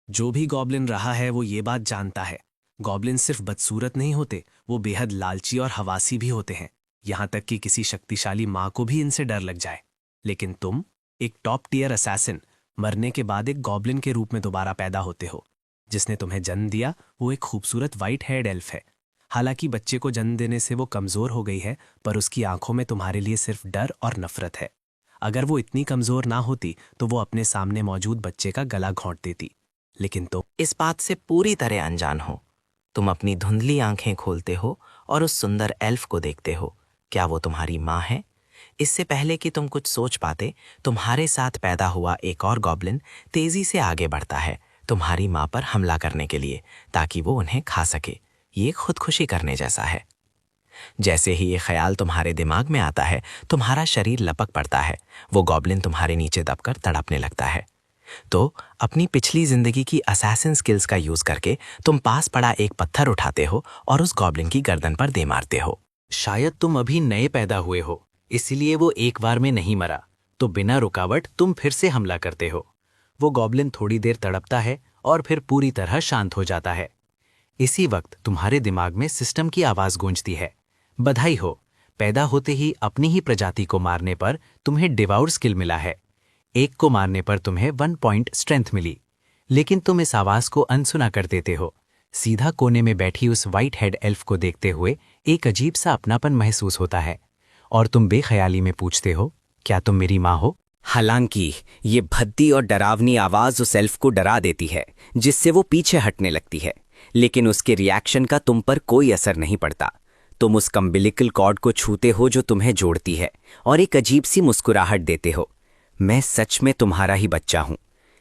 जो भी गॉब्लिन रहा है वो ये बात जानता है, गॉब्लिन सिर्फ बदसूरत नहीं होते, वो बेहद लालची और हवासी भी होते हैं। यहां तक कि किसी शक्तिशाली माँ को भी इनसे डर लग जाए। लेकिन तुम, एक टॉप टियर असैसिन, मरने के बाद एक गॉब्लिन के रूप में दोबारा पैदा होते हो। जिसने तुम्हें जन्म दिया वो एक खूबसूरत व्हाइट हेयर्ड एल्फ है। हालांकि बच्चे को जन्म देने से वो कमजोर हो गई है, पर उसकी आंखों में तुम्हारे लिए सिर्फ डर और नफरत है। अगर वो इतनी कमजोर ना होती तो वो अपने सामने मौजूद बच्चे का गला घोंट देती। लेकिन तुम इस बात से पूरी तरह अनजान हो। तुम अपनी धुंधली आंखें खोलते हो और उस सुंदर एल्फ को देखते हो। क्या वो तुम्हारी माँ है? इससे पहले कि तुम कुछ सोच पाते, तुम्हारे साथ पैदा हुआ एक और गॉब्लिन तेजी से आगे बढ़ता है तुम्हारी माँ पर हमला करने के लिए, ताकि वो उन्हें खा सके। ये खुदकुशी करने जैसा है। जैसे ही ये ख्याल तुम्हारे दिमाग में आता है, तुम्हारा शरीर लपक पड़ता है। वो गॉब्लिन तुम्हारे नीचे दबकर तड़पने लगता है। तो अपनी पिछली जिंदगी की असैसिन स्किल्स का यूज करके तुम पास पड़ा एक पत्थर उठाते हो और उस गॉब्लिन की गर्दन पर दे मारते हो। शायद तुम अभी नए पैदा हुए हो, इसलिए वो एक बार में नहीं मरा, तो बिना रुकावट तुम फिर से हमला करते हो। वो गॉब्लिन थोड़ी देर तड़पता है और फिर पूरी तरह शांत हो जाता है। इसी वक्त तुम्हारे दिमाग में सिस्टम की आवाज गूंजती है। बधाई हो, पैदा होते ही अपनी ही प्रजाति को मारने पर तुम्हें डिवाउर स्किल मिला है। एक को मारने पर तुम्हें 1 पॉइंट स्ट्रेंथ मिली। लेकिन तुम इस आवाज को अनसुना कर देते हो। सीधा कोने में बैठी उस व्हाइट हेड एल्फ को देखते हुए एक अजीब सा अपनापन महसूस होता है और तुम बेख्याली में पूछते हो, क्या तुम मेरी माँ हो? हालांकि ये भद्दी और डरावनी आवाज उस एल्फ को डरा देती है, जिससे वो पीछे हटने लगती है। लेकिन उसके रिएक्शन का तुम पर कोई असर नहीं पड़ता। तुम उस कम्बिलिकल कॉर्ड को छूते हो जो तुम्हें जोड़ती है, और एक अजीब सी मुस्कुराहट देते हो। मैं सच में तुम्हारा ही बच्चा हूं।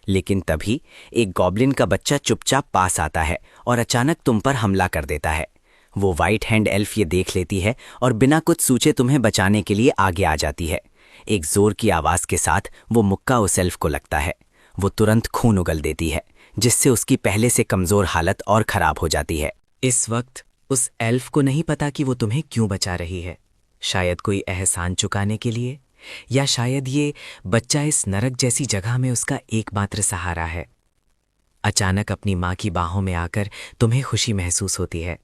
लेकिन तभी एक गॉब्लिन का बच्चा चुपचाप पास आता है और अचानक तुम पर हमला कर देता है। वो व्हाइट हैंड एल्फ ये देख लेती है और बिना कुछ सोचे तुम्हें बचाने के लिए आगे आ जाती है। एक जोर की आवाज के साथ वो मुक्का उस एल्फ को लगता है। वो तुरंत खून उगल देती है, जिससे उसकी पहले से कमजोर हालत और खराब हो जाती है। इस वक्त उस एल्फ को नहीं पता कि वो तुम्हें क्यों बचा रही है। शायद कोई एहसान चुकाने के लिए, या शायद ये बच्चा इस नरक जैसी जगह में उसका एकमात्र सहारा है। अचानक अपनी माँ की बाहों में आकर तुम्हें खुशी महसूस होती है।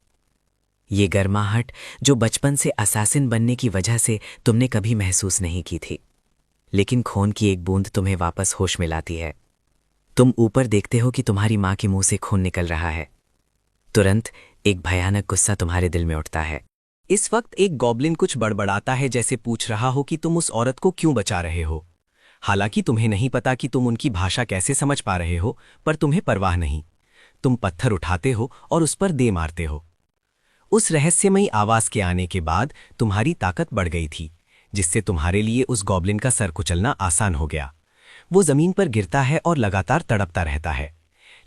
ये गर्माहट जो बचपन से असैसिन बनने की वजह से तुमने कभी महसूस नहीं की थी। लेकिन खून की एक बूंद तुम्हें वापस होश में लाती है। तुम ऊपर देखते हो कि तुम्हारी माँ के मुंह से खून निकल रहा है। तुरंत एक भयानक गुस्सा तुम्हारे दिल में उठता है। इस वक्त एक गॉब्लिन कुछ बड़बड़ाता है, जैसे पूछ रहा हो कि तुम उस औरत को क्यों बचा रहे हो। हालांकि तुम्हें नहीं पता कि तुम उनकी भाषा कैसे समझ पा रहे हो, पर तुम्हें परवाह नहीं। तुम पत्थर उठाते हो और उस पर दे मारते हो। उस रहस्यमयी आवाज के आने के बाद तुम्हारी ताकत बढ़ गई थी, जिससे तुम्हारे लिए उस गॉब्लिन का सर कुचलना आसान हो गया। वो जमीन पर गिरता है और लगातार तड़पता रहता है।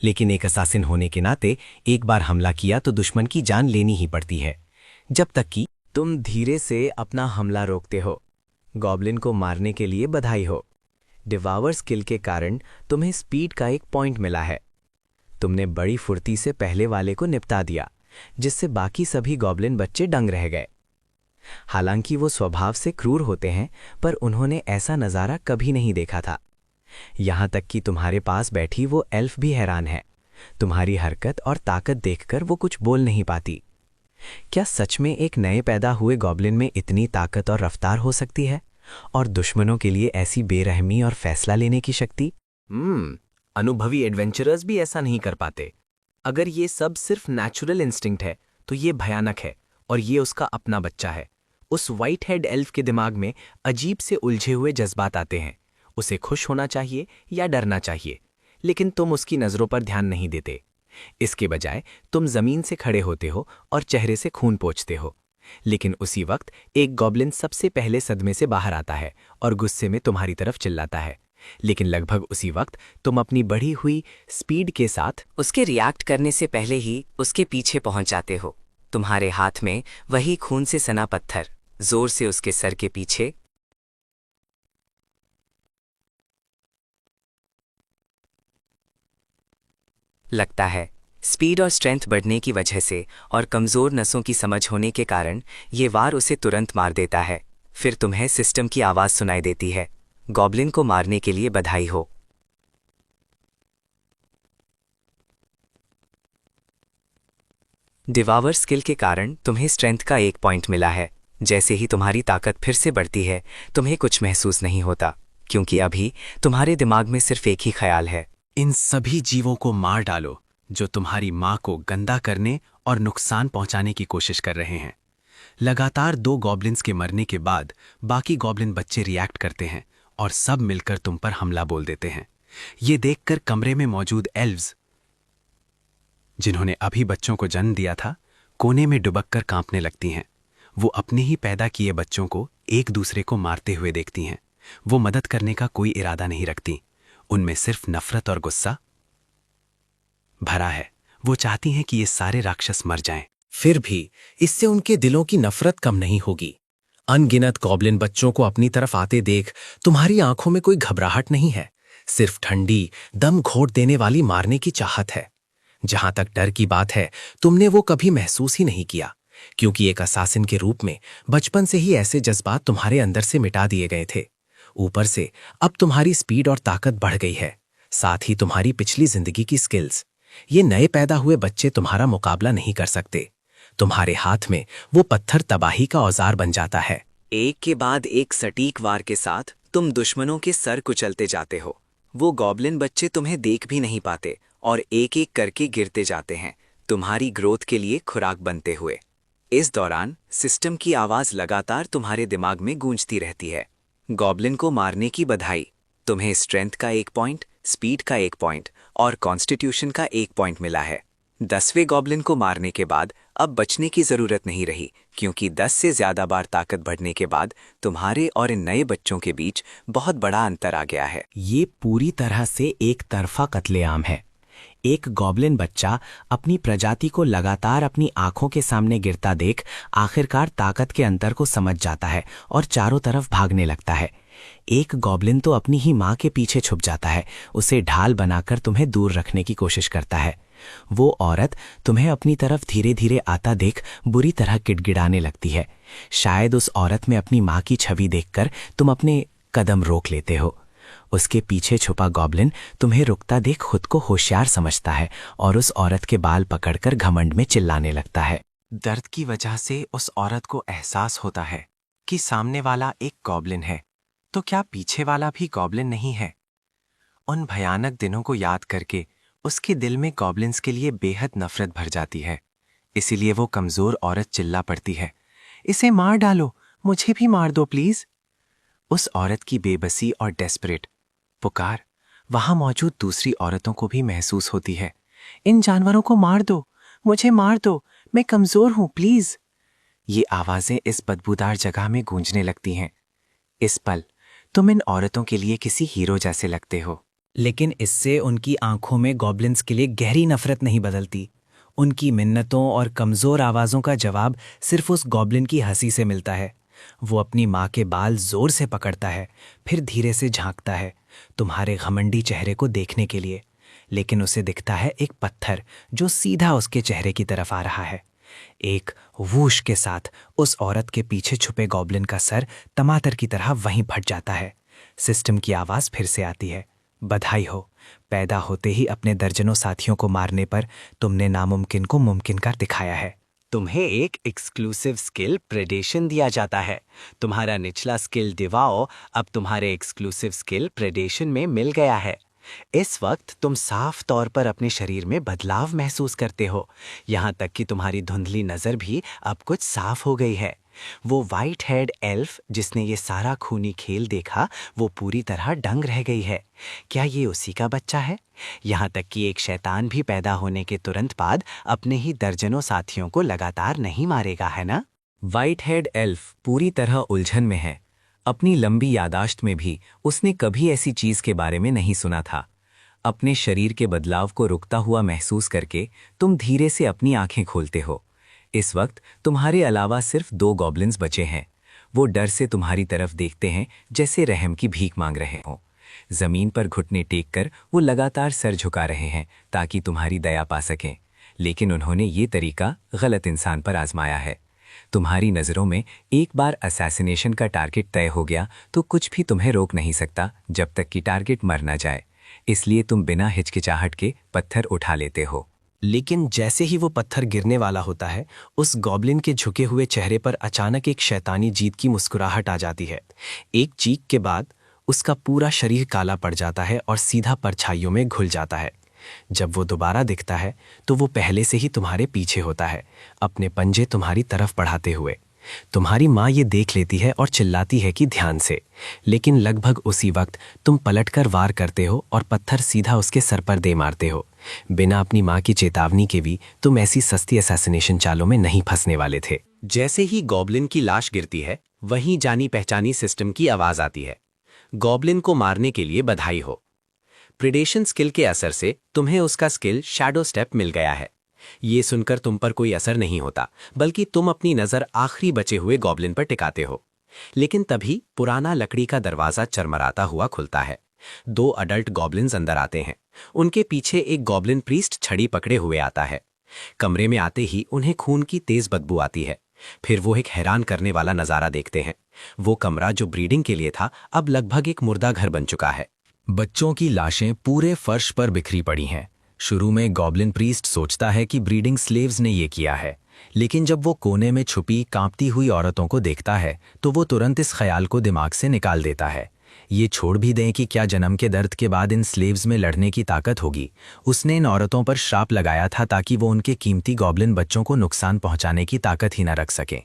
लेकिन एक असासिन होने के नाते एक बार हमला किया तो दुश्मन की जान लेनी ही पड़ती है, जब तक कि तुम धीरे से अपना हमला रोकते हो। गॉब्लिन को मारने के लिए बधाई हो। डिवावर स्किल के कारण तुम्हें स्पीड का एक पॉइंट मिला है। तुमने बड़ी फुर्ती से पहले वाले को निपटा दिया, जिससे बाकी सभी गॉब्लिन बच्चे दंग रह गए। हालांकि वो स्वभाव से क्रूर होते हैं, पर उन्होंने ऐसा नज़ारा कभी नहीं देखा था। यहां तक कि तुम्हारे पास बैठी वो एल्फ भी हैरान है। तुम्हारी हरकत और ताकत देखकर वो कुछ बोल नहीं पाती। क्या सच में एक नए पैदा हुए गॉब्लिन में इतनी ताकत और रफ्तार हो सकती है, और दुश्मनों के लिए ऐसी बेरहमी और फैसला लेने की शक्ति? अनुभवी एडवेंचरर्स भी ऐसा नहीं कर पाते। अगर ये सब सिर्फ नेचुरल इंस्टिंक्ट है, तो ये भयानक है, और ये उसका अपना बच्चा है। उस व्हाइट हेड एल्फ के दिमाग में अजीब से उलझे हुए जज्बात आते हैं। उसे खुश होना चाहिए या डरना चाहिए, लेकिन तुम उसकी नज़रों पर ध्यान नहीं देते। इसके बजाय तुम जमीन से खड़े होते हो और चेहरे से खून पोंछते हो। लेकिन उसी वक्त एक गॉब्लिन सबसे पहले सदमे से बाहर आता है और गुस्से में तुम्हारी तरफ चिल्लाता है। लेकिन लगभग उसी वक्त तुम अपनी बढ़ी हुई स्पीड के साथ उसके रिएक्ट करने से पहले ही उसके पीछे पहुंच जाते हो। तुम्हारे हाथ में वही खून से सना पत्थर जोर से उसके सर के पीछे लगता है। स्पीड और स्ट्रेंथ बढ़ने की वजह से और कमज़ोर नसों की समझ होने के कारण ये वार उसे तुरंत मार देता है। फिर तुम्हें सिस्टम की आवाज़ सुनाई देती है, गॉब्लिन को मारने के लिए बधाई हो। डिवावर स्किल के कारण तुम्हें स्ट्रेंथ का 1 पॉइंट मिला है। जैसे ही तुम्हारी ताकत फिर से बढ़ती है, तुम्हें कुछ महसूस नहीं होता, क्योंकि अभी तुम्हारे दिमाग में सिर्फ एक ही ख्याल है। इन सभी जीवों को मार डालो जो तुम्हारी माँ को गंदा करने और नुकसान पहुंचाने की कोशिश कर रहे हैं। लगातार 2 गॉब्लिन्स के मरने के बाद बाकी गॉब्लिन बच्चे रिएक्ट करते हैं और सब मिलकर तुम पर हमला बोल देते हैं। ये देखकर कमरे में मौजूद एल्व्स, जिन्होंने अभी बच्चों को जन्म दिया था, कोने में डुबककर कांपने लगती हैं। वो अपने ही पैदा किए बच्चों को एक दूसरे को मारते हुए देखती हैं। वो मदद करने का कोई इरादा नहीं रखती। उनमें सिर्फ नफरत और गुस्सा भरा है। वो चाहती हैं कि ये सारे राक्षस मर जाएं। फिर भी इससे उनके दिलों की नफरत कम नहीं होगी। अनगिनत गॉब्लिन बच्चों को अपनी तरफ आते देख तुम्हारी आंखों में कोई घबराहट नहीं है, सिर्फ ठंडी, दम घोट देने वाली मारने की चाहत है। जहां तक डर की बात है, तुमने वो कभी महसूस ही नहीं किया, क्योंकि एक असासिन के रूप में बचपन से ही ऐसे जज्बात तुम्हारे अंदर से मिटा दिए गए थे। ऊपर से अब तुम्हारी स्पीड और ताकत बढ़ गई है, साथ ही तुम्हारी पिछली जिंदगी की स्किल्स। ये नए पैदा हुए बच्चे तुम्हारा मुकाबला नहीं कर सकते। तुम्हारे हाथ में वो पत्थर तबाही का औजार बन जाता है। एक के बाद एक सटीक वार के साथ तुम दुश्मनों के सर कुचलते जाते हो। वो गॉब्लिन बच्चे तुम्हें देख भी नहीं पाते और एक एक करके गिरते जाते हैं, तुम्हारी ग्रोथ के लिए खुराक बनते हुए। इस दौरान सिस्टम की आवाज लगातार तुम्हारे दिमाग में गूंजती रहती है। गॉब्लिन को मारने की बधाई। तुम्हें स्ट्रेंथ का 1 पॉइंट, स्पीड का 1 पॉइंट और कॉन्स्टिट्यूशन का 1 पॉइंट मिला है। 10वें गॉब्लिन को मारने के बाद अब बचने की जरूरत नहीं रही, क्योंकि 10 से ज्यादा बार ताकत बढ़ने के बाद तुम्हारे और इन नए बच्चों के बीच बहुत बड़ा अंतर आ गया है। ये पूरी तरह से एक तरफा कत्लेआम है। एक गॉब्लिन बच्चा अपनी प्रजाति को लगातार अपनी आंखों के सामने गिरता देख आखिरकार ताकत के अंतर को समझ जाता है और चारों तरफ भागने लगता है। एक गॉब्लिन तो अपनी ही माँ के पीछे छुप जाता है, उसे ढाल बनाकर तुम्हें दूर रखने की कोशिश करता है। वो औरत तुम्हें अपनी तरफ धीरे धीरे आता देख बुरी तरह गिड़गिड़ाने लगती है। शायद उस औरत में अपनी माँ की छवि देखकर तुम अपने कदम रोक लेते हो। उसके पीछे छुपा गॉब्लिन तुम्हें रुकता देख खुद को होशियार समझता है और उस औरत के बाल पकड़कर घमंड में चिल्लाने लगता है। दर्द की वजह से उस औरत को एहसास होता है कि सामने वाला एक गॉब्लिन है, तो क्या पीछे वाला भी गॉब्लिन नहीं है? उन भयानक दिनों को याद करके उसके दिल में गॉब्लिन्स के लिए बेहद नफरत भर जाती है। इसीलिए वो कमजोर औरत चिल्ला पड़ती है, इसे मार डालो, मुझे भी मार दो प्लीज। उस औरत की बेबसी और डेस्परेट पुकार वहां मौजूद दूसरी औरतों को भी महसूस होती है। इन जानवरों को मार दो, मुझे मार दो, मैं कमजोर हूं प्लीज। ये आवाजें इस बदबूदार जगह में गूंजने लगती हैं। इस पल तुम इन औरतों के लिए किसी हीरो जैसे लगते हो। लेकिन इससे उनकी आंखों में गॉब्लिन्स के लिए गहरी नफरत नहीं बदलती। उनकी मिन्नतों और कमजोर आवाजों का जवाब सिर्फ उस गॉब्लिन की हंसी से मिलता है। वो अपनी माँ के बाल जोर से पकड़ता है, फिर धीरे से झांकता है तुम्हारे घमंडी चेहरे को देखने के लिए। लेकिन उसे दिखता है एक पत्थर जो सीधा उसके चेहरे की तरफ आ रहा है। एक वूश के साथ उस औरत के पीछे छुपे गॉब्लिन का सर टमाटर की तरह वहीं फट जाता है। सिस्टम की आवाज फिर से आती है, बधाई हो, पैदा होते ही अपने दर्जनों साथियों को मारने पर तुमने नामुमकिन को मुमकिन कर दिखाया है। तुम्हें एक एक्सक्लूसिव स्किल प्रेडेशन दिया जाता है। तुम्हारा निचला स्किल डिवाओ अब तुम्हारे एक्सक्लूसिव स्किल प्रेडेशन में मिल गया है। इस वक्त तुम साफ तौर पर अपने शरीर में बदलाव महसूस करते हो, यहाँ तक कि तुम्हारी धुंधली नज़र भी अब कुछ साफ हो गई है। वो वाइट हेड एल्फ जिसने ये सारा खूनी खेल देखा, वो पूरी तरह दंग रह गई है। क्या ये उसी का बच्चा है? यहाँ तक कि एक शैतान भी पैदा होने के तुरंत बाद अपने ही दर्जनों साथियों को लगातार नहीं मारेगा, है ना? वाइट हेड एल्फ पूरी तरह उलझन में है। अपनी लंबी यादाश्त में भी उसने कभी ऐसी चीज के बारे में नहीं सुना था। अपने शरीर के बदलाव को रुकता हुआ महसूस करके तुम धीरे से अपनी आंखें खोलते हो। इस वक्त तुम्हारे अलावा सिर्फ 2 गॉब्लिन्स बचे हैं। वो डर से तुम्हारी तरफ देखते हैं जैसे रहम की भीख मांग रहे हों। जमीन पर घुटने टेक कर वो लगातार सर झुका रहे हैं ताकि तुम्हारी दया पा सकें, लेकिन उन्होंने ये तरीका गलत इंसान पर आजमाया है। तुम्हारी नज़रों में एक बार असैसिनेशन का टारगेट तय हो गया तो कुछ भी तुम्हें रोक नहीं सकता जब तक कि टारगेट मर ना जाए। इसलिए तुम बिना हिचकिचाहट के पत्थर उठा लेते हो। लेकिन जैसे ही वो पत्थर गिरने वाला होता है, उस गॉब्लिन के झुके हुए चेहरे पर अचानक एक शैतानी जीत की मुस्कुराहट आ जाती है। एक चीख के बाद उसका पूरा शरीर काला पड़ जाता है और सीधा परछाइयों में घुल जाता है। जब वो दोबारा दिखता है तो वो पहले से ही तुम्हारे पीछे होता है, अपने पंजे तुम्हारी तरफ बढ़ाते हुए। तुम्हारी माँ ये देख लेती है और चिल्लाती है कि ध्यान से, लेकिन लगभग उसी वक्त तुम पलटकर वार करते हो और पत्थर सीधा उसके सर पर दे मारते हो। बिना अपनी माँ की चेतावनी के भी तुम ऐसी सस्ती असैसिनेशन चालों में नहीं फंसने वाले थे। जैसे ही गॉब्लिन की लाश गिरती है, वहीं जानी पहचानी सिस्टम की आवाज आती है, गॉब्लिन को मारने के लिए बधाई हो। प्रिडेशन स्किल के असर से तुम्हें उसका स्किल शैडो स्टेप मिल गया है। ये सुनकर तुम पर कोई असर नहीं होता, बल्कि तुम अपनी नजर आखिरी बचे हुए गॉब्लिन पर टिकाते हो। लेकिन तभी पुराना लकड़ी का दरवाजा चरमराता हुआ खुलता है। 2 अडल्ट गॉब्लिन्स अंदर आते हैं। उनके पीछे एक गॉब्लिन प्रीस्ट छड़ी पकड़े हुए आता है। कमरे में आते ही उन्हें खून की तेज बदबू आती है। फिर वो एक हैरान करने वाला नजारा देखते हैं। वो कमरा जो ब्रीडिंग के लिए था, अब लगभग एक मुर्दा घर बन चुका है। बच्चों की लाशें पूरे फर्श पर बिखरी पड़ी हैं। शुरू में गॉब्लिन प्रीस्ट सोचता है कि ब्रीडिंग स्लेव्स ने ये किया है, लेकिन जब वो कोने में छुपी कांपती हुई औरतों को देखता है तो वो तुरंत इस ख्याल को दिमाग से निकाल देता है। ये छोड़ भी दें कि क्या जन्म के दर्द के बाद इन स्लेव्स में लड़ने की ताकत होगी। उसने इन औरतों पर श्राप लगाया था ताकि वो उनके कीमती गॉब्लिन बच्चों को नुकसान पहुंचाने की ताकत ही न रख सकें।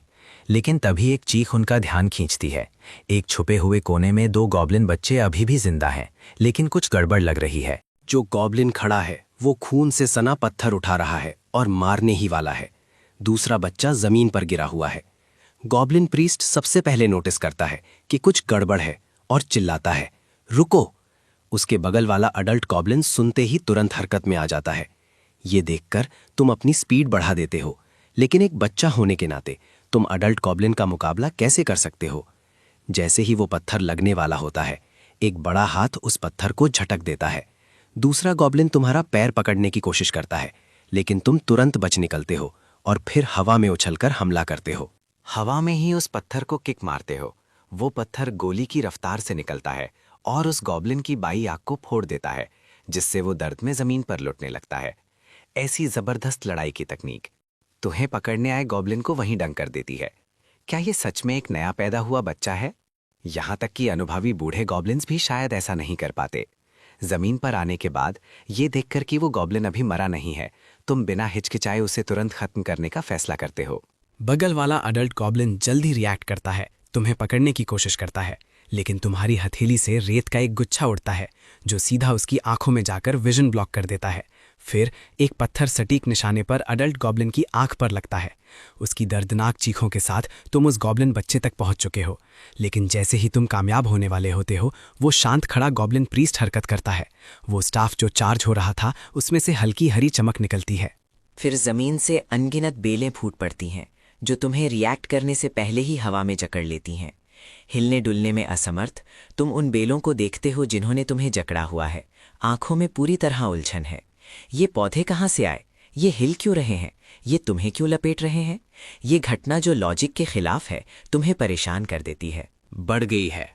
लेकिन तभी एक चीख उनका ध्यान खींचती है। एक छुपे हुए कोने में 2 गॉब्लिन बच्चे अभी भी जिंदा हैं, लेकिन कुछ गड़बड़ लग रही है। जो गॉब्लिन खड़ा है वो खून से सना पत्थर उठा रहा है और मारने ही वाला है। दूसरा बच्चा जमीन पर गिरा हुआ है। गॉब्लिन प्रीस्ट सबसे पहले नोटिस करता है कि कुछ गड़बड़ है और चिल्लाता है, रुको। उसके बगल वाला अडल्ट गॉब्लिन सुनते ही तुरंत हरकत में आ जाता है। ये देखकर तुम अपनी स्पीड बढ़ा देते हो, लेकिन एक बच्चा होने के नाते तुम अडल्ट गॉब्लिन का मुकाबला कैसे कर सकते हो। जैसे ही वो पत्थर लगने वाला होता है, एक बड़ा हाथ उस पत्थर को झटक देता है। दूसरा गॉब्लिन तुम्हारा पैर पकड़ने की कोशिश करता है, लेकिन तुम तुरंत बच निकलते हो और फिर हवा में उछलकर हमला करते हो। हवा में ही उस पत्थर को किक मारते हो। वो पत्थर गोली की रफ्तार से निकलता है और उस गॉब्लिन की बाई आंख को फोड़ देता है, जिससे वो दर्द में जमीन पर लुटने लगता है। ऐसी जबरदस्त लड़ाई की तकनीक तुम्हें पकड़ने आए गॉब्लिन को वहीं डंक कर देती है। क्या ये सच में एक नया पैदा हुआ बच्चा है? यहां तक कि अनुभवी बूढ़े गॉब्लिन्स भी शायद ऐसा नहीं कर पाते। जमीन पर आने के बाद ये देखकर कि वो गॉब्लिन अभी मरा नहीं है, तुम बिना हिचकिचाए उसे तुरंत खत्म करने का फैसला करते हो। बगल वाला अडल्ट गॉब्लिन जल्दी रिएक्ट करता है, तुम्हें पकड़ने की कोशिश करता है, लेकिन तुम्हारी हथेली से रेत का एक गुच्छा उड़ता है जो सीधा उसकी आंखों में जाकर विजन ब्लॉक कर देता है। फिर एक पत्थर सटीक निशाने पर अडल्ट गॉब्लिन की आंख पर लगता है। उसकी दर्दनाक चीखों के साथ तुम उस गॉब्लिन बच्चे तक पहुंच चुके हो, लेकिन जैसे ही तुम कामयाब होने वाले होते हो, वो शांत खड़ा गॉब्लिन प्रीस्ट हरकत करता है। वो स्टाफ जो चार्ज हो रहा था उसमें से हल्की हरी चमक निकलती है। फिर जमीन से अनगिनत बेलें फूट पड़ती हैं जो तुम्हें रिएक्ट करने से पहले ही हवा में जकड़ लेती हैं। हिलने डुलने में असमर्थ तुम उन बेलों को देखते हो जिन्होंने तुम्हें जकड़ा हुआ है। आंखों में पूरी तरह उलझन है। ये पौधे कहाँ से आए? ये हिल क्यों रहे हैं? ये तुम्हें क्यों लपेट रहे हैं? ये घटना जो लॉजिक के खिलाफ है तुम्हें परेशान कर देती है। बढ़ गई है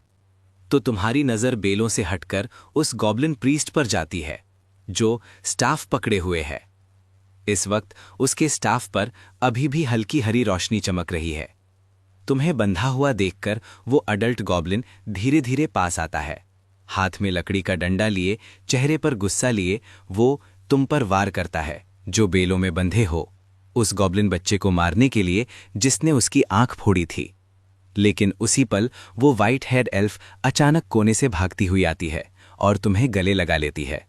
तो तुम्हारी नजर बेलों से हटकर उस गॉब्लिन प्रीस्ट पर जाती है जो स्टाफ पकड़े हुए है। इस वक्त उसके स्टाफ पर अभी भी हल्की हरी रोशनी चमक रही है। तुम्हें बंधा हुआ देखकर वो अडल्ट गॉब्लिन धीरे धीरे पास आता है। हाथ में लकड़ी का डंडा लिए, चेहरे पर गुस्सा लिए, वो तुम पर वार करता है जो बेलों में बंधे हो, उस गॉब्लिन बच्चे को मारने के लिए जिसने उसकी आंख फोड़ी थी। लेकिन उसी पल वो व्हाइट हेड एल्फ अचानक कोने से भागती हुई आती है और तुम्हें गले लगा लेती है।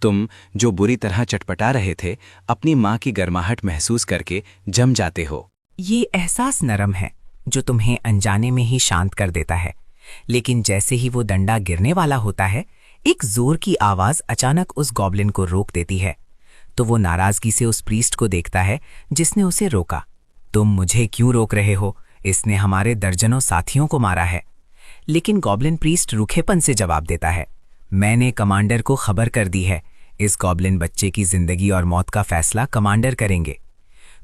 तुम जो बुरी तरह चटपटा रहे थे, अपनी माँ की गर्माहट महसूस करके जम जाते हो। ये एहसास नरम है जो तुम्हें अनजाने में ही शांत कर देता है, लेकिन जैसे ही वो डंडा गिरने वाला होता है, एक जोर की आवाज अचानक उस गॉब्लिन को रोक देती है। तो वो नाराजगी से उस प्रीस्ट को देखता है जिसने उसे रोका। तुम मुझे क्यों रोक रहे हो? इसने हमारे दर्जनों साथियों को मारा है। लेकिन गॉब्लिन प्रीस्ट रूखेपन से जवाब देता है, मैंने कमांडर को खबर कर दी है। इस गॉब्लिन बच्चे की जिंदगी और मौत का फैसला कमांडर करेंगे।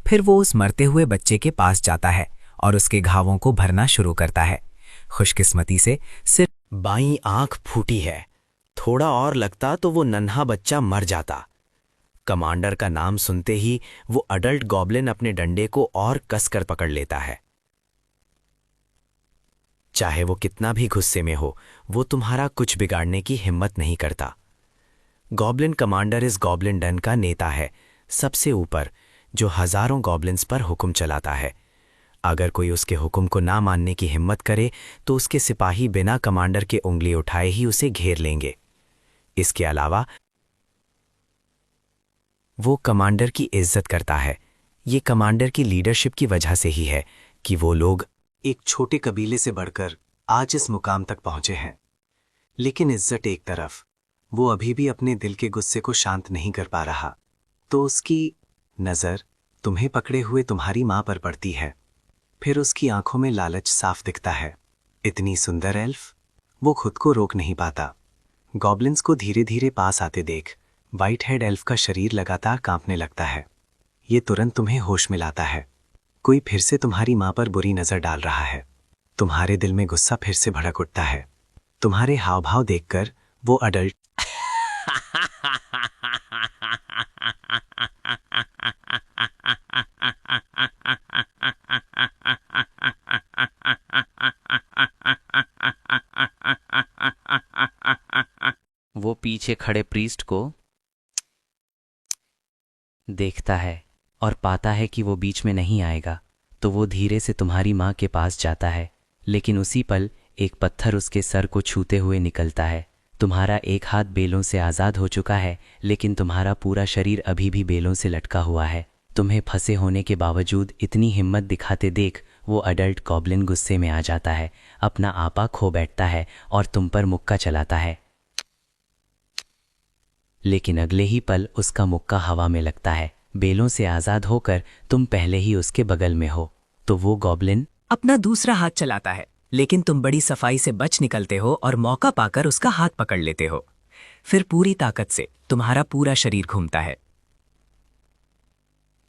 फिर वो उस मरते हुए बच्चे के पास जाता है और उसके घावों को भरना शुरू करता है। खुशकिस्मती से सिर्फ बाईं आंख फूटी है। थोड़ा और लगता तो वो नन्हा बच्चा मर जाता। कमांडर का नाम सुनते ही वो अडल्ट गॉब्लिन अपने डंडे को और कसकर पकड़ लेता है। चाहे वो कितना भी गुस्से में हो, वो तुम्हारा कुछ बिगाड़ने की हिम्मत नहीं करता। गॉब्लिन कमांडर इस गॉब्लिन डन का नेता है, सबसे ऊपर, जो हजारों गॉब्लिन्स पर हुक्म चलाता है। अगर कोई उसके हुक्म को ना मानने की हिम्मत करे तो उसके सिपाही बिना कमांडर के उंगली उठाए ही उसे घेर लेंगे। इसके अलावा वो कमांडर की इज्जत करता है। ये कमांडर की लीडरशिप की वजह से ही है कि वो लोग एक छोटे कबीले से बढ़कर आज इस मुकाम तक पहुंचे हैं। लेकिन इज्जत एक तरफ, वो अभी भी अपने दिल के गुस्से को शांत नहीं कर पा रहा, तो उसकी नजर तुम्हें पकड़े हुए तुम्हारी मां पर पड़ती है। फिर उसकी आंखों में लालच साफ दिखता है। इतनी सुंदर एल्फ, वो खुद को रोक नहीं पाता। गॉब्लिन्स को धीरे धीरे पास आते देख व्हाइट हेड एल्फ का शरीर लगातार कांपने लगता है। ये तुरंत तुम्हें होश में लाता है। कोई फिर से तुम्हारी मां पर बुरी नजर डाल रहा है। तुम्हारे दिल में गुस्सा फिर से भड़क उठता है। तुम्हारे हाव भाव देखकर वो अडल्ट वो पीछे खड़े प्रीस्ट को देखता है और पाता है कि वो बीच में नहीं आएगा, तो वो धीरे से तुम्हारी माँ के पास जाता है। लेकिन उसी पल एक पत्थर उसके सर को छूते हुए निकलता है। तुम्हारा एक हाथ बेलों से आज़ाद हो चुका है, लेकिन तुम्हारा पूरा शरीर अभी भी बेलों से लटका हुआ है। तुम्हें फंसे होने के बावजूद इतनी हिम्मत दिखाते देख वो अडल्ट गॉब्लिन गुस्से में आ जाता है, अपना आपा खो बैठता है और तुम पर मुक्का चलाता है। लेकिन अगले ही पल उसका मुक्का हवा में लगता है। बेलों से आज़ाद होकर तुम पहले ही उसके बगल में हो, तो वो गॉब्लिन अपना दूसरा हाथ चलाता है, लेकिन तुम बड़ी सफाई से बच निकलते हो और मौका पाकर उसका हाथ पकड़ लेते हो। फिर पूरी ताकत से तुम्हारा पूरा शरीर घूमता है।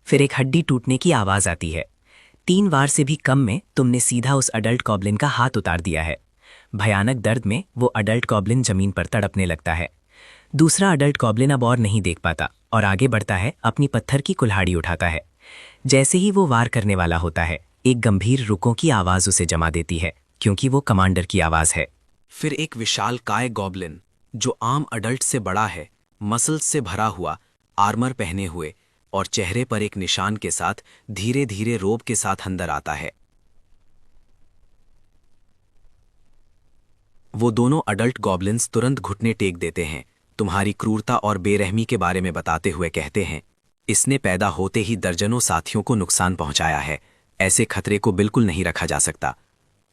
फिर एक हड्डी टूटने की आवाज आती है। 3 वार से भी कम में तुमने सीधा उस अडल्ट गॉब्लिन का हाथ उतार दिया है। भयानक दर्द में वो अडल्ट गॉब्लिन जमीन पर तड़पने लगता है। दूसरा अडल्ट गॉब्लिन अब और नहीं देख पाता और आगे बढ़ता है, अपनी पत्थर की कुल्हाड़ी उठाता है। जैसे ही वो वार करने वाला होता है, एक गंभीर रुकों की आवाज उसे जमा देती है, क्योंकि वो कमांडर की आवाज है। फिर एक विशाल काय गॉब्लिन, जो आम अडल्ट से बड़ा है, मसल्स से भरा हुआ, आर्मर पहने हुए और चेहरे पर एक निशान के साथ धीरे धीरे रोब के साथ अंदर आता है। वो दोनों अडल्ट गॉब्लिन्स तुरंत घुटने टेक देते हैं, तुम्हारी क्रूरता और बेरहमी के बारे में बताते हुए कहते हैं, इसने पैदा होते ही दर्जनों साथियों को नुकसान पहुंचाया है। ऐसे खतरे को बिल्कुल नहीं रखा जा सकता।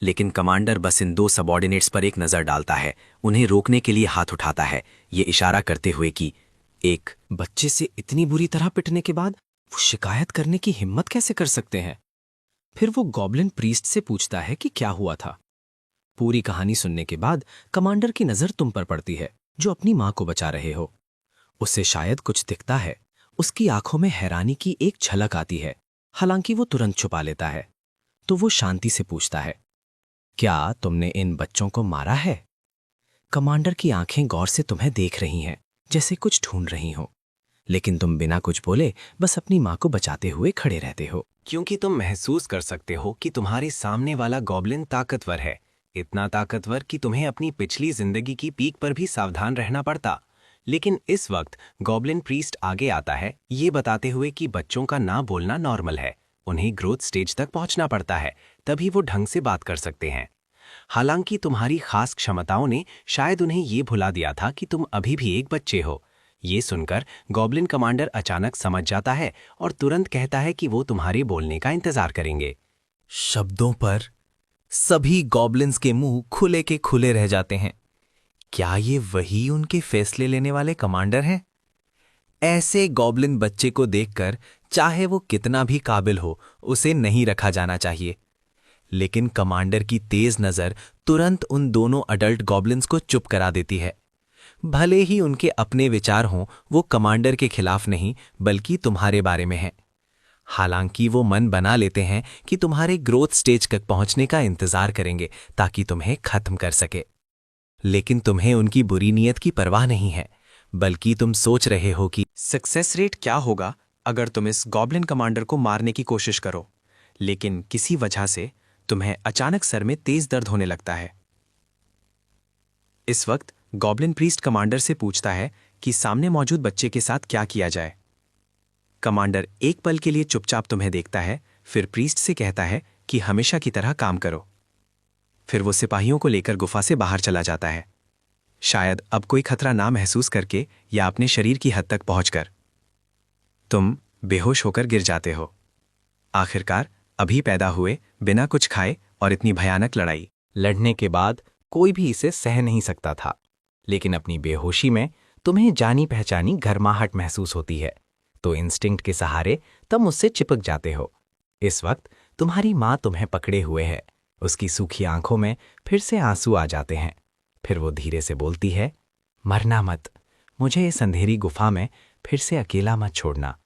लेकिन कमांडर बस इन 2 सबॉर्डिनेट्स पर एक नजर डालता है, उन्हें रोकने के लिए हाथ उठाता है, ये इशारा करते हुए कि एक बच्चे से इतनी बुरी तरह पिटने के बाद वो शिकायत करने की हिम्मत कैसे कर सकते हैं। फिर वो गॉब्लिन प्रीस्ट से पूछता है कि क्या हुआ था। पूरी कहानी सुनने के बाद कमांडर की नजर तुम पर पड़ती है, जो अपनी मां को बचा रहे हो। उसे शायद कुछ दिखता है। उसकी आंखों में हैरानी की एक झलक आती है, हालांकि वो तुरंत छुपा लेता है। तो वो शांति से पूछता है, क्या तुमने इन बच्चों को मारा है? कमांडर की आंखें गौर से तुम्हें देख रही हैं, जैसे कुछ ढूंढ रही हो। लेकिन तुम बिना कुछ बोले बस अपनी मां को बचाते हुए खड़े रहते हो, क्योंकि तुम महसूस कर सकते हो कि तुम्हारे सामने वाला गॉब्लिन ताकतवर है, इतना ताकतवर कि तुम्हें अपनी पिछली जिंदगी की पीक पर भी सावधान रहना पड़ता। लेकिन इस वक्त गॉब्लिन प्रीस्ट आगे आता है, ये बताते हुए कि बच्चों का ना बोलना नॉर्मल है, उन्हें ग्रोथ स्टेज तक पहुंचना पड़ता है, तभी वो ढंग से बात कर सकते हैं। हालांकि तुम्हारी खास क्षमताओं ने शायद उन्हें ये भुला दिया था कि तुम अभी भी एक बच्चे हो। ये सुनकर गॉब्लिन कमांडर अचानक समझ जाता है और तुरंत कहता है कि वो तुम्हारे बोलने का इंतजार करेंगे। शब्दों पर सभी गॉब्लिन्स के मुंह खुले के खुले रह जाते हैं। क्या ये वही उनके फैसले लेने वाले कमांडर हैं? ऐसे गॉब्लिन बच्चे को देखकर चाहे वो कितना भी काबिल हो, उसे नहीं रखा जाना चाहिए। लेकिन कमांडर की तेज नजर तुरंत उन दोनों अडल्ट गॉब्लिन्स को चुप करा देती है। भले ही उनके अपने विचार हों, वो कमांडर के खिलाफ नहीं बल्कि तुम्हारे बारे में हैं। हालांकि वो मन बना लेते हैं कि तुम्हारे ग्रोथ स्टेज तक पहुंचने का इंतजार करेंगे ताकि तुम्हें खत्म कर सके। लेकिन तुम्हें उनकी बुरी नीयत की परवाह नहीं है, बल्कि तुम सोच रहे हो कि सक्सेस रेट क्या होगा अगर तुम इस गॉब्लिन कमांडर को मारने की कोशिश करो, लेकिन किसी वजह से तुम्हें अचानक सर में तेज दर्द होने लगता है। इस वक्त गॉब्लिन प्रीस्ट कमांडर से पूछता है कि सामने मौजूद बच्चे के साथ क्या किया जाए। कमांडर एक पल के लिए चुपचाप तुम्हें देखता है, फिर प्रीस्ट से कहता है कि हमेशा की तरह काम करो। फिर वो सिपाहियों को लेकर गुफा से बाहर चला जाता है, शायद अब कोई खतरा ना महसूस करके या अपने शरीर की हद तक पहुंचकर। तुम बेहोश होकर गिर जाते हो। आखिरकार अभी पैदा हुए, बिना कुछ खाए और इतनी भयानक लड़ाई लड़ने के बाद कोई भी इसे सह नहीं सकता था, लेकिन अपनी बेहोशी में तुम्हें जानी पहचानी गर्माहट महसूस होती है, तो इंस्टिंक्ट के सहारे तुम उससे चिपक जाते हो। इस वक्त तुम्हारी माँ तुम्हें पकड़े हुए है, उसकी सूखी आंखों में फिर से आंसू आ जाते हैं। फिर वो धीरे से बोलती है, मरना मत, मुझे इस अंधेरी गुफा में फिर से अकेला मत छोड़ना।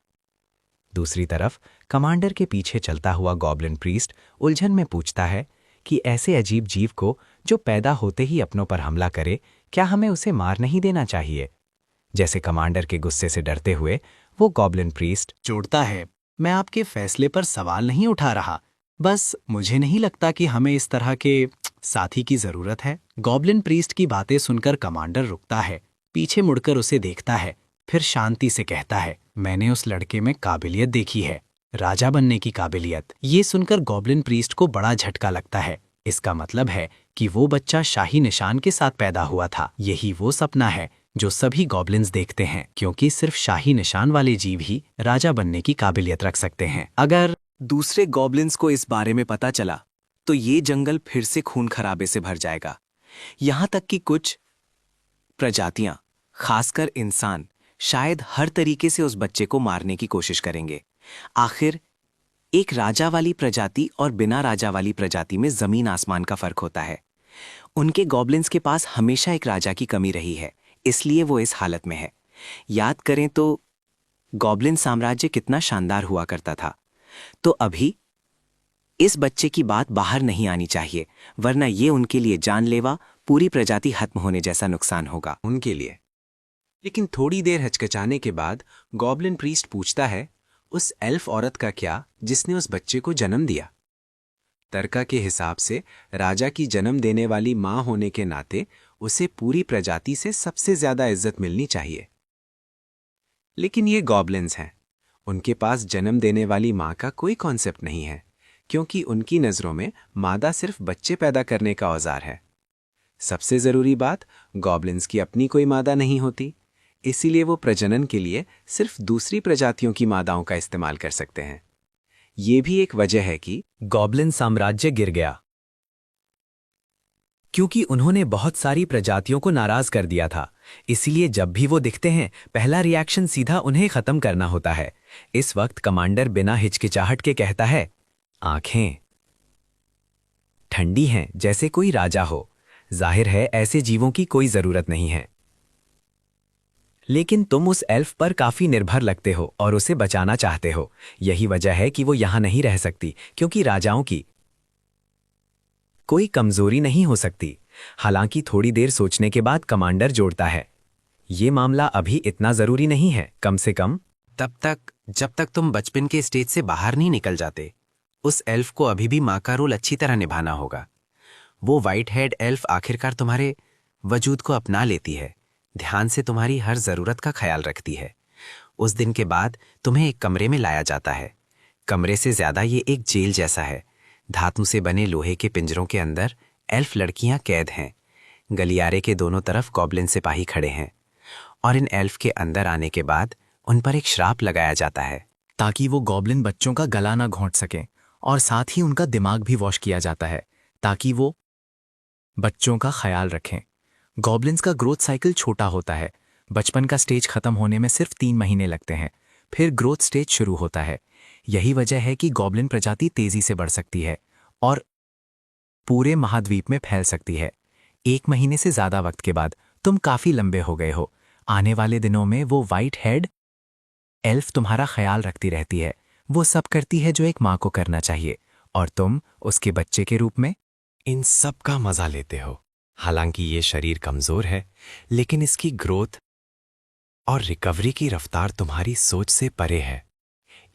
दूसरी तरफ कमांडर के पीछे चलता हुआ गॉब्लिन प्रीस्ट उलझन में पूछता है कि ऐसे अजीब जीव को जो पैदा होते ही अपनों पर हमला करे, क्या हमें उसे मार नहीं देना चाहिए? जैसे कमांडर के गुस्से से डरते हुए वो गॉब्लिन प्रीस्ट जोड़ता है, मैं आपके फैसले पर सवाल नहीं उठा रहा, बस मुझे नहीं लगता कि हमें इस तरह के साथी की जरूरत है। गॉब्लिन प्रीस्ट की बातें सुनकर कमांडर रुकता है, पीछे मुड़कर उसे देखता है, फिर शांति से कहता है, मैंने उस लड़के में काबिलियत देखी है, राजा बनने की काबिलियत। ये सुनकर गॉब्लिन प्रीस्ट को बड़ा झटका लगता है। इसका मतलब है कि वो बच्चा शाही निशान के साथ पैदा हुआ था। यही वो सपना है जो सभी गॉब्लिन्स देखते हैं, क्योंकि सिर्फ शाही निशान वाले जीव ही राजा बनने की काबिलियत रख सकते हैं। अगर दूसरे गॉब्लिन्स को इस बारे में पता चला तो ये जंगल फिर से खून खराबे से भर जाएगा। यहां तक कि कुछ प्रजातियां, खासकर इंसान, शायद हर तरीके से उस बच्चे को मारने की कोशिश करेंगे। आखिर एक राजा वाली प्रजाति और बिना राजा वाली प्रजाति में जमीन आसमान का फर्क होता है। उनके गॉब्लिन्स के पास हमेशा एक राजा की कमी रही है, इसलिए वो इस हालत में है। याद करें तो गॉब्लिन साम्राज्य कितना शानदार हुआ करता था। तो अभी इस बच्चे की बात बाहर नहीं आनी चाहिए, वरना ये उनके लिए जानलेवा, पूरी प्रजाति खत्म होने जैसा नुकसान होगा उनके लिए। लेकिन थोड़ी देर हचकचाने के बाद गॉब्लिन प्रीस्ट पूछता है, उस एल्फ औरत का क्या जिसने उस बच्चे को जन्म दिया? तर्का के हिसाब से राजा की जन्म देने वाली मां होने के नाते उसे पूरी प्रजाति से सबसे ज्यादा इज्जत मिलनी चाहिए। लेकिन ये गॉब्लिन्स हैं, उनके पास जन्म देने वाली मां का कोई कॉन्सेप्ट नहीं है, क्योंकि उनकी नजरों में मादा सिर्फ बच्चे पैदा करने का औजार है। सबसे जरूरी बात, गॉब्लिन्स की अपनी कोई मादा नहीं होती, इसीलिए वो प्रजनन के लिए सिर्फ दूसरी प्रजातियों की मादाओं का इस्तेमाल कर सकते हैं। ये भी एक वजह है कि गॉब्लिन साम्राज्य गिर गया, क्योंकि उन्होंने बहुत सारी प्रजातियों को नाराज कर दिया था। इसीलिए जब भी वो दिखते हैं, पहला रिएक्शन सीधा उन्हें खत्म करना होता है। इस वक्त कमांडर बिना हिचकिचाहट के कहता है, आंखें ठंडी हैं जैसे कोई राजा हो। जाहिर है ऐसे जीवों की कोई जरूरत नहीं है, लेकिन तुम उस एल्फ पर काफी निर्भर लगते हो और उसे बचाना चाहते हो। यही वजह है कि वो यहां नहीं रह सकती, क्योंकि राजाओं की कोई कमजोरी नहीं हो सकती। हालांकि थोड़ी देर सोचने के बाद कमांडर जोड़ता है, ये मामला अभी इतना जरूरी नहीं है, कम से कम तब तक जब तक तुम बचपन के स्टेज से बाहर नहीं निकल जाते। उस एल्फ को अभी भी माँ का रोल अच्छी तरह निभाना होगा। वो व्हाइट हेड एल्फ आखिरकार तुम्हारे वजूद को अपना लेती है, ध्यान से तुम्हारी हर जरूरत का ख्याल रखती है। उस दिन के बाद तुम्हें एक कमरे में लाया जाता है। कमरे से ज्यादा ये एक जेल जैसा है। धातु से बने लोहे के पिंजरों के अंदर एल्फ लड़कियां कैद हैं। गलियारे के दोनों तरफ गॉब्लिन सिपाही खड़े हैं, और इन एल्फ के अंदर आने के बाद उन पर एक श्राप लगाया जाता है, ताकि वो गॉब्लिन बच्चों का गला ना घोंट सकें, और साथ ही उनका दिमाग भी वॉश किया जाता है ताकि वो बच्चों का ख्याल रखें। गॉब्लिन्स का ग्रोथ साइकिल छोटा होता है। बचपन का स्टेज खत्म होने में सिर्फ 3 महीने लगते हैं, फिर ग्रोथ स्टेज शुरू होता है। यही वजह है कि गॉब्लिन प्रजाति तेजी से बढ़ सकती है और पूरे महाद्वीप में फैल सकती है। 1 महीने से ज्यादा वक्त के बाद तुम काफी लंबे हो गए हो। आने वाले दिनों में वो व्हाइट हेड एल्फ तुम्हारा ख्याल रखती रहती है। वो सब करती है जो एक माँ को करना चाहिए, और तुम उसके बच्चे के रूप में इन सब का मजा लेते हो। हालांकि ये शरीर कमजोर है, लेकिन इसकी ग्रोथ और रिकवरी की रफ्तार तुम्हारी सोच से परे है।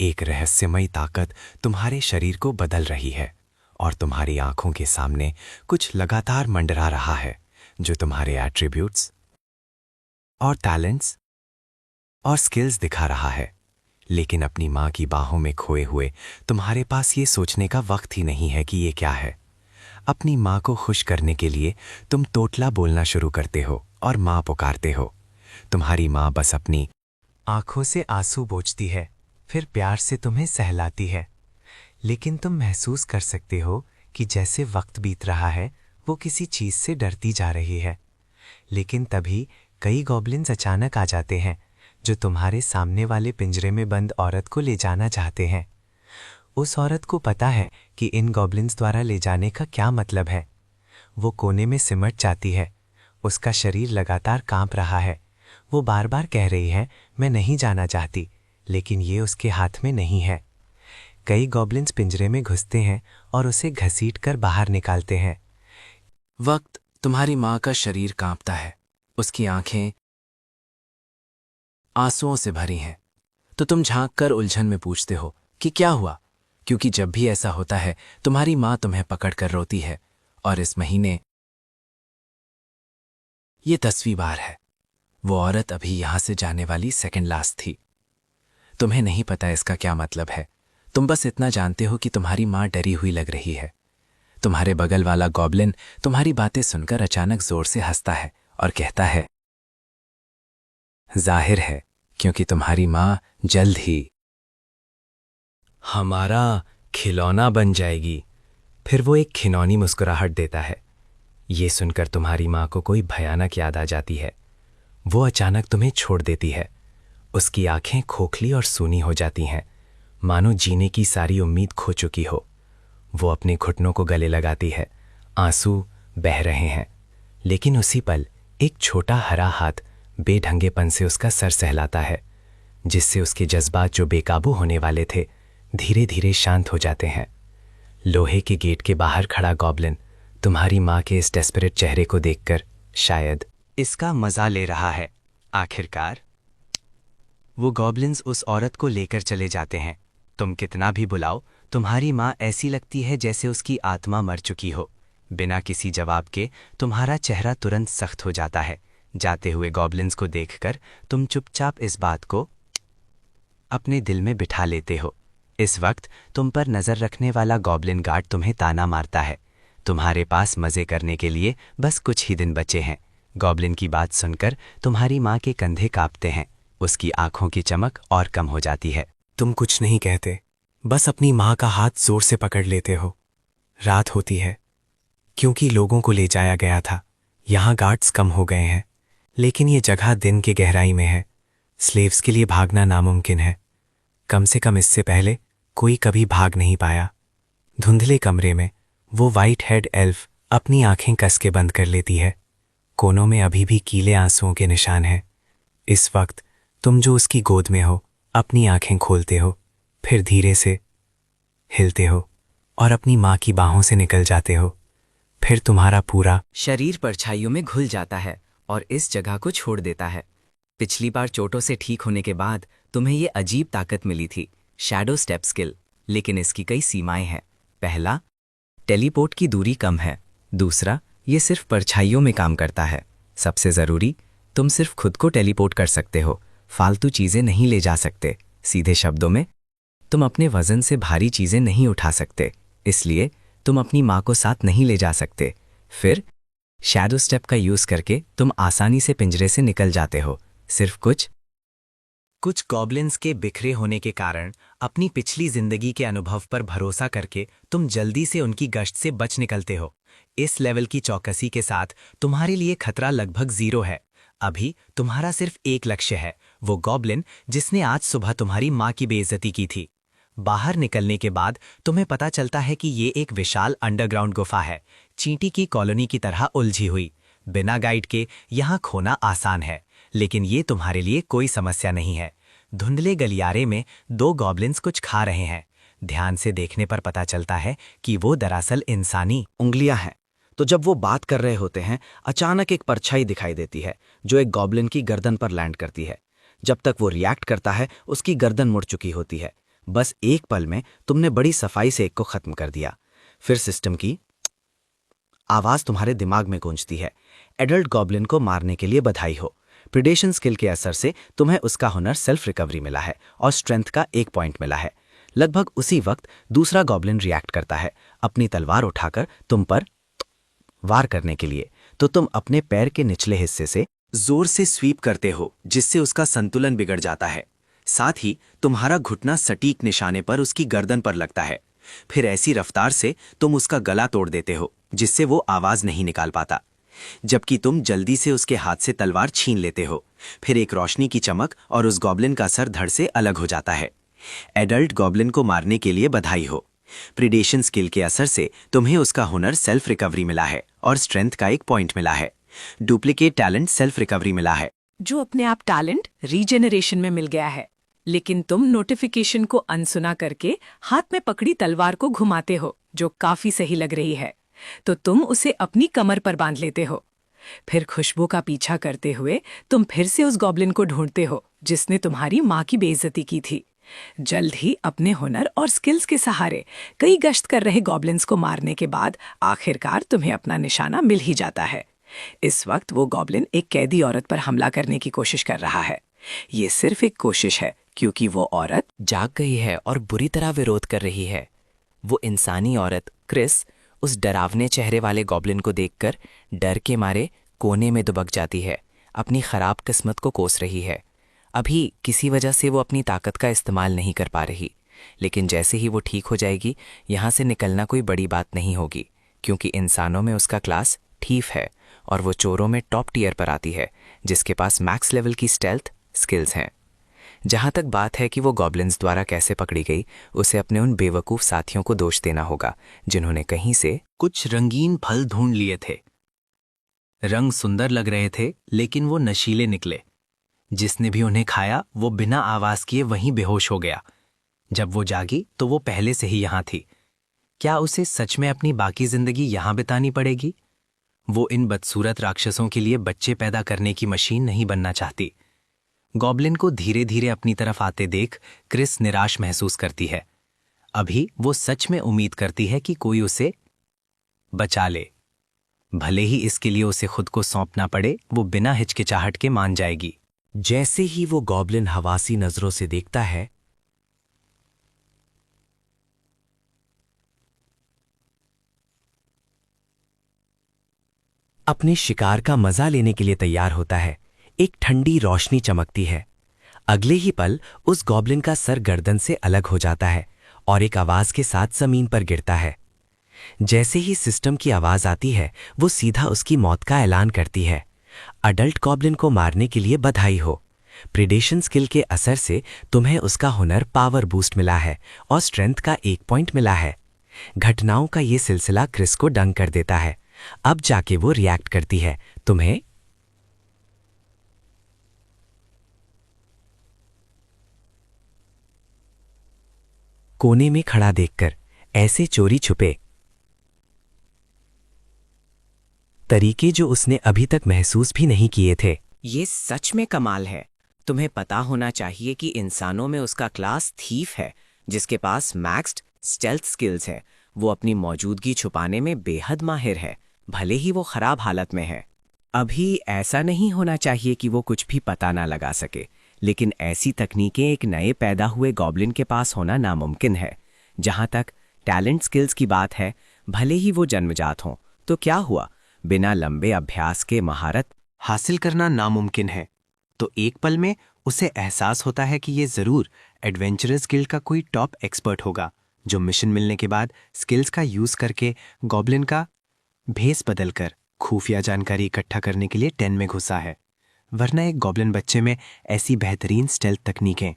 एक रहस्यमयी ताकत तुम्हारे शरीर को बदल रही है और तुम्हारी आंखों के सामने कुछ लगातार मंडरा रहा है जो तुम्हारे एट्रीब्यूट्स और टैलेंट्स और स्किल्स दिखा रहा है। लेकिन अपनी माँ की बाहों में खोए हुए तुम्हारे पास ये सोचने का वक्त ही नहीं है कि ये क्या है। अपनी माँ को खुश करने के लिए तुम तोतला बोलना शुरू करते हो और माँ पुकारते हो। तुम्हारी माँ बस अपनी आंखों से आंसू पोंछती है, फिर प्यार से तुम्हें सहलाती है। लेकिन तुम महसूस कर सकते हो कि जैसे वक्त बीत रहा है वो किसी चीज से डरती जा रही है। लेकिन तभी कई गॉब्लिन्स अचानक आ जाते हैं जो तुम्हारे सामने वाले पिंजरे में बंद औरत को ले जाना चाहते हैं। उस औरत को पता है कि इन गॉब्लिन्स द्वारा ले जाने का क्या मतलब है। वो कोने में सिमट जाती है, उसका शरीर लगातार कांप रहा है। वो बार बार कह रही है मैं नहीं जाना चाहती, लेकिन ये उसके हाथ में नहीं है। कई गॉब्लिन्स पिंजरे में घुसते हैं और उसे घसीटकर बाहर निकालते हैं। वक्त तुम्हारी माँ का शरीर कांपता है, उसकी आंखें आंसुओं से भरी हैं। तो तुम झांक कर उलझन में पूछते हो कि क्या हुआ, क्योंकि जब भी ऐसा होता है तुम्हारी माँ तुम्हें पकड़कर रोती है। और इस महीने ये 10वीं बार है। वो औरत अभी यहां से जाने वाली सेकंड लास्ट थी। तुम्हें नहीं पता इसका क्या मतलब है। तुम बस इतना जानते हो कि तुम्हारी माँ डरी हुई लग रही है। तुम्हारे बगल वाला गॉब्लिन तुम्हारी बातें सुनकर अचानक जोर से हंसता है और कहता है जाहिर है क्योंकि तुम्हारी माँ जल्द ही हमारा खिलौना बन जाएगी। फिर वो एक खिनौनी मुस्कुराहट देता है। ये सुनकर तुम्हारी माँ को कोई भयानक याद आ जाती है। वो अचानक तुम्हें छोड़ देती है। उसकी आंखें खोखली और सूनी हो जाती हैं, मानो जीने की सारी उम्मीद खो चुकी हो। वो अपने घुटनों को गले लगाती है, आंसू बह रहे हैं। लेकिन उसी पल एक छोटा हरा हाथ बेढंगेपन से उसका सर सहलाता है, जिससे उसके जज्बात जो बेकाबू होने वाले थे धीरे धीरे शांत हो जाते हैं। लोहे के गेट के बाहर खड़ा गॉब्लिन तुम्हारी माँ के इस डेस्परेट चेहरे को देखकर शायद इसका मजा ले रहा है। आखिरकार वो गॉब्लिन्स उस औरत को लेकर चले जाते हैं। तुम कितना भी बुलाओ, तुम्हारी माँ ऐसी लगती है जैसे उसकी आत्मा मर चुकी हो। बिना किसी जवाब के तुम्हारा चेहरा तुरंत सख्त हो जाता है। जाते हुए गॉब्लिन्स को देखकर तुम चुपचाप इस बात को अपने दिल में बिठा लेते हो। इस वक्त तुम पर नजर रखने वाला गॉब्लिन गार्ड तुम्हें ताना मारता है। तुम्हारे पास मजे करने के लिए बस कुछ ही दिन बचे हैं। गॉब्लिन की बात सुनकर तुम्हारी माँ के कंधे कांपते हैं, उसकी आंखों की चमक और कम हो जाती है। तुम कुछ नहीं कहते, बस अपनी माँ का हाथ जोर से पकड़ लेते हो। रात होती है क्योंकि लोगों को ले जाया गया था। यहाँ गार्ड्स कम हो गए हैं, लेकिन ये जगह दिन के गहराई में है। स्लेव्स के लिए भागना नामुमकिन है। कम से कम इससे पहले कोई कभी भाग नहीं पाया। धुंधले कमरे में वो वाइट हेड एल्फ अपनी आंखें कस के बंद कर लेती है। कोनों में अभी भी कीले आंसुओं के निशान हैं। इस वक्त तुम जो उसकी गोद में हो, अपनी आंखें खोलते हो, फिर धीरे से हिलते हो और अपनी माँ की बाहों से निकल जाते हो। फिर तुम्हारा पूरा शरीर परछाइयों में घुल जाता है और इस जगह को छोड़ देता है। पिछली बार चोटों से ठीक होने के बाद तुम्हें ये अजीब ताकत मिली थी, शैडो स्टेप स्किल, लेकिन इसकी कई सीमाएं हैं। पहला, टेलीपोर्ट की दूरी कम है। दूसरा, ये सिर्फ परछाइयों में काम करता है। सबसे ज़रूरी, तुम सिर्फ खुद को टेलीपोर्ट कर सकते हो, फालतू चीज़ें नहीं ले जा सकते। सीधे शब्दों में, तुम अपने वजन से भारी चीज़ें नहीं उठा सकते, इसलिए तुम अपनी माँ को साथ नहीं ले जा सकते। फिर शैडो स्टेप का यूज़ करके तुम आसानी से पिंजरे से निकल जाते हो। सिर्फ कुछ गॉब्लिन्स के बिखरे होने के कारण अपनी पिछली जिंदगी के अनुभव पर भरोसा करके तुम जल्दी से उनकी गश्त से बच निकलते हो। इस लेवल की चौकसी के साथ तुम्हारे लिए खतरा लगभग 0 है। अभी तुम्हारा सिर्फ एक लक्ष्य है, वो गॉब्लिन जिसने आज सुबह तुम्हारी माँ की बेइज्जती की थी। बाहर निकलने के बाद तुम्हें पता चलता है कि ये एक विशाल अंडरग्राउंड गुफा है, चींटी की कॉलोनी की तरह उलझी हुई। बिना गाइड के यहाँ खोना आसान है, लेकिन ये तुम्हारे लिए कोई समस्या नहीं है। धुंधले गलियारे में 2 गॉब्लिन्स कुछ खा रहे हैं। ध्यान से देखने पर पता चलता है कि वो दरअसल इंसानी उंगलियां हैं। तो जब वो बात कर रहे होते हैं, अचानक एक परछाई दिखाई देती है जो एक गॉब्लिन की गर्दन पर लैंड करती है। जब तक वो रिएक्ट करता है उसकी गर्दन मुड़ चुकी होती है। बस एक पल में तुमने बड़ी सफाई से एक को खत्म कर दिया। फिर सिस्टम की आवाज तुम्हारे दिमाग में गूंजती है। एडल्ट गॉब्लिन को मारने के लिए बधाई हो। प्रिडेशन स्किल के असर से तुम्हें उसका हुनर सेल्फ रिकवरी मिला है और स्ट्रेंथ का 1 पॉइंट मिला है। लगभग उसी वक्त दूसरा गॉब्लिन रिएक्ट करता है अपनी तलवार उठाकर तुम पर वार करने के लिए। तो तुम अपने पैर के निचले हिस्से से जोर से स्वीप करते हो जिससे उसका संतुलन बिगड़ जाता है। साथ ही तुम्हारा घुटना सटीक निशाने पर उसकी गर्दन पर लगता है। फिर ऐसी रफ्तार से तुम उसका गला तोड़ देते हो जिससे वो आवाज नहीं निकाल पाता, जबकि तुम जल्दी से उसके हाथ से तलवार छीन लेते हो। फिर एक रोशनी की चमक और उस गॉब्लिन का सर धड़ से अलग हो जाता है। एडल्ट गॉब्लिन को मारने के लिए बधाई हो। प्रिडेशन स्किल के असर से तुम्हें उसका हुनर सेल्फ रिकवरी मिला है और स्ट्रेंथ का 1 पॉइंट मिला है। डुप्लीकेट टैलेंट सेल्फ रिकवरी मिला है। जो अपने आप टैलेंट रीजेनरेशन में मिल गया है, लेकिन तुम नोटिफिकेशन को अनसुना करके हाथ में पकड़ी तलवार को घुमाते हो जो काफी सही लग रही है, तो तुम उसे अपनी कमर पर बांध लेते हो। फिर खुशबू का पीछा करते हुए तुम फिर से उस गॉब्लिन को ढूंढते हो जिसने तुम्हारी माँ की बेइज्जती की थी। जल्द ही अपने हुनर और स्किल्स के सहारे कई गश्त कर रहे गॉब्लिन्स को मारने के बाद आखिरकार तुम्हें अपना निशाना मिल ही जाता है। इस वक्त वो गॉब्लिन एक कैदी औरत पर हमला करने की कोशिश कर रहा है। ये सिर्फ एक कोशिश है क्योंकि वो औरत जाग गई है और बुरी तरह विरोध कर रही है। वो इंसानी औरत क्रिस उस डरावने चेहरे वाले गॉब्लिन को देखकर डर के मारे कोने में दुबक जाती है, अपनी खराब किस्मत को कोस रही है। अभी किसी वजह से वो अपनी ताकत का इस्तेमाल नहीं कर पा रही, लेकिन जैसे ही वो ठीक हो जाएगी यहाँ से निकलना कोई बड़ी बात नहीं होगी, क्योंकि इंसानों में उसका क्लास ठीक है और वो चोरों में टॉप टियर पर आती है जिसके पास मैक्स लेवल की स्टेल्थ स्किल्स हैं। जहाँ तक बात है कि वो गॉब्लिन्स द्वारा कैसे पकड़ी गई, उसे अपने उन बेवकूफ़ साथियों को दोष देना होगा जिन्होंने कहीं से कुछ रंगीन फल ढूंढ लिए थे। रंग सुंदर लग रहे थे लेकिन वो नशीले निकले। जिसने भी उन्हें खाया वो बिना आवाज किए वहीं बेहोश हो गया। जब वो जागी तो वो पहले से ही यहाँ थी। क्या उसे सच में अपनी बाकी जिंदगी यहाँ बितानी पड़ेगी? वो इन बदसूरत राक्षसों के लिए बच्चे पैदा करने की मशीन नहीं बनना चाहती। गॉब्लिन को धीरे धीरे अपनी तरफ आते देख क्रिस निराश महसूस करती है। अभी वो सच में उम्मीद करती है कि कोई उसे बचा ले। भले ही इसके लिए उसे खुद को सौंपना पड़े, वो बिना हिचकिचाहट के मान जाएगी। जैसे ही वो गॉब्लिन हवासी नजरों से देखता है, अपने शिकार का मजा लेने के लिए तैयार होता है। एक ठंडी रोशनी चमकती है। अगले ही पल उस गॉब्लिन का सर गर्दन से अलग हो जाता है और एक आवाज के साथ जमीन पर गिरता है। जैसे ही सिस्टम की आवाज आती है, वो सीधा उसकी मौत का ऐलान करती है। अडल्ट गॉब्लिन को मारने के लिए बधाई हो। प्रिडेशन स्किल के असर से तुम्हें उसका हुनर पावर बूस्ट मिला है और स्ट्रेंथ का 1 पॉइंट मिला है। घटनाओं का ये सिलसिला क्रिस को दंग कर देता है। अब जाके वो रिएक्ट करती है। तुम्हें कोने में खड़ा देखकर ऐसे चोरी छुपे तरीके जो उसने अभी तक महसूस भी नहीं किए थे। ये सच में कमाल है। तुम्हें पता होना चाहिए कि इंसानों में उसका क्लास थीफ है जिसके पास मैक्स्ड स्टेल्थ स्किल्स है। वो अपनी मौजूदगी छुपाने में बेहद माहिर है, भले ही वो खराब हालत में है। अभी ऐसा नहीं होना चाहिए कि वो कुछ भी पता ना लगा सके, लेकिन ऐसी तकनीकें एक नए पैदा हुए गॉब्लिन के पास होना नामुमकिन है। जहां तक टैलेंट स्किल्स की बात है, भले ही वो जन्मजात हों, तो क्या हुआ, बिना लंबे अभ्यास के महारत हासिल करना नामुमकिन है। तो एक पल में उसे एहसास होता है कि ये जरूर एडवेंचरस गिल्ड का कोई टॉप एक्सपर्ट होगा जो मिशन मिलने के बाद स्किल्स का यूज करके गॉब्लिन का भेस बदलकर खुफिया जानकारी इकट्ठा करने के लिए 10 में घुसा है। वरना एक गॉब्लिन बच्चे में ऐसी बेहतरीन स्टेल्थ तकनीकें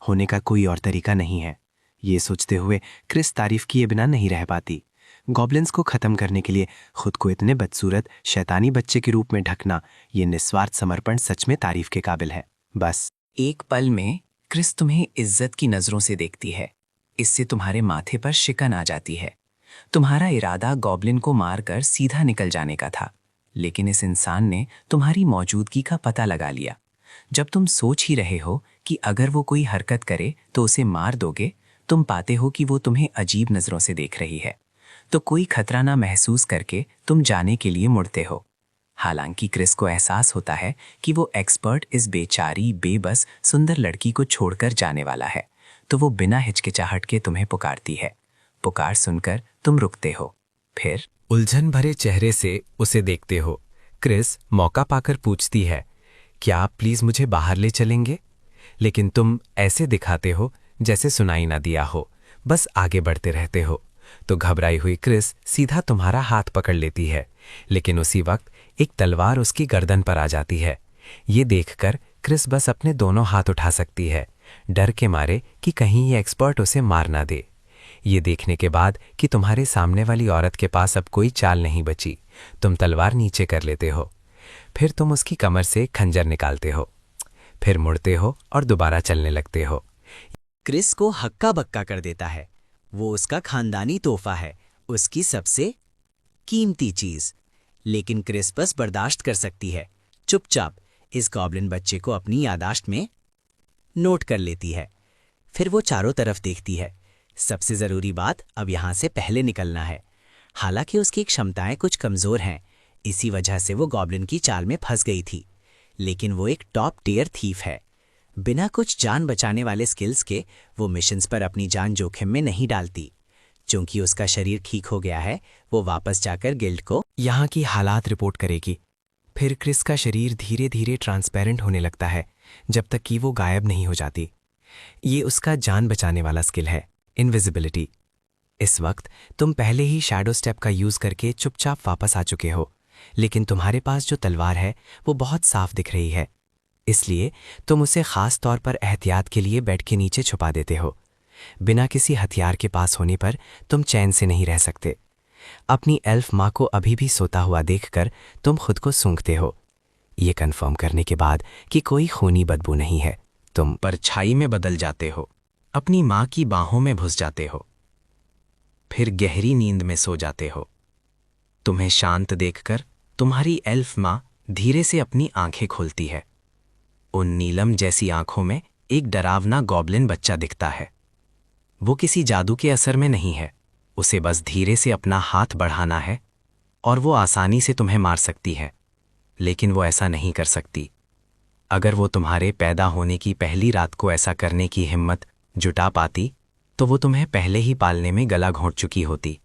होने का कोई और तरीका नहीं है। ये सोचते हुए क्रिस तारीफ किए बिना नहीं रह पाती। गॉब्लिन्स को खत्म करने के लिए खुद को इतने बदसूरत शैतानी बच्चे के रूप में ढकना, ये निस्वार्थ समर्पण सच में तारीफ के काबिल है। बस एक पल में क्रिस तुम्हें इज्जत की नजरों से देखती है। इससे तुम्हारे माथे पर शिकन आ जाती है। तुम्हारा इरादा गॉब्लिन को मारकर सीधा निकल जाने का था, लेकिन इस इंसान ने तुम्हारी मौजूदगी का पता लगा लिया। जब तुम सोच ही रहे हो कि अगर वो कोई हरकत करे तो उसे मार दोगे, तुम पाते हो कि वो तुम्हें अजीब नजरों से देख रही है। तो कोई खतरा ना महसूस करके तुम जाने के लिए मुड़ते हो। हालांकि क्रिस को एहसास होता है कि वो एक्सपर्ट इस बेचारी बेबस सुंदर लड़की को छोड़कर जाने वाला है, तो वो बिना हिचकिचाहट के तुम्हें पुकारती है। पुकार सुनकर तुम रुकते हो। फिर उलझन भरे चेहरे से उसे देखते हो। क्रिस मौका पाकर पूछती है, क्या आप प्लीज मुझे बाहर ले चलेंगे? लेकिन तुम ऐसे दिखाते हो जैसे सुनाई ना दिया हो, बस आगे बढ़ते रहते हो। तो घबराई हुई क्रिस सीधा तुम्हारा हाथ पकड़ लेती है, लेकिन उसी वक्त एक तलवार उसकी गर्दन पर आ जाती है। ये देखकर क्रिस बस अपने दोनों हाथ उठा सकती है, डर के मारे कि कहीं ये एक्सपर्ट उसे मार ना दे। ये देखने के बाद कि तुम्हारे सामने वाली औरत के पास अब कोई चाल नहीं बची, तुम तलवार नीचे कर लेते हो। फिर तुम उसकी कमर से खंजर निकालते हो, फिर मुड़ते हो और दोबारा चलने लगते हो। क्रिस को हक्का बक्का कर देता है। वो उसका खानदानी तोहफा है, उसकी सबसे कीमती चीज। लेकिन क्रिस बस बर्दाश्त कर सकती है, चुपचाप इस गॉब्लिन बच्चे को अपनी यादाश्त में नोट कर लेती है। फिर वो चारों तरफ देखती है। सबसे जरूरी बात, अब यहां से पहले निकलना है। हालांकि उसकी क्षमताएं कुछ कमजोर हैं, इसी वजह से वो गॉब्लिन की चाल में फंस गई थी, लेकिन वो एक टॉप टियर थीफ है। बिना कुछ जान बचाने वाले स्किल्स के वो मिशंस पर अपनी जान जोखिम में नहीं डालती। चूंकि उसका शरीर ठीक हो गया है, वो वापस जाकर गिल्ड को यहाँ की हालात रिपोर्ट करेगी। फिर क्रिस का शरीर धीरे धीरे ट्रांसपेरेंट होने लगता है, जब तक कि वो गायब नहीं हो जाती। ये उसका जान बचाने वाला स्किल है, इनविजिबिलिटी। इस वक्त तुम पहले ही शैडो स्टेप का यूज करके चुपचाप वापस आ चुके हो, लेकिन तुम्हारे पास जो तलवार है वो बहुत साफ दिख रही है, इसलिए तुम उसे खास तौर पर एहतियात के लिए बेड के नीचे छुपा देते हो। बिना किसी हथियार के पास होने पर तुम चैन से नहीं रह सकते। अपनी एल्फ माँ को अभी भी सोता हुआ देखकर तुम खुद को सूंघते हो, ये कन्फर्म करने के बाद कि कोई खूनी बदबू नहीं है। तुम परछाई में बदल जाते हो, अपनी माँ की बाहों में घुस जाते हो, फिर गहरी नींद में सो जाते हो। तुम्हें शांत देखकर तुम्हारी एल्फ माँ धीरे से अपनी आंखें खोलती है। उन नीलम जैसी आंखों में एक डरावना गॉब्लिन बच्चा दिखता है। वो किसी जादू के असर में नहीं है, उसे बस धीरे से अपना हाथ बढ़ाना है और वो आसानी से तुम्हें मार सकती है, लेकिन वो ऐसा नहीं कर सकती। अगर वो तुम्हारे पैदा होने की पहली रात को ऐसा करने की हिम्मत जुटा पाती तो वो तुम्हें पहले ही पालने में गला घोंट चुकी होती।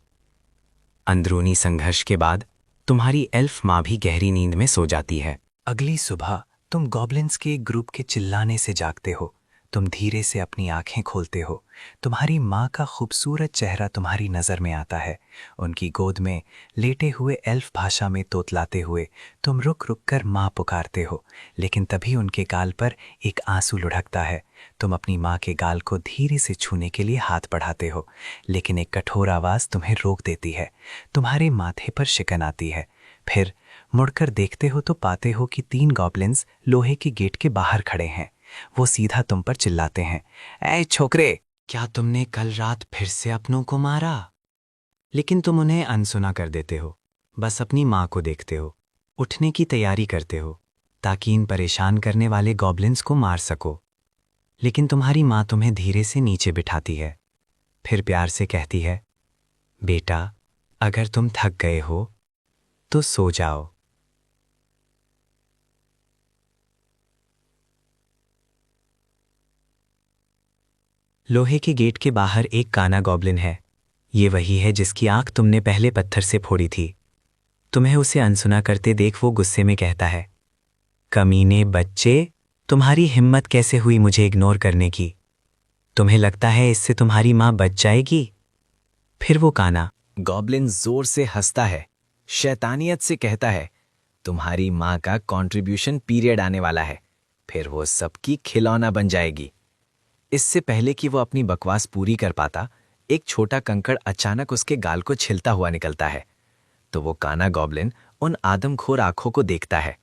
अंदरूनी संघर्ष के बाद तुम्हारी एल्फ माँ भी गहरी नींद में सो जाती है। अगली सुबह तुम गॉब्लिन्स के एक ग्रुप के चिल्लाने से जागते हो। तुम धीरे से अपनी आंखें खोलते हो। तुम्हारी माँ का खूबसूरत चेहरा तुम्हारी नज़र में आता है। उनकी गोद में लेटे हुए एल्फ भाषा में तोतलाते हुए तुम रुक रुक कर माँ पुकारते हो, लेकिन तभी उनके गाल पर एक आंसू लुढ़कता है। तुम अपनी माँ के गाल को धीरे से छूने के लिए हाथ बढ़ाते हो, लेकिन एक कठोर आवाज़ तुम्हें रोक देती है। तुम्हारे माथे पर शिकन आती है। फिर मुड़कर देखते हो तो पाते हो कि 3 गॉब्लिन्स लोहे के गेट के बाहर खड़े हैं। वो सीधा तुम पर चिल्लाते हैं, ऐ छोकरे, क्या तुमने कल रात फिर से अपनों को मारा? लेकिन तुम उन्हें अनसुना कर देते हो, बस अपनी माँ को देखते हो, उठने की तैयारी करते हो ताकि इन परेशान करने वाले गॉब्लिन्स को मार सको। लेकिन तुम्हारी माँ तुम्हें धीरे से नीचे बिठाती है, फिर प्यार से कहती है, बेटा, अगर तुम थक गए हो तो सो जाओ। लोहे के गेट के बाहर एक काना गॉब्लिन है। ये वही है जिसकी आंख तुमने पहले पत्थर से फोड़ी थी। तुम्हें उसे अनसुना करते देख वो गुस्से में कहता है, कमीने बच्चे, तुम्हारी हिम्मत कैसे हुई मुझे इग्नोर करने की? तुम्हें लगता है इससे तुम्हारी माँ बच जाएगी? फिर वो काना गॉब्लिन जोर से हंसता है, शैतानियत से कहता है, तुम्हारी माँ का कंट्रीब्यूशन पीरियड आने वाला है, फिर वो सबकी खिलौना बन जाएगी। इससे पहले कि वो अपनी बकवास पूरी कर पाता, एक छोटा कंकड़ अचानक उसके गाल को छिलता हुआ निकलता है। तो वो काना गॉब्लिन उन आदमखोर आंखों को देखता है।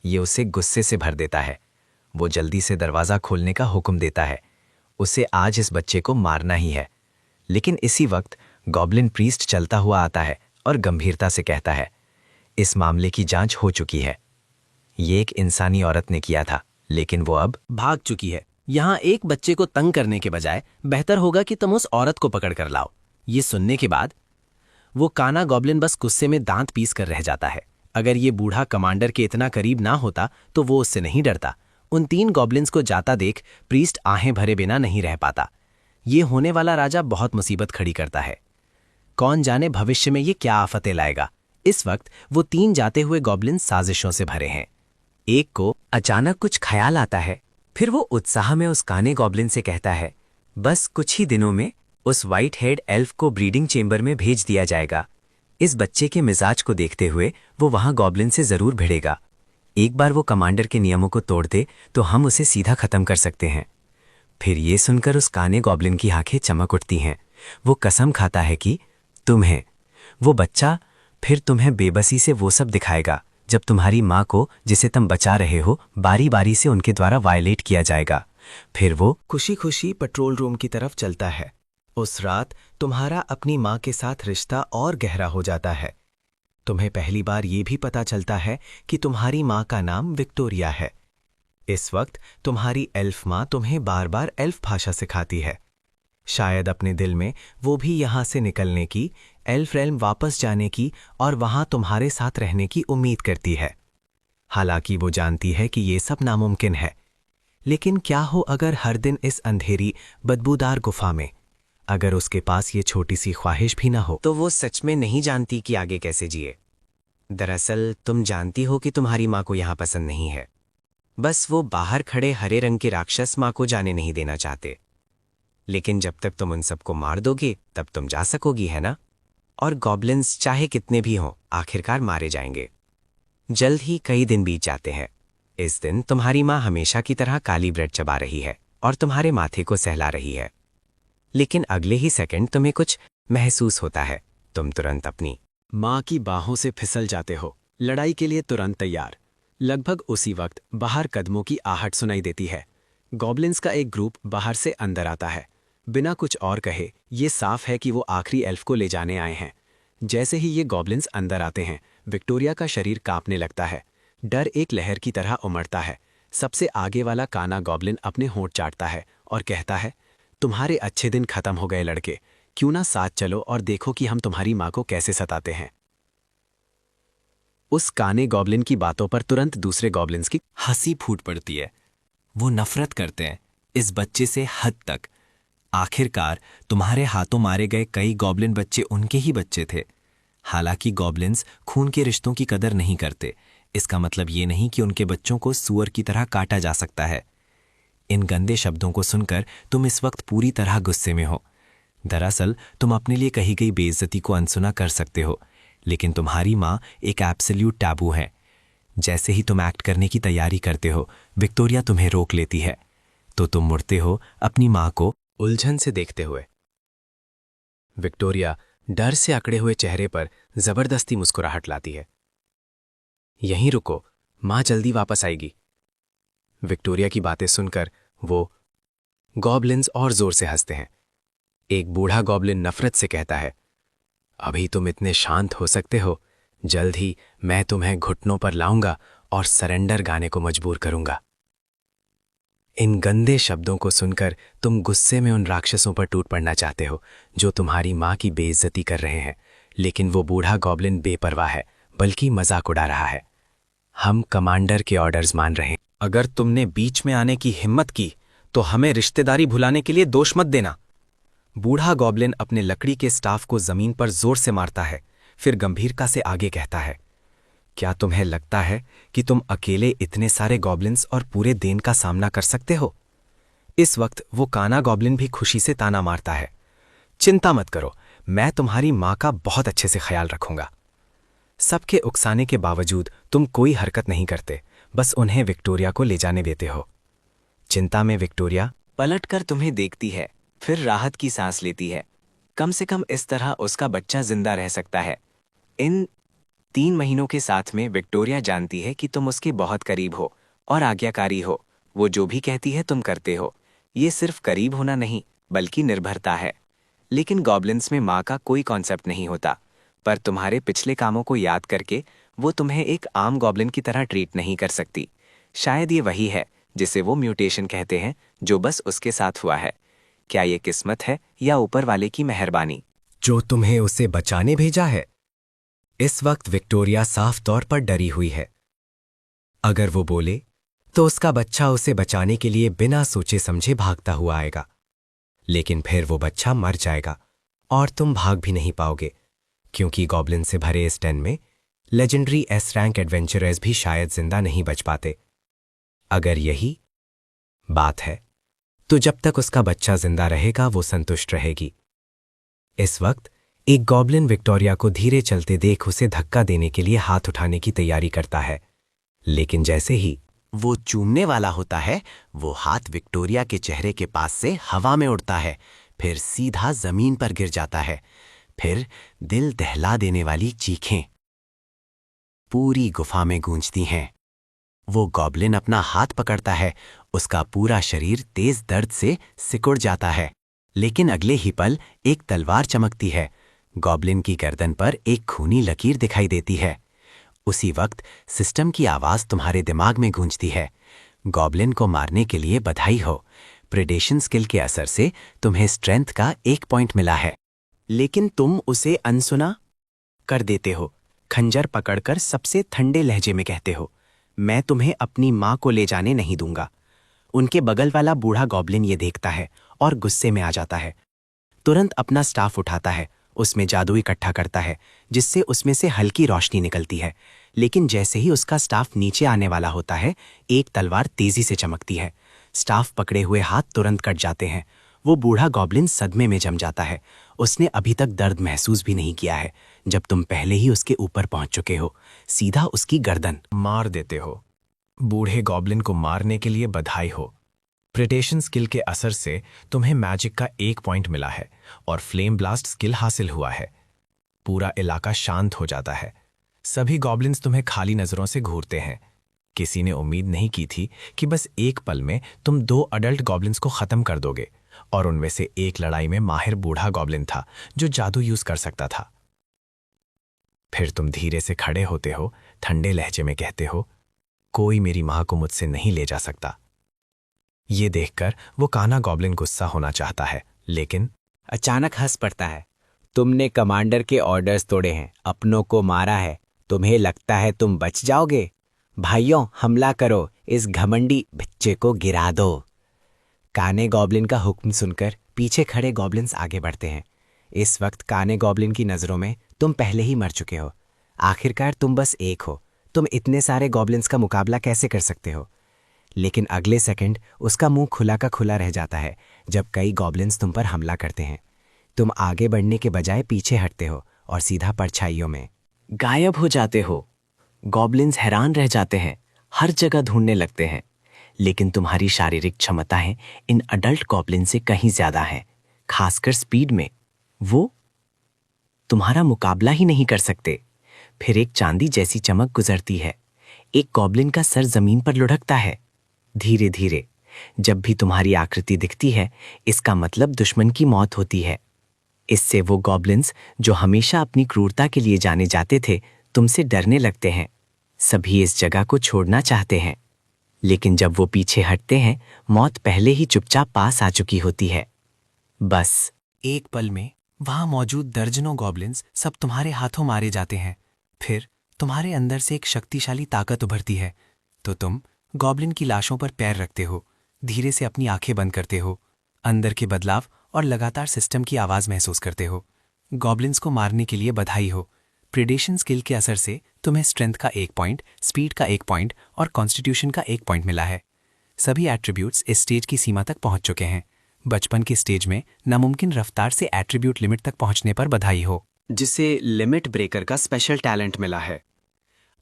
ये उसे गुस्से से भर देता है। वो जल्दी से दरवाजा खोलने का हुक्म देता है। उसे आज इस बच्चे को मारना ही है। लेकिन इसी वक्त गॉब्लिन प्रीस्ट चलता हुआ आता है और गंभीरता से कहता है, इस मामले की जांच हो चुकी है। ये एक इंसानी औरत ने किया था, लेकिन वो अब भाग चुकी है। यहाँ एक बच्चे को तंग करने के बजाय बेहतर होगा कि तुम उस औरत को पकड़ कर लाओ। ये सुनने के बाद वो काना गॉब्लिन बस गुस्से में दांत पीस कर रह जाता है। अगर ये बूढ़ा कमांडर के इतना करीब ना होता तो वो उससे नहीं डरता। उन 3 गॉब्लिन्स को जाता देख प्रीस्ट आहें भरे बिना नहीं रह पाता। ये होने वाला राजा बहुत मुसीबत खड़ी करता है। कौन जाने भविष्य में ये क्या आफतें लाएगा। इस वक्त वो 3 जाते हुए गॉब्लिन साजिशों से भरे हैं। एक को अचानक कुछ ख्याल आता है। फिर वो उत्साह में उस काने गॉब्लिन से कहता है, बस कुछ ही दिनों में उस व्हाइट हेड एल्फ को ब्रीडिंग चेंबर में भेज दिया जाएगा। इस बच्चे के मिजाज को देखते हुए वो वहां गॉब्लिन से जरूर भिड़ेगा। एक बार वो कमांडर के नियमों को तोड़ दे तो हम उसे सीधा खत्म कर सकते हैं। फिर ये सुनकर उस काने गॉब्लिन की आंखें चमक उठती हैं। वो कसम खाता है कि तुम्हें, वो बच्चा फिर तुम्हें बेबसी से वो सब दिखाएगा जब तुम्हारी माँ को, जिसे तुम बचा रहे हो, बारी बारी से उनके द्वारा वायलेट किया जाएगा। फिर वो खुशी खुशी पेट्रोल रूम की तरफ चलता है। उस रात तुम्हारा अपनी माँ के साथ रिश्ता और गहरा हो जाता है। तुम्हें पहली बार ये भी पता चलता है कि तुम्हारी माँ का नाम विक्टोरिया है। इस वक्त तुम्हारी एल्फ माँ तुम्हें बार बार एल्फ भाषा सिखाती है। शायद अपने दिल में वो भी यहाँ से निकलने की, एल्फ रेल्म वापस जाने की और वहाँ तुम्हारे साथ रहने की उम्मीद करती है। हालांकि वो जानती है कि ये सब नामुमकिन है। लेकिन क्या हो अगर हर दिन इस अंधेरी बदबूदार गुफा में अगर उसके पास ये छोटी सी ख्वाहिश भी ना हो। तो वो सच में नहीं जानती कि आगे कैसे जिए। दरअसल तुम जानती हो कि तुम्हारी माँ को यहाँ पसंद नहीं है। बस वो बाहर खड़े हरे रंग के राक्षस माँ को जाने नहीं देना चाहते। लेकिन जब तक तुम उन सबको मार दोगे तब तुम जा सकोगी, है ना? और गॉब्लिन्स चाहे कितने भी हों आखिरकार मारे जाएंगे। जल्द ही कई दिन बीत जाते हैं। इस दिन तुम्हारी माँ हमेशा की तरह काली ब्रेड चबा रही है और तुम्हारे माथे को सहला रही है। लेकिन अगले ही सेकंड तुम्हें कुछ महसूस होता है। तुम तुरंत अपनी माँ की बाहों से फिसल जाते हो, लड़ाई के लिए तुरंत तैयार। लगभग उसी वक्त बाहर कदमों की आहट सुनाई देती है। गॉब्लिन्स का एक ग्रुप बाहर से अंदर आता है। बिना कुछ और कहे ये साफ है कि वो आखिरी एल्फ को ले जाने आए हैं। जैसे ही ये गॉब्लिन्स अंदर आते हैं, विक्टोरिया का शरीर कांपने लगता है। डर एक लहर की तरह उमड़ता है। सबसे आगे वाला काना गॉब्लिन अपने होंठ चाटता है और कहता है, तुम्हारे अच्छे दिन खत्म हो गए लड़के। क्यों ना साथ चलो और देखो कि हम तुम्हारी माँ को कैसे सताते हैं। उस काने गॉब्लिन की बातों पर तुरंत दूसरे गॉब्लिन्स की हंसी फूट पड़ती है। वो नफरत करते हैं इस बच्चे से हद तक। आखिरकार तुम्हारे हाथों मारे गए कई गॉब्लिन बच्चे उनके ही बच्चे थे। हालांकि गॉब्लिन्स खून के रिश्तों की कदर नहीं करते। इसका मतलब ये नहीं कि उनके बच्चों को सूअर की तरह काटा जा सकता है। इन गंदे शब्दों को सुनकर तुम इस वक्त पूरी तरह गुस्से में हो। दरअसल तुम अपने लिए कही गई बेइज्जती को अनसुना कर सकते हो, लेकिन तुम्हारी माँ एक एब्सोल्यूट टैबू है। जैसे ही तुम एक्ट करने की तैयारी करते हो, विक्टोरिया तुम्हें रोक लेती है, तो तुम मुड़ते हो अपनी माँ को उलझन से देखते हुए। विक्टोरिया डर से अकड़े हुए चेहरे पर जबरदस्ती मुस्कुराहट लाती है। यहीं रुको, माँ जल्दी वापस आएगी। विक्टोरिया की बातें सुनकर वो गॉब्लिन्स और जोर से हंसते हैं। एक बूढ़ा गॉब्लिन नफरत से कहता है, अभी तुम इतने शांत हो सकते हो, जल्द ही मैं तुम्हें घुटनों पर लाऊंगा और सरेंडर गाने को मजबूर करूंगा। इन गंदे शब्दों को सुनकर तुम गुस्से में उन राक्षसों पर टूट पड़ना चाहते हो जो तुम्हारी माँ की बेइज्जती कर रहे हैं, लेकिन वो बूढ़ा गॉब्लिन बेपरवाह है, बल्कि मजाक उड़ा रहा है। हम कमांडर के ऑर्डर्स मान रहे हैं। अगर तुमने बीच में आने की हिम्मत की तो हमें रिश्तेदारी भुलाने के लिए दोष मत देना। बूढ़ा गॉब्लिन अपने लकड़ी के स्टाफ को जमीन पर जोर से मारता है, फिर गंभीरता से आगे कहता है, क्या तुम्हें लगता है कि तुम अकेले इतने सारे गॉब्लिन्स और पूरे देन का सामना कर सकते हो? इस वक्त वो काना गॉब्लिन भी खुशी से ताना मारता है, चिंता मत करो, मैं तुम्हारी माँ का बहुत अच्छे से ख्याल रखूंगा। सबके उकसाने के बावजूद तुम कोई हरकत नहीं करते, बस उन्हें विक्टोरिया को ले जाने देते हो। चिंता में विक्टोरिया पलटकर तुम्हें देखती है, फिर राहत की सांस लेती है। कम से कम इस तरह उसका बच्चा जिंदा रह सकता है। इन 3 महीनों के साथ में विक्टोरिया जानती है कि तुम उसके बहुत करीब हो और आज्ञाकारी हो। वो जो भी कहती है तुम करते हो। ये सिर्फ करीब होना नहीं, बल्कि निर्भरता है। लेकिन गॉब्लिन्स में माँ का कोई कॉन्सेप्ट नहीं होता, पर तुम्हारे पिछले कामों को याद करके वो तुम्हें एक आम गॉब्लिन की तरह ट्रीट नहीं कर सकती। शायद ये वही है जिसे वो म्यूटेशन कहते हैं, जो बस उसके साथ हुआ है। क्या ये किस्मत है या ऊपर वाले की मेहरबानी? जो तुम्हें उसे बचाने भेजा है? इस वक्त विक्टोरिया साफ तौर पर डरी हुई है। अगर वो बोले तो उसका बच्चा उसे बचाने के लिए बिना सोचे समझे भागता हुआ आएगा, लेकिन फिर वो बच्चा मर जाएगा और तुम भाग भी नहीं पाओगे, क्योंकि गॉब्लिन से भरे इस डेन में लेजेंडरी एस रैंक एडवेंचरर्स भी शायद जिंदा नहीं बच पाते। अगर यही बात है तो जब तक उसका बच्चा जिंदा रहेगा वो संतुष्ट रहेगी। इस वक्त एक गॉब्लिन विक्टोरिया को धीरे चलते देख उसे धक्का देने के लिए हाथ उठाने की तैयारी करता है, लेकिन जैसे ही वो चूमने वाला होता है, वो हाथ विक्टोरिया के चेहरे के पास से हवा में उड़ता है, फिर सीधा जमीन पर गिर जाता है। फिर दिल दहला देने वाली चीखें पूरी गुफा में गूंजती हैं। वो गॉब्लिन अपना हाथ पकड़ता है, उसका पूरा शरीर तेज दर्द से सिकुड़ जाता है, लेकिन अगले ही पल एक तलवार चमकती है। गॉब्लिन की गर्दन पर एक खूनी लकीर दिखाई देती है। उसी वक्त सिस्टम की आवाज तुम्हारे दिमाग में गूंजती है। गॉब्लिन को मारने के लिए बधाई हो। प्रेडेशन स्किल के असर से तुम्हें स्ट्रेंथ का 1 पॉइंट मिला है, लेकिन तुम उसे अनसुना कर देते हो। खंजर पकड़कर सबसे ठंडे लहजे में कहते हो, मैं तुम्हें अपनी माँ को ले जाने नहीं दूंगा। उनके बगल वाला बूढ़ा गॉब्लिन ये देखता है और गुस्से में आ जाता है। तुरंत अपना स्टाफ उठाता है, उसमें जादू इकट्ठा करता है, जिससे उसमें से हल्की रोशनी निकलती है। लेकिन जैसे ही उसका स्टाफ नीचे आने वाला होता है, एक तलवार तेजी से चमकती है। स्टाफ पकड़े हुए हाथ तुरंत कट जाते हैं। वो बूढ़ा गॉब्लिन सदमे में जम जाता है। उसने अभी तक दर्द महसूस भी नहीं किया है, जब तुम पहले ही उसके ऊपर पहुंच चुके हो। सीधा उसकी गर्दन मार देते हो। बूढ़े गॉब्लिन को मारने के लिए बधाई हो। प्रेडेशन स्किल के असर से तुम्हें मैजिक का 1 पॉइंट मिला है और फ्लेम ब्लास्ट स्किल हासिल हुआ है। पूरा इलाका शांत हो जाता है। सभी गॉब्लिन्स तुम्हें खाली नजरों से घूरते हैं। किसी ने उम्मीद नहीं की थी कि बस एक पल में तुम 2 अडल्ट गॉब्लिन्स को खत्म कर दोगे, और उनमें से एक लड़ाई में माहिर बूढ़ा गॉब्लिन था जो जादू यूज कर सकता था। फिर तुम धीरे से खड़े होते हो, ठंडे लहजे में कहते हो, कोई मेरी मां को मुझसे नहीं ले जा सकता। ये देखकर वो काना गॉब्लिन गुस्सा होना चाहता है, लेकिन अचानक हंस पड़ता है। तुमने कमांडर के ऑर्डर्स तोड़े हैं, अपनों को मारा है, तुम्हें लगता है तुम बच जाओगे? भाइयों, हमला करो, इस घमंडी बच्चे को गिरा दो। काने गॉब्लिन का हुक्म सुनकर पीछे खड़े गॉब्लिन्स आगे बढ़ते हैं। इस वक्त काने गॉब्लिन की नजरों में तुम पहले ही मर चुके हो। आखिरकार तुम बस एक हो। तुम इतने सारे गॉब्लिन्स का मुकाबला कैसे कर सकते हो? लेकिन अगले सेकंड उसका मुंह खुला का खुला रह जाता है जब कई गॉब्लिन्स तुम पर हमला करते हैं। तुम आगे बढ़ने के बजाय पीछे हटते हो और सीधा परछाइयों में गायब हो जाते हो। गॉब्लिन्स हैरान रह जाते हैं, हर जगह ढूंढने लगते हैं, लेकिन तुम्हारी शारीरिक क्षमताएं इन अडल्ट गॉब्लिन से कहीं ज्यादा हैं, खासकर स्पीड में। वो तुम्हारा मुकाबला ही नहीं कर सकते। फिर एक चांदी जैसी चमक गुजरती है। एक गॉब्लिन का सर जमीन पर लुढ़कता है। धीरे धीरे जब भी तुम्हारी आकृति दिखती है, इसका मतलब दुश्मन की मौत होती है। इससे वो गॉब्लिन्स जो हमेशा अपनी क्रूरता के लिए जाने जाते थे, तुमसे डरने लगते हैं। सभी इस जगह को छोड़ना चाहते हैं, लेकिन जब वो पीछे हटते हैं, मौत पहले ही चुपचाप पास आ चुकी होती है। बस एक पल में वहां मौजूद दर्जनों गॉब्लिन्स सब तुम्हारे हाथों मारे जाते हैं। फिर तुम्हारे अंदर से एक शक्तिशाली ताकत उभरती है, तो तुम गॉब्लिन की लाशों पर पैर रखते हो, धीरे से अपनी आंखें बंद करते हो, अंदर के बदलाव और लगातार सिस्टम की आवाज महसूस करते हो। गॉब्लिन्स को मारने के लिए बधाई हो। प्रेडेशन स्किल के असर से तुम्हें स्ट्रेंथ का 1 पॉइंट, स्पीड का 1 पॉइंट और कॉन्स्टिट्यूशन का 1 पॉइंट मिला है। सभी एट्रीब्यूट्स इस स्टेज की सीमा तक पहुंच चुके हैं। बचपन के स्टेज में नामुमकिन रफ्तार से एट्रीब्यूट लिमिट तक पहुंचने पर बधाई हो, जिसे लिमिट ब्रेकर का स्पेशल टैलेंट मिला है।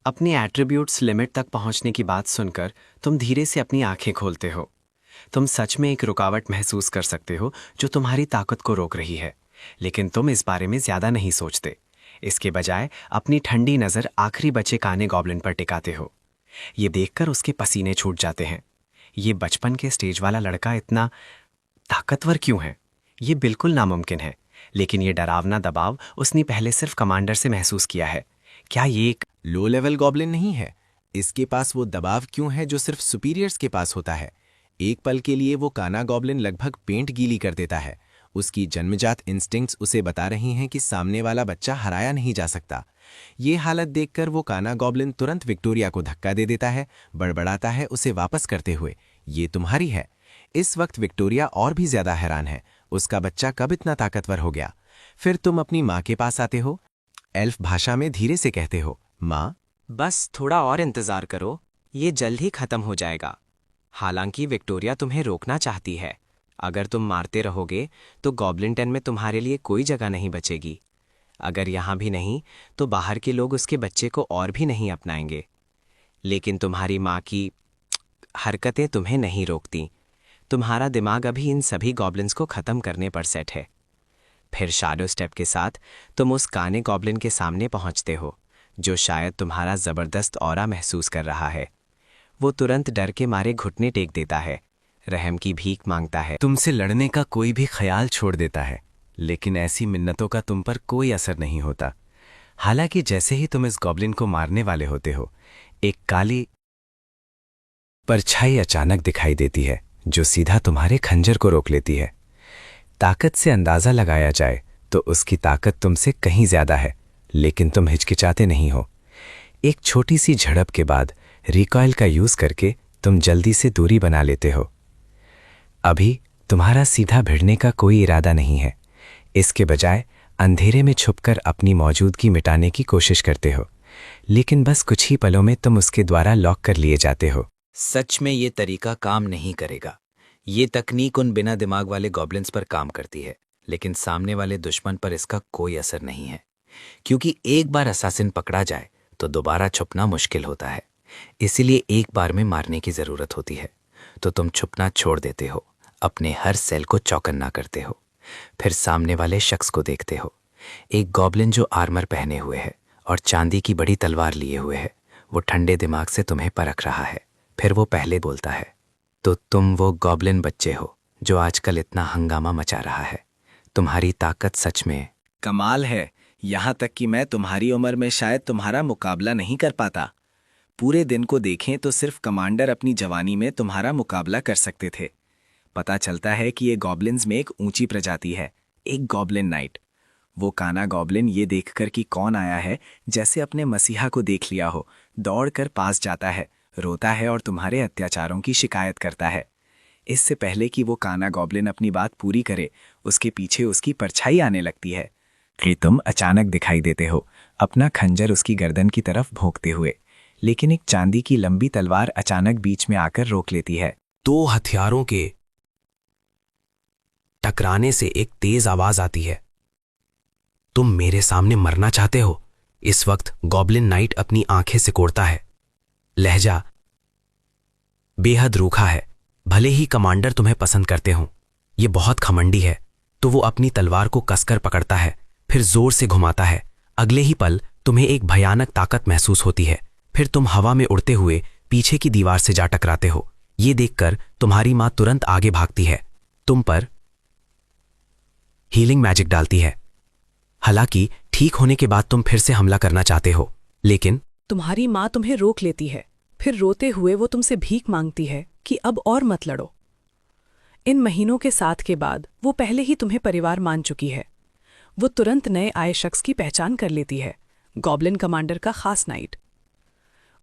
अपने एट्रीब्यूट्स लिमिट तक पहुंचने की बात सुनकर तुम धीरे से अपनी आंखें खोलते हो। तुम सच में एक रुकावट महसूस कर सकते हो जो तुम्हारी ताकत को रोक रही है, लेकिन तुम इस बारे में ज्यादा नहीं सोचते। इसके बजाय अपनी ठंडी नजर आखिरी बचे काने गॉब्लिन पर टिकाते हो। ये देखकर उसके पसीने छूट जाते हैं। ये बचपन के स्टेज वाला लड़का इतना ताकतवर क्यों है? ये बिल्कुल नामुमकिन है, लेकिन ये डरावना दबाव उसने पहले सिर्फ कमांडर से महसूस किया है। क्या ये एक लो लेवल गॉब्लिन नहीं है? इसके पास वो दबाव क्यों है जो सिर्फ सुपीरियर्स के पास होता है? एक पल के लिए वो काना गॉब्लिन लगभग पेंट गीली कर देता है। उसकी जन्मजात इंस्टिंक्ट्स उसे बता रही हैं कि सामने वाला बच्चा हराया नहीं जा सकता। ये हालत देखकर वो काना गॉब्लिन तुरंत विक्टोरिया को धक्का दे देता है, बड़बड़ाता है उसे वापस करते हुए, ये तुम्हारी है। इस वक्त विक्टोरिया और भी ज्यादा हैरान है, उसका बच्चा कब इतना ताकतवर हो गया। फिर तुम अपनी माँ के पास आते हो, एल्फ भाषा में धीरे से कहते हो, माँ। बस थोड़ा और इंतजार करो, ये जल्द ही खत्म हो जाएगा। हालांकि विक्टोरिया तुम्हें रोकना चाहती है। अगर तुम मारते रहोगे तो गॉब्लिन टेन में तुम्हारे लिए कोई जगह नहीं बचेगी। अगर यहाँ भी नहीं तो बाहर के लोग उसके बच्चे को और भी नहीं अपनाएंगे। लेकिन तुम्हारी माँ की हरकतें तुम्हें नहीं रोकती। तुम्हारा दिमाग अभी इन सभी गॉब्लिन्स को ख़त्म करने पर सेट है। फिर शैडो स्टेप के साथ तुम उस काने गॉब्लिन के सामने पहुँचते हो, जो शायद तुम्हारा ज़बरदस्त ऑरा महसूस कर रहा है। वो तुरंत डर के मारे घुटने टेक देता है, रहम की भीख मांगता है, तुमसे लड़ने का कोई भी ख्याल छोड़ देता है। लेकिन ऐसी मिन्नतों का तुम पर कोई असर नहीं होता। हालांकि जैसे ही तुम इस गॉब्लिन को मारने वाले होते हो, एक काली परछाई अचानक दिखाई देती है जो सीधा तुम्हारे खंजर को रोक लेती है। ताकत से अंदाजा लगाया जाए तो उसकी ताकत तुमसे कहीं ज्यादा है, लेकिन तुम हिचकिचाते नहीं हो। एक छोटी सी झड़प के बाद रिकॉइल का यूज करके तुम जल्दी से दूरी बना लेते हो। अभी तुम्हारा सीधा भिड़ने का कोई इरादा नहीं है। इसके बजाय अंधेरे में छुपकर अपनी मौजूदगी मिटाने की कोशिश करते हो, लेकिन बस कुछ ही पलों में तुम उसके द्वारा लॉक कर लिए जाते हो। सच में ये तरीका काम नहीं करेगा। ये तकनीक उन बिना दिमाग वाले गॉब्लिन्स पर काम करती है, लेकिन सामने वाले दुश्मन पर इसका कोई असर नहीं है, क्योंकि एक बार असासिन पकड़ा जाए तो दोबारा छुपना मुश्किल होता है। इसीलिए एक बार में मारने की जरूरत होती है। तो तुम छुपना छोड़ देते हो, अपने हर सेल को चौकन्ना करते हो, फिर सामने वाले शख्स को देखते हो। एक गॉब्लिन जो आर्मर पहने हुए है और चांदी की बड़ी तलवार लिए हुए है, वो ठंडे दिमाग से तुम्हें परख रहा है। फिर वो पहले बोलता है, तो तुम वो गॉब्लिन बच्चे हो जो आजकल इतना हंगामा मचा रहा है। तुम्हारी ताकत सच में कमाल है, यहाँ तक कि मैं तुम्हारी उम्र में शायद तुम्हारा मुकाबला नहीं कर पाता। पूरे दिन को देखें तो सिर्फ कमांडर अपनी जवानी में तुम्हारा मुकाबला कर सकते थे। पता चलता है कि ये गॉब्लिन्स में एक ऊंची प्रजाति है, एक गॉब्लिन नाइट। वो काना गॉब्लिन ये देखकर कि कौन आया है, जैसे अपने मसीहा को देख लिया हो, दौड़कर पास जाता है, रोता है और तुम्हारे अत्याचारों की शिकायत करता है। इससे पहले कि वो काना गॉब्लिन अपनी बात पूरी करे, उसके पीछे उसकी परछाई आने लगती है कि तुम अचानक दिखाई देते हो, अपना खंजर उसकी गर्दन की तरफ भोंकते हुए। लेकिन एक चांदी की लंबी तलवार अचानक बीच में आकर रोक लेती है। दो हथियारों के टकराने से एक तेज आवाज आती है। तुम मेरे सामने मरना चाहते हो? इस वक्त गॉब्लिन नाइट अपनी आंखें सिकोड़ता है। लहजा बेहद रूखा है। भले ही कमांडर तुम्हें पसंद करते हों, ये बहुत घमंडी है। तो वो अपनी तलवार को कसकर पकड़ता है, फिर जोर से घुमाता है। अगले ही पल तुम्हें एक भयानक ताकत महसूस होती है। फिर तुम हवा में उड़ते हुए पीछे की दीवार से जा टकराते हो। ये देखकर तुम्हारी मां तुरंत आगे भागती है, तुम पर हीलिंग मैजिक डालती है। हालांकि ठीक होने के बाद तुम फिर से हमला करना चाहते हो, लेकिन तुम्हारी माँ तुम्हें रोक लेती है। फिर रोते हुए वो तुमसे भीख मांगती है कि अब और मत लड़ो। इन महीनों के साथ के बाद वो पहले ही तुम्हें परिवार मान चुकी है। वो तुरंत नए आए शख्स की पहचान कर लेती है, गॉब्लिन कमांडर का खास नाइट।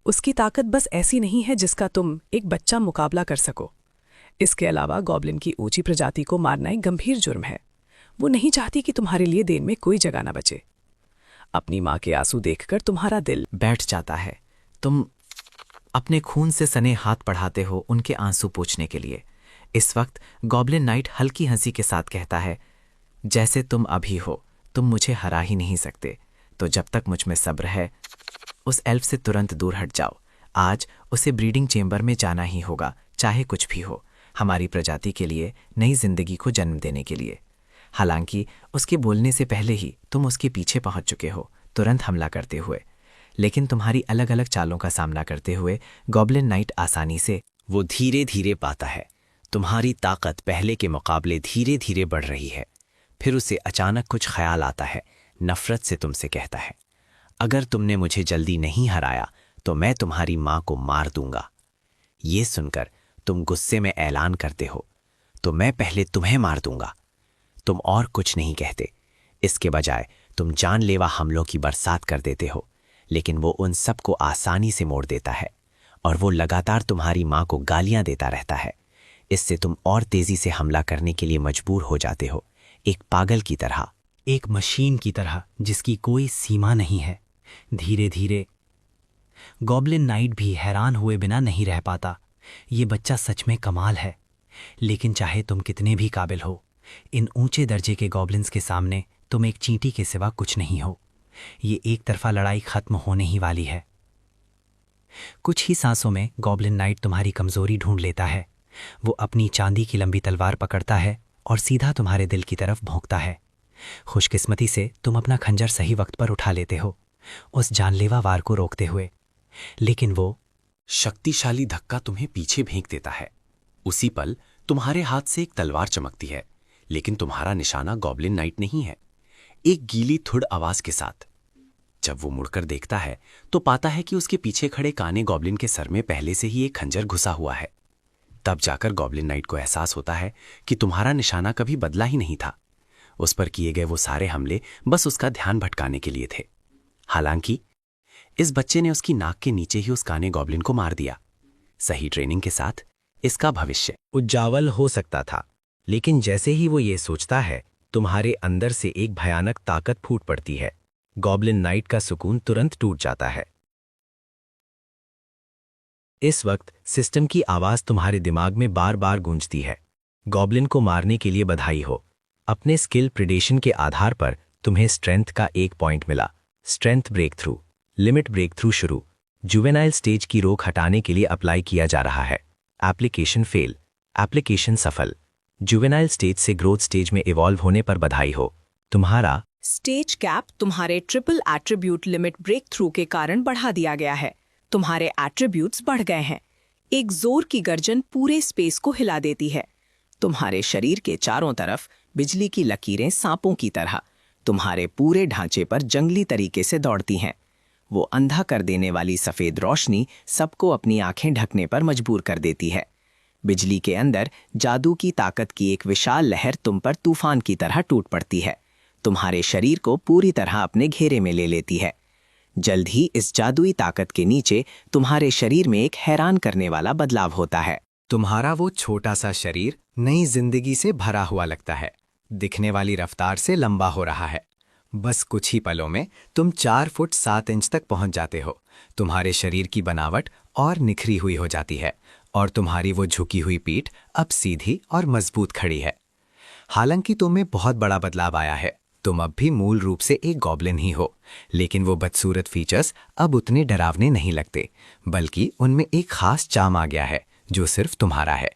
उसकी ताकत बस ऐसी नहीं है जिसका तुम एक बच्चा मुकाबला कर सको। इसके अलावा गॉब्लिन की ऊंची प्रजाति को मारना एक गंभीर जुर्म है। वो नहीं चाहती कि तुम्हारे लिए देन में कोई जगह न बचे। अपनी माँ के आंसू देखकर तुम्हारा दिल बैठ जाता है। तुम अपने खून से सने हाथ बढ़ाते हो उनके आंसू पोंछने के लिए। इस वक्त गॉब्लिन नाइट हल्की हंसी के साथ कहता है, जैसे तुम अभी हो, तुम मुझे हरा ही नहीं सकते। तो जब तक मुझ में सब्र है, उस एल्फ से तुरंत दूर हट जाओ। आज उसे ब्रीडिंग चेंबर में जाना ही होगा, चाहे कुछ भी हो, हमारी प्रजाति के लिए नई जिंदगी को जन्म देने के लिए। हालांकि उसके बोलने से पहले ही तुम उसके पीछे पहुंच चुके हो, तुरंत हमला करते हुए। लेकिन तुम्हारी अलग अलग चालों का सामना करते हुए गॉब्लिन नाइट आसानी से वो धीरे धीरे पाता है तुम्हारी ताकत पहले के मुकाबले धीरे धीरे बढ़ रही है। फिर उसे अचानक कुछ ख्याल आता है। नफरत से तुमसे कहता है, अगर तुमने मुझे जल्दी नहीं हराया तो मैं तुम्हारी मां को मार दूंगा। ये सुनकर तुम गुस्से में ऐलान करते हो, तो मैं पहले तुम्हें मार दूंगा। तुम और कुछ नहीं कहते, इसके बजाय तुम जानलेवा हमलों की बरसात कर देते हो। लेकिन वो उन सब को आसानी से मोड़ देता है और वो लगातार तुम्हारी मां को गालियां देता रहता है। इससे तुम और तेजी से हमला करने के लिए मजबूर हो जाते हो, एक पागल की तरह, एक मशीन की तरह जिसकी कोई सीमा नहीं है। धीरे धीरे गॉब्लिन नाइट भी हैरान हुए बिना नहीं रह पाता। ये बच्चा सच में कमाल है। लेकिन चाहे तुम कितने भी काबिल हो, इन ऊंचे दर्जे के गॉब्लिन्स के सामने तुम एक चींटी के सिवा कुछ नहीं हो। ये एक तरफा लड़ाई खत्म होने ही वाली है। कुछ ही सांसों में गॉब्लिन नाइट तुम्हारी कमजोरी ढूंढ लेता है। वो अपनी चांदी की लंबी तलवार पकड़ता है और सीधा तुम्हारे दिल की तरफ भोंकता है। खुशकिस्मती से तुम अपना खंजर सही वक्त पर उठा लेते हो, उस जानलेवा वार को रोकते हुए। लेकिन वो शक्तिशाली धक्का तुम्हें पीछे फेंक देता है। उसी पल तुम्हारे हाथ से एक तलवार चमकती है, लेकिन तुम्हारा निशाना गॉब्लिन नाइट नहीं है। एक गीली थुड़ आवाज के साथ जब वो मुड़कर देखता है तो पाता है कि उसके पीछे खड़े काने गॉब्लिन के सर में पहले से ही एक खंजर घुसा हुआ है। तब जाकर गॉब्लिन नाइट को एहसास होता है कि तुम्हारा निशाना कभी बदला ही नहीं था। उस पर किए गए वो सारे हमले बस उसका ध्यान भटकाने के लिए थे। हालांकि इस बच्चे ने उसकी नाक के नीचे ही उस काने गॉब्लिन को मार दिया। सही ट्रेनिंग के साथ इसका भविष्य उज्जावल हो सकता था, लेकिन जैसे ही वो ये सोचता है, तुम्हारे अंदर से एक भयानक ताकत फूट पड़ती है। गॉब्लिन नाइट का सुकून तुरंत टूट जाता है। इस वक्त सिस्टम की आवाज तुम्हारे दिमाग में बार बार गूंजती है। गॉब्लिन को मारने के लिए बधाई हो। अपने स्किल प्रिडेशन के आधार पर तुम्हें स्ट्रेंथ का 1 पॉइंट मिला। Strength breakthrough, limit break through शुरू। जुवेनाइल स्टेज की रोक हटाने के लिए अप्लाई किया जा रहा है। एप्लीकेशन फेल, एप्लीकेशन सफल। जुवेनाइल स्टेज से ग्रोथ स्टेज में इवॉल्व होने पर बधाई हो। तुम्हारा स्टेज कैप तुम्हारे triple attribute limit break through के कारण बढ़ा दिया गया है। तुम्हारे एट्रीब्यूट्स बढ़ गए हैं। एक जोर की गर्जन पूरे स्पेस को हिला देती है। तुम्हारे शरीर के चारों तरफ बिजली की लकीरें सांपों की तरह तुम्हारे पूरे ढांचे पर जंगली तरीके से दौड़ती हैं। वो अंधा कर देने वाली सफेद रोशनी सबको अपनी आंखें ढकने पर मजबूर कर देती है। बिजली के अंदर जादू की ताकत की एक विशाल लहर तुम पर तूफान की तरह टूट पड़ती है। तुम्हारे शरीर को पूरी तरह अपने घेरे में ले लेती है। जल्द ही इस जादुई ताकत के नीचे तुम्हारे शरीर में एक हैरान करने वाला बदलाव होता है। तुम्हारा वो छोटा सा शरीर नई जिंदगी से भरा हुआ लगता है, दिखने वाली रफ्तार से लंबा हो रहा है। बस कुछ ही पलों में तुम 4 फुट 7 इंच तक पहुंच जाते हो। तुम्हारे शरीर की बनावट और निखरी हुई हो जाती है और तुम्हारी वो झुकी हुई पीठ अब सीधी और मजबूत खड़ी है। हालांकि तुम्हें बहुत बड़ा बदलाव आया है। तुम अब भी मूल रूप से एक गॉब्लिन ही हो, लेकिन वो बदसूरत फीचर्स अब उतने डरावने नहीं लगते, बल्कि उनमें एक खास चार्म आ गया है जो सिर्फ तुम्हारा है।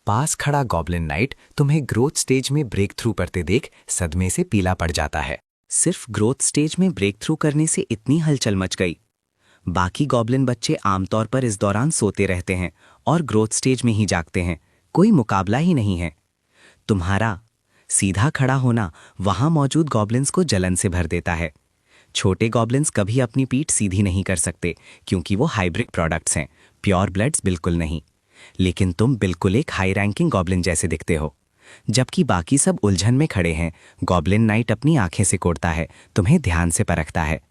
पास खड़ा गॉब्लिन नाइट तुम्हें ग्रोथ स्टेज में ब्रेक थ्रू करते देख सदमे से पीला पड़ जाता है। सिर्फ ग्रोथ स्टेज में ब्रेक थ्रू करने से इतनी हलचल मच गई? बाकी गॉब्लिन बच्चे आमतौर पर इस दौरान सोते रहते हैं और ग्रोथ स्टेज में ही जागते हैं। कोई मुकाबला ही नहीं है। तुम्हारा सीधा खड़ा होना वहां मौजूद गॉब्लिन्स को जलन से भर देता है। छोटे गॉब्लिन्स कभी अपनी पीठ सीधी नहीं कर सकते क्योंकि वो हाइब्रिड प्रोडक्ट्स हैं, प्योर ब्लड्स बिल्कुल नहीं। लेकिन तुम बिल्कुल एक हाई रैंकिंग गॉब्लिन जैसे दिखते हो। जबकि बाकी सब उलझन में खड़े हैं, गॉब्लिन नाइट अपनी आंखें से कोड़ता है, तुम्हें ध्यान से परखता है।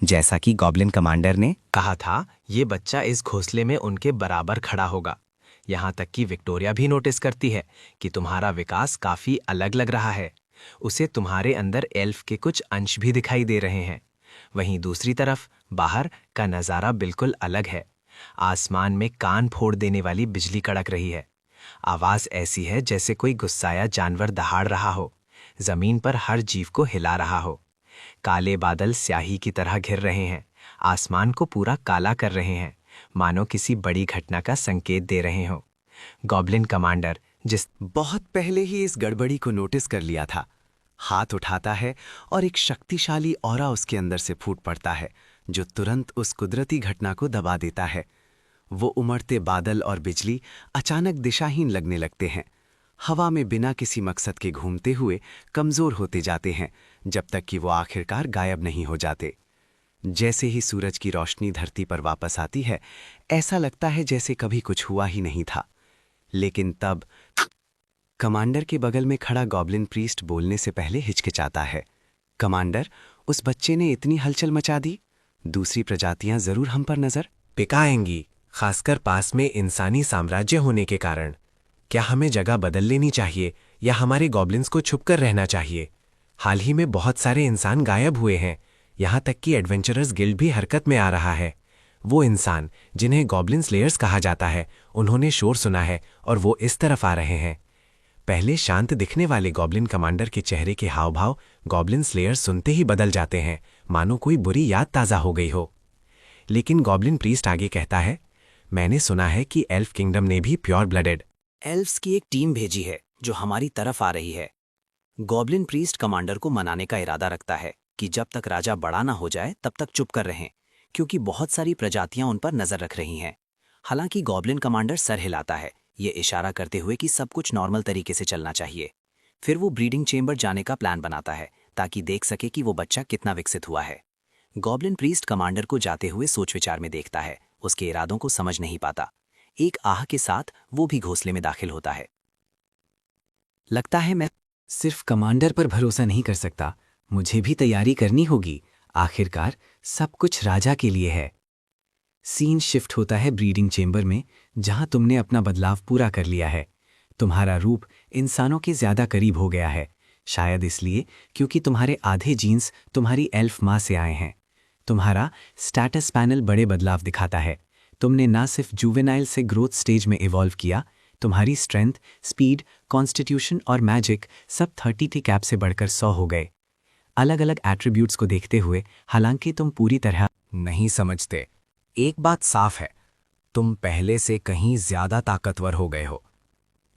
जैसा कि गॉब्लिन कमांडर ने कहा था, ये बच्चा इस घोंसले में उनके बराबर खड़ा होगा। यहाँ तक कि विक्टोरिया भी नोटिस करती है कि तुम्हारा विकास काफी अलग लग रहा है। उसे तुम्हारे अंदर एल्फ के कुछ अंश भी दिखाई दे रहे हैं। वहीं दूसरी तरफ बाहर का नज़ारा बिल्कुल अलग है। आसमान में कान फोड़ देने वाली बिजली कड़क रही है। आवाज ऐसी है जैसे कोई गुस्साया जानवर दहाड़ रहा हो, जमीन पर हर जीव को हिला रहा हो। काले बादल स्याही की तरह घिर रहे हैं, आसमान को पूरा काला कर रहे हैं, मानो किसी बड़ी घटना का संकेत दे रहे हो। गॉब्लिन कमांडर, जिस बहुत पहले ही इस गड़बड़ी को नोटिस कर लिया था, हाथ उठाता है और एक शक्तिशाली ऑरा उसके अंदर से फूट पड़ता है जो तुरंत उस कुदरती घटना को दबा देता है। वो उमड़ते बादल और बिजली अचानक दिशाहीन लगने लगते हैं, हवा में बिना किसी मकसद के घूमते हुए कमजोर होते जाते हैं जब तक कि वो आखिरकार गायब नहीं हो जाते। जैसे ही सूरज की रोशनी धरती पर वापस आती है, ऐसा लगता है जैसे कभी कुछ हुआ ही नहीं था। लेकिन तब कमांडर के बगल में खड़ा गॉब्लिन प्रीस्ट बोलने से पहले हिचकिचाता है। कमांडर, उस बच्चे ने इतनी हलचल मचा दी, दूसरी प्रजातियां जरूर हम पर नजर पिकाएंगी, खासकर पास में इंसानी साम्राज्य होने के कारण। क्या हमें जगह बदल लेनी चाहिए या हमारे गॉब्लिन्स को छुपकर रहना चाहिए? हाल ही में बहुत सारे इंसान गायब हुए हैं, यहाँ तक कि एडवेंचरर्स गिल्ड भी हरकत में आ रहा है। वो इंसान जिन्हें गॉब्लिन स्लेयर्स कहा जाता है, उन्होंने शोर सुना है और वो इस तरफ आ रहे हैं। पहले शांत दिखने वाले गॉब्लिन कमांडर के चेहरे के हाव भाव गॉब्लिन स्लेयर्स सुनते ही बदल जाते हैं, मानो कोई बुरी याद ताज़ा हो गई हो। लेकिन गॉब्लिन प्रीस्ट आगे कहता है, मैंने सुना है कि एल्फ किंगडम ने भी प्योर ब्लडेड एल्फ्स की एक टीम भेजी है जो हमारी तरफ आ रही है। गॉब्लिन प्रीस्ट कमांडर को मनाने का इरादा रखता है कि जब तक राजा बड़ा ना हो जाए तब तक चुप कर रहें, क्योंकि बहुत सारी प्रजातियां उन पर नजर रख रही हैं। हालांकि गॉब्लिन कमांडर सर हिलाता है, ये इशारा करते हुए कि सब कुछ नॉर्मल तरीके से चलना चाहिए। फिर वो ब्रीडिंग चेंबर जाने का प्लान बनाता है ताकि देख सके कि वो बच्चा कितना विकसित हुआ है। गॉब्लिन प्रीस्ट कमांडर को जाते हुए सोच विचार में देखता है, उसके इरादों को समझ नहीं पाता। एक आह के साथ वो भी घोंसले में दाखिल होता है। लगता है मैं सिर्फ कमांडर पर भरोसा नहीं कर सकता, मुझे भी तैयारी करनी होगी। आखिरकार सब कुछ राजा के लिए है। सीन शिफ्ट होता है ब्रीडिंग चेंबर में, जहां तुमने अपना बदलाव पूरा कर लिया है। तुम्हारा रूप इंसानों के ज्यादा करीब हो गया है, शायद इसलिए क्योंकि तुम्हारे आधे जीन्स तुम्हारी एल्फ माँ से आए हैं। तुम्हारा स्टैटस पैनल बड़े बदलाव दिखाता है। तुमने ना सिर्फ जुवेनाइल से ग्रोथ स्टेज में इवॉल्व किया, तुम्हारी स्ट्रेंथ, स्पीड, कॉन्स्टिट्यूशन और मैजिक सब 30 कैप से बढ़कर 100 हो गए। अलग अलग एट्रीब्यूट्स को देखते हुए हालांकि तुम पूरी तरह नहीं समझते। एक बात साफ है, तुम पहले से कहीं ज्यादा ताकतवर हो गए हो।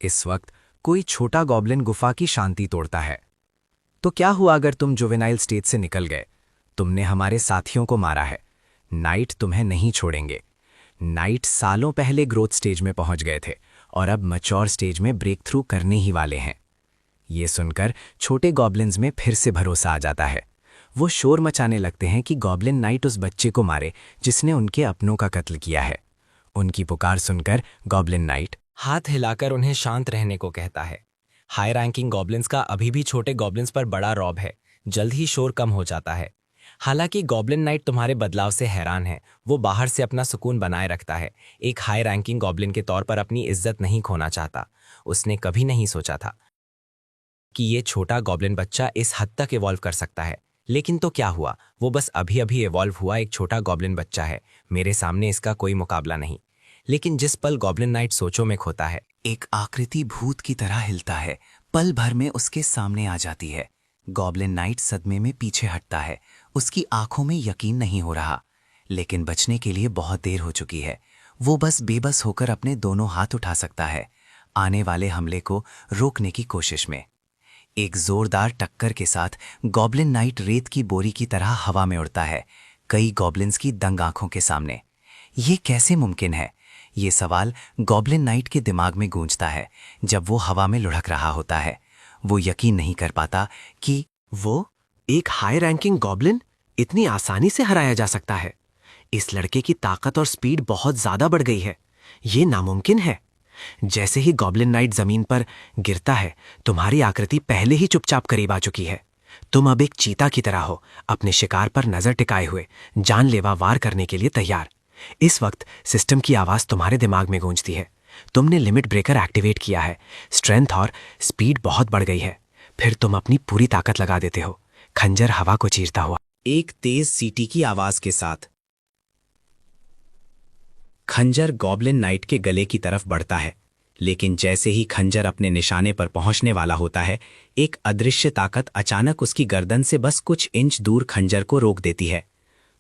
इस वक्त कोई छोटा गॉब्लिन गुफा की शांति तोड़ता है। तो क्या हुआ अगर तुम जुवेनाइल स्टेज से निकल गए? तुमने हमारे साथियों को मारा है, नाइट तुम्हें नहीं छोड़ेंगे। नाइट सालों पहले ग्रोथ स्टेज में पहुंच गए थे और अब मैच्योर स्टेज में ब्रेक थ्रू करने ही वाले हैं। ये सुनकर छोटे गॉब्लिन्स में फिर से भरोसा आ जाता है। वो शोर मचाने लगते हैं कि गॉब्लिन नाइट उस बच्चे को मारे जिसने उनके अपनों का कत्ल किया है। उनकी पुकार सुनकर गॉब्लिन नाइट हाथ हिलाकर उन्हें शांत रहने को कहता है। हाई रैंकिंग गॉब्लिन्स का अभी भी छोटे गॉब्लिन्स पर बड़ा रौब है, जल्द ही शोर कम हो जाता है। हालांकि गॉब्लिन नाइट तुम्हारे बदलाव से हैरान है। वो बाहर से अपना सुकून बनाए रखता है। एक हाई रैंकिंग गॉब्लिन के तौर पर अपनी इज्जत नहीं खोना चाहता। उसने कभी नहीं सोचा था कि ये छोटा गॉब्लिन बच्चा इस हद तक इवॉल्व कर सकता है। लेकिन तो क्या हुआ, वो बस अभी अभी इवॉल्व हुआ एक छोटा गॉब्लिन बच्चा है। मेरे सामने इसका कोई मुकाबला नहीं। लेकिन जिस पल गॉब्लिन नाइट सोचों में खोता है, एक आकृति भूत की तरह हिलता है, पल भर में उसके सामने आ जाती है। गॉब्लिन नाइट सदमे में पीछे हटता है। उसकी आंखों में यकीन नहीं हो रहा, लेकिन बचने के लिए बहुत देर हो चुकी है। वो बस बेबस होकर अपने दोनों हाथ उठा सकता है, आने वाले हमले को रोकने की कोशिश में। एक जोरदार टक्कर के साथ गॉब्लिन नाइट रेत की बोरी की तरह हवा में उड़ता है, कई गॉब्लिन्स की दंग आंखों के सामने। ये कैसे मुमकिन है? ये सवाल गॉब्लिन नाइट के दिमाग में गूंजता है जब वो हवा में लुढ़क रहा होता है। वो यकीन नहीं कर पाता कि वो एक हाई रैंकिंग गॉब्लिन इतनी आसानी से हराया जा सकता है। इस लड़के की ताकत और स्पीड बहुत ज्यादा बढ़ गई है। ये नामुमकिन है। जैसे ही गॉब्लिन नाइट जमीन पर गिरता है, तुम्हारी आकृति पहले ही चुपचाप करीब आ चुकी है। तुम अब एक चीता की तरह हो, अपने शिकार पर नजर टिकाए हुए, जानलेवा वार करने के लिए तैयार। इस वक्त सिस्टम की आवाज तुम्हारे दिमाग में गूंजती है। तुमने लिमिट ब्रेकर एक्टिवेट किया है, स्ट्रेंथ और स्पीड बहुत बढ़ गई है। फिर तुम अपनी पूरी ताकत लगा देते हो, खंजर हवा को चीरता हुआ। एक तेज सीटी की आवाज के साथ खंजर गॉब्लिन नाइट के गले की तरफ बढ़ता है, लेकिन जैसे ही खंजर अपने निशाने पर पहुंचने वाला होता है, एक अदृश्य ताकत अचानक उसकी गर्दन से बस कुछ इंच दूर खंजर को रोक देती है।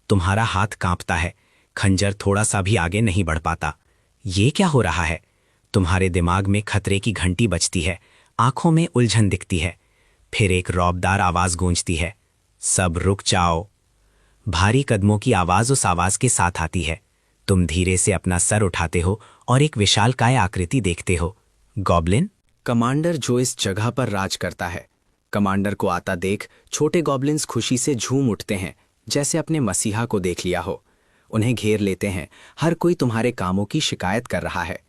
तुम्हारा हाथ कांपता है, खंजर थोड़ा सा भी आगे नहीं बढ़ पाता। ये क्या हो रहा है? तुम्हारे दिमाग में खतरे की घंटी बजती है, आंखों में उलझन दिखती है। फिर एक रौबदार आवाज गूंजती है, सब रुक जाओ। भारी कदमों की आवाज उस आवाज के साथ आती है। तुम धीरे से अपना सर उठाते हो और एक विशालकाय आकृति देखते हो। गॉब्लिन कमांडर जो इस जगह पर राज करता है। कमांडर को आता देख छोटे गॉब्लिन्स खुशी से झूम उठते हैं, जैसे अपने मसीहा को देख लिया हो। उन्हें घेर लेते हैं, हर कोई तुम्हारे कामों की शिकायत कर रहा है।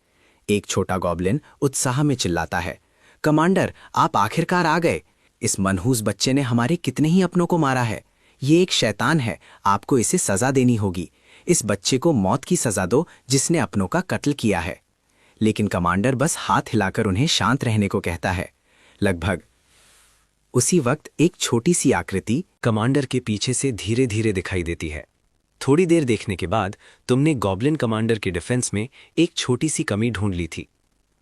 एक छोटा गॉब्लिन उत्साह में चिल्लाता है, कमांडर, आप आखिरकार आ गए। इस मनहूस बच्चे ने हमारे कितने ही अपनों को मारा है। ये एक शैतान है, आपको इसे सजा देनी होगी। इस बच्चे को मौत की सजा दो जिसने अपनों का कत्ल किया है। लेकिन कमांडर बस हाथ हिलाकर उन्हें शांत रहने को कहता है। लगभग उसी वक्त एक छोटी सी आकृति कमांडर के पीछे से धीरे धीरे दिखाई देती है। थोड़ी देर देखने के बाद तुमने गॉब्लिन कमांडर के डिफेंस में एक छोटी सी कमी ढूंढ ली थी।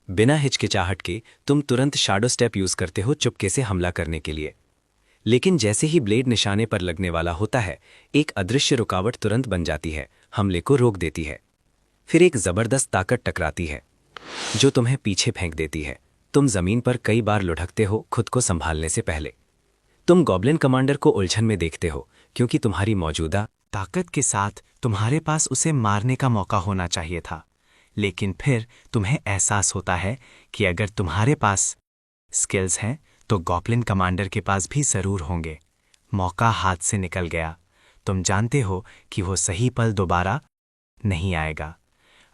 बिना हिचकिचाहट के तुम तुरंत शैडो स्टेप यूज करते हो चुपके से हमला करने के लिए। लेकिन जैसे ही ब्लेड निशाने पर लगने वाला होता है, एक अदृश्य रुकावट तुरंत बन जाती है, हमले को रोक देती है। फिर एक जबरदस्त ताकत टकराती है जो तुम्हें पीछे फेंक देती है। तुम जमीन पर कई बार लुढ़कते हो खुद को संभालने से पहले। तुम गॉब्लिन कमांडर को उलझन में देखते हो क्योंकि तुम्हारी मौजूदा ताकत के साथ तुम्हारे पास उसे मारने का मौका होना चाहिए था। लेकिन फिर तुम्हें एहसास होता है कि अगर तुम्हारे पास स्किल्स हैं तो गॉब्लिन कमांडर के पास भी जरूर होंगे। मौका हाथ से निकल गया। तुम जानते हो कि वो सही पल दोबारा नहीं आएगा।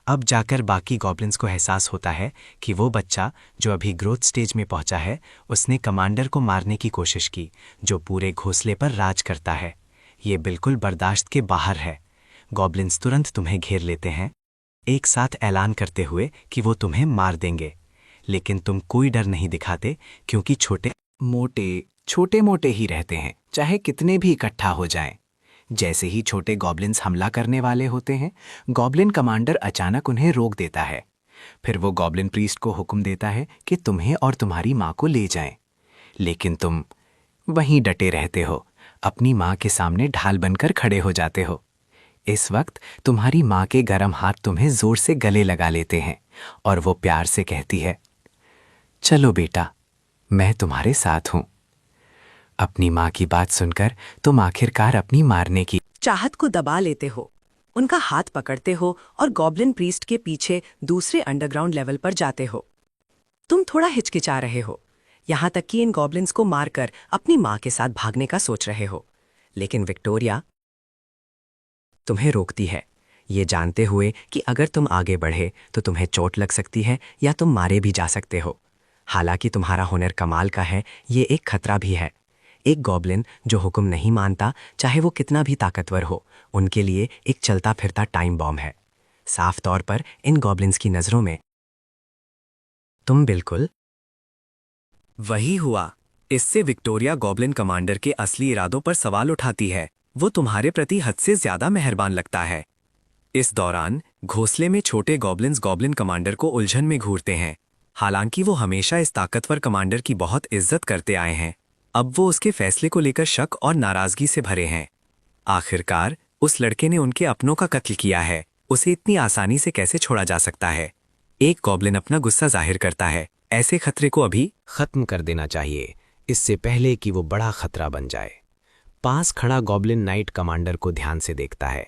अब जाकर बाकी गॉब्लिन्स को एहसास होता है कि वो बच्चा जो अभी ग्रोथ स्टेज में पहुंचा है, उसने कमांडर को मारने की कोशिश की, जो पूरे घोंसले पर राज करता है। ये बिल्कुल बर्दाश्त के बाहर है। गॉब्लिन्स तुरंत तुम्हें घेर लेते हैं, एक साथ ऐलान करते हुए कि वो तुम्हें मार देंगे। लेकिन तुम कोई डर नहीं दिखाते क्योंकि छोटे मोटे ही रहते हैं, चाहे कितने भी इकट्ठा हो जाएं। जैसे ही छोटे गॉब्लिन्स हमला करने वाले होते हैं, गॉब्लिन कमांडर अचानक उन्हें रोक देता है। फिर वो गॉब्लिन प्रीस्ट को हुक्म देता है कि तुम्हें और तुम्हारी माँ को ले जाएं। लेकिन तुम वहीं डटे रहते हो, अपनी माँ के सामने ढाल बनकर खड़े हो जाते हो। इस वक्त तुम्हारी माँ के गर्म हाथ तुम्हें जोर से गले लगा लेते हैं और वो प्यार से कहती है, चलो बेटा, मैं तुम्हारे साथ हूं। अपनी माँ की बात सुनकर तुम आखिरकार अपनी मारने की चाहत को दबा लेते हो, उनका हाथ पकड़ते हो और गॉब्लिन प्रीस्ट के पीछे दूसरे अंडरग्राउंड लेवल पर जाते हो। तुम थोड़ा हिचकिचा रहे हो, यहां तक कि इन गॉब्लिन्स को मारकर अपनी माँ के साथ भागने का सोच रहे हो। लेकिन विक्टोरिया तुम्हें रोकती है, ये जानते हुए कि अगर तुम आगे बढ़े तो तुम्हें चोट लग सकती है या तुम मारे भी जा सकते हो। हालांकि तुम्हारा हुनर कमाल का है, ये एक खतरा भी है। एक गॉब्लिन जो हुक्म नहीं मानता, चाहे वो कितना भी ताकतवर हो, उनके लिए एक चलता फिरता टाइम बॉम्ब है। साफ तौर पर इन गॉब्लिन्स की नजरों में तुम बिल्कुल वही हुआ। इससे विक्टोरिया गॉब्लिन कमांडर के असली इरादों पर सवाल उठाती है। वो तुम्हारे प्रति हद से ज्यादा मेहरबान लगता है। इस दौरान घोंसले में छोटे गॉब्लिन्स गॉब्लिन कमांडर को उलझन में घूरते हैं। हालांकि वो हमेशा इस ताकतवर कमांडर की बहुत इज्जत करते आए हैं, अब वो उसके फैसले को लेकर शक और नाराजगी से भरे हैं। आखिरकार उस लड़के ने उनके अपनों का कत्ल किया है, उसे इतनी आसानी से कैसे छोड़ा जा सकता है? एक गॉब्लिन अपना गुस्सा जाहिर करता है। ऐसे खतरे को अभी खत्म कर देना चाहिए, इससे पहले कि वो बड़ा खतरा बन जाए। पास खड़ा गॉब्लिन नाइट कमांडर को ध्यान से देखता है